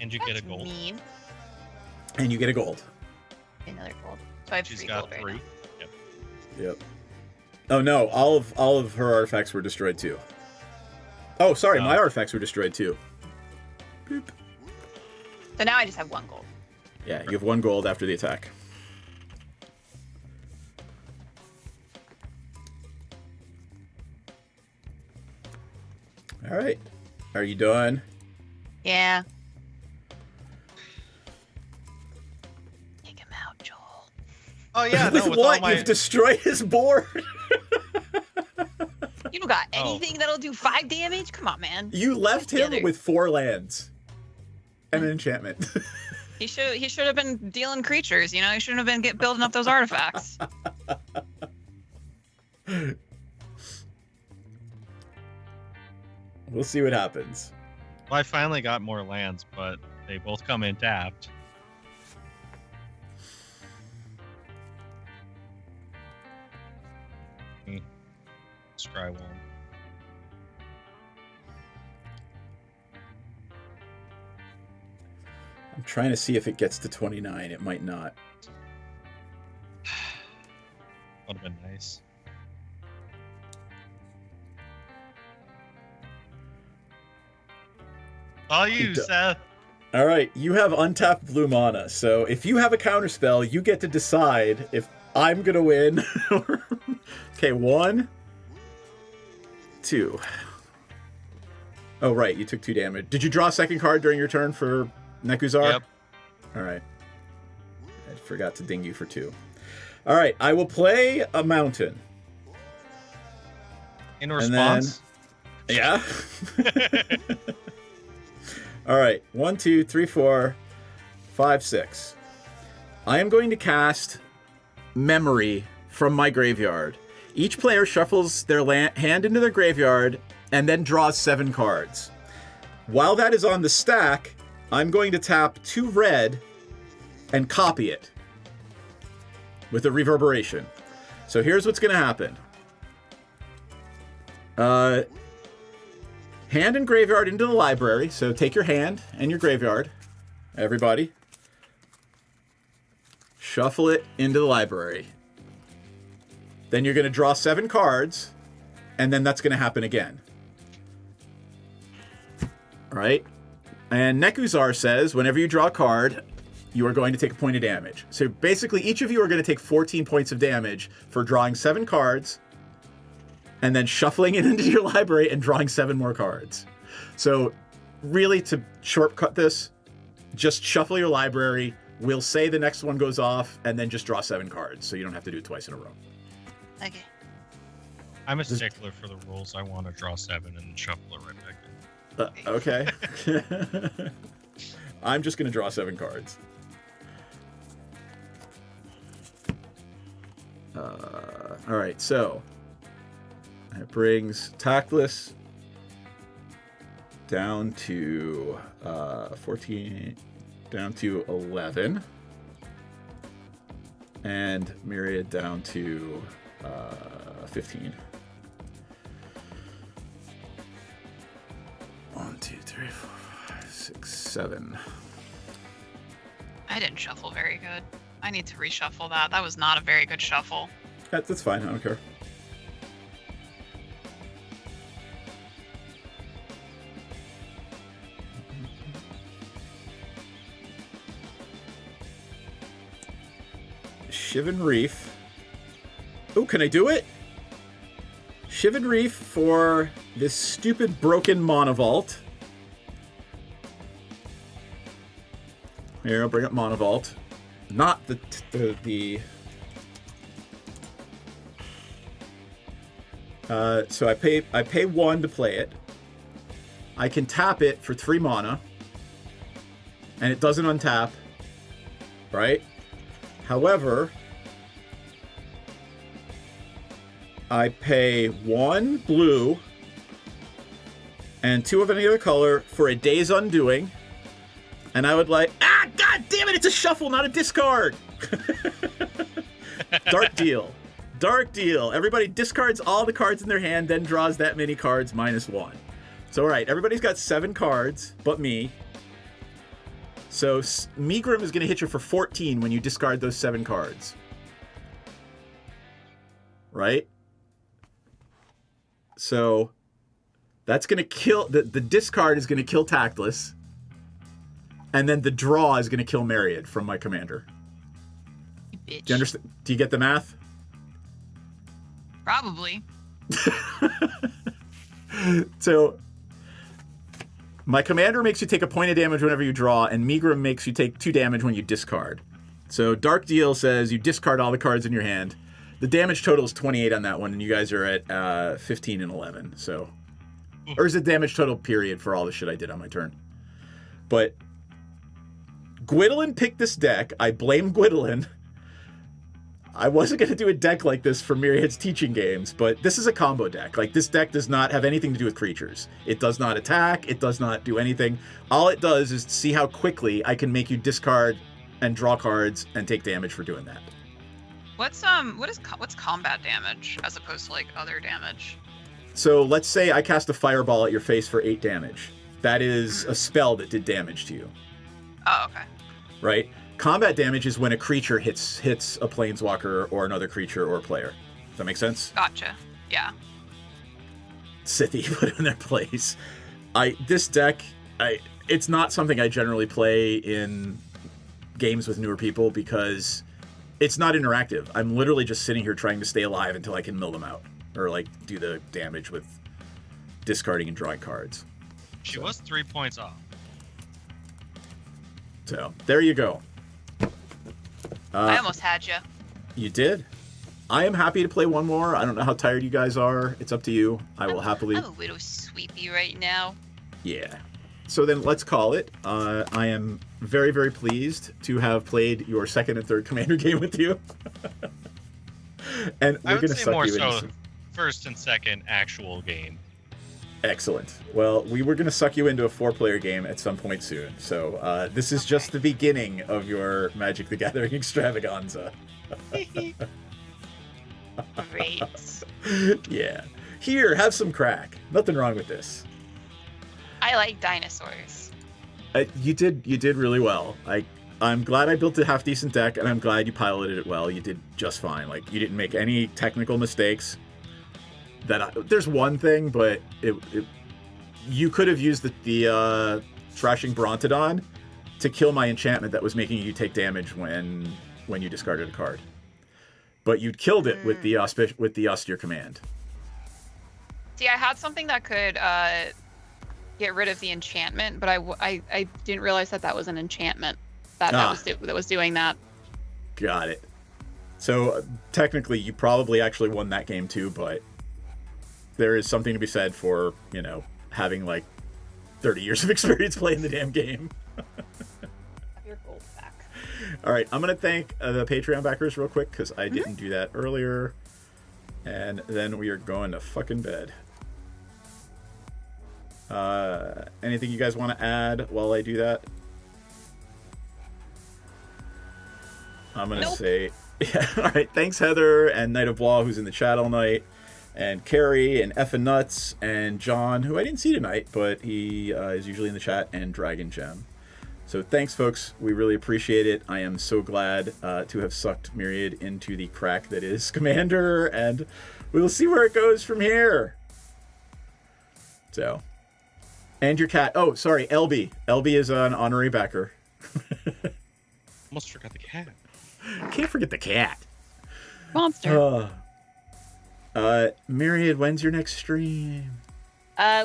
And you get a gold. Mean. and you get a gold. Another gold. So I have She's 3 got gold right 3. now. Yep. Yep. Oh no, all of her artifacts were destroyed too. Oh, sorry, my artifacts were destroyed too. Boop. So now I just have 1 gold. Yeah, you have 1 gold after the attack. All right. Are you done? Yeah. Take him out, Joel. Oh yeah, With no, with what? all my You've destroyed his board. You don't got Oh. anything that'll do 5 damage? Come on, man. You left him Together. with 4 lands and an enchantment. He should have been dealing creatures. You know, he shouldn't have been building up those artifacts. We'll see what happens. Well, I finally got more lands, but they both come in tapped. Let's try one. I'm trying to see if it gets to 29. It might not. Would have been nice. All you, He do- Seth. All right, you have untapped blue mana. So if you have a counterspell, you get to decide if I'm gonna win. Okay, 1, 2. Oh right, you took 2 damage. Did you draw a second card during your turn for Nekuzar? Yep. All right. I forgot to ding you for 2. All right, I will play a mountain. In And then- response, Yeah. All right. 1, 2, 3, 4, 5, 6. I am going to cast Memory from my graveyard. Each player shuffles their hand into their graveyard and then draws 7 cards. While that is on the stack, I'm going to tap 2 red and copy it with a reverberation. So here's what's going to happen. Hand and graveyard into the library. So take your hand and your graveyard, everybody. Shuffle it into the library. Then you're going to draw 7 cards, and then that's going to happen again. All right? And Nekuzar says, whenever you draw a card, you are going to take a point of damage. So basically, each of you are going to take 14 points of damage for drawing 7 cards, and then shuffling it into your library and drawing 7 more cards. So really, to shortcut this, just shuffle your library. We'll say the next one goes off, and then just draw 7 cards, so you don't have to do it twice in a row. Okay. I'm a stickler for the rules. I want to draw 7 and shuffle it right back in. Okay. I'm just going to draw 7 cards. All right, so that brings Tactless down to 14, down to 11, and Myriad down to 15. 1, 2, 3, 4, 5, 6, 7. I didn't shuffle very good. I need to reshuffle that. That was not a very good shuffle. That's fine. I don't care. Shivan Reef. Oh, can I do it? Shivan Reef for this stupid broken Monovault. Here, I'll bring up Monovault. Not the so I pay 1 to play it. I can tap it for 3 mana. And it doesn't untap. Right? However, I pay 1 blue and 2 of any other color for a Day's Undoing. And I would like... Ah, god damn it, it's a shuffle, not a discard! Dark deal. Dark deal. Everybody discards all the cards in their hand, then draws that many cards -1. So, alright, everybody's got 7 cards, but me. So, Megrim is going to hit you for 14 when you discard those 7 cards. Right? So, that's going to kill... The discard is going to kill Tactless. And then the draw is going to kill Myriad from my commander. Bitch. Do you understand? Do you get the math? Probably. So, my commander makes you take a point of damage whenever you draw, and Megrim makes you take 2 damage when you discard. So, Dark Deal says you discard all the cards in your hand. The damage total is 28 on that one, and you guys are at 15 and 11. So, or is it damage total period for all the shit I did on my turn? But Gwydolyn picked this deck. I blame Gwydolyn. I wasn't going to do a deck like this for Myriad's teaching games, but this is a combo deck. Like, this deck does not have anything to do with creatures. It does not attack. It does not do anything. All it does is see how quickly I can make you discard and draw cards and take damage for doing that. What's combat damage as opposed to like other damage? So let's say I cast a fireball at your face for 8 damage. That is a spell that did damage to you. Oh, okay. Right? Combat damage is when a creature hits a planeswalker or another creature or a player. Does that make sense? Gotcha. Yeah. Sithy put it in their place. This deck, it's not something I generally play in games with newer people because it's not interactive. I'm literally just sitting here trying to stay alive until I can mill them out or like do the damage with discarding and drawing cards. She was 3 points off. So there you go. I almost had you. You did? I am happy to play one more. I don't know how tired you guys are. It's up to you. I will happily... I'm a little sleepy right now. Yeah. So then let's call it. I am very, very pleased to have played your second and third Commander game with you. And we're going to suck more you so into... first and second actual game. Excellent. Well, we were going to suck you into a 4-player game at some point soon. So this is just the beginning of your Magic the Gathering extravaganza. Great. Yeah. Here, have some crack. Nothing wrong with this. I like dinosaurs. You did really well. I'm glad I built a half-decent deck, and I'm glad you piloted it well. You did just fine. Like, you didn't make any technical mistakes. There's one thing, but you could have used the Thrashing Brontodon to kill my enchantment that was making you take damage when you discarded a card. But you killed it with the Austere Command. See, I had something that could get rid of the enchantment, but I didn't realize that was an enchantment that was doing that. Got it. So technically, you probably actually won that game too, but there is something to be said for, having like 30 years of experience playing the damn game. Your gold back. All right, I'm going to thank the Patreon backers real quick because I didn't do that earlier. And then we are going to fucking bed. Anything you guys want to add while I do that? I'm going to say... Yeah, all right, thanks Heather and Knight of Law, who's in the chat all night. And Carrie, and Effin Nuts, and John, who I didn't see tonight, but he is usually in the chat, and Dragon Gem. So thanks, folks. We really appreciate it. I am so glad to have sucked Myriad into the crack that is Commander, and we will see where it goes from here. So, and your cat. Oh, sorry, LB. LB is an honorary backer. Almost forgot the cat. Can't forget the cat. Monster. Myriad, when's your next stream?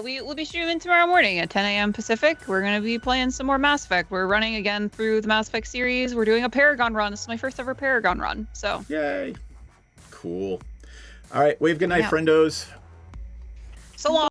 We will be streaming tomorrow morning at 10 a.m. Pacific. We're going to be playing some more Mass Effect. We're running again through the Mass Effect series. We're doing a Paragon run. This is my first ever Paragon run. So Yay. Cool. All right. Wave good night, Yeah. friendos. So long.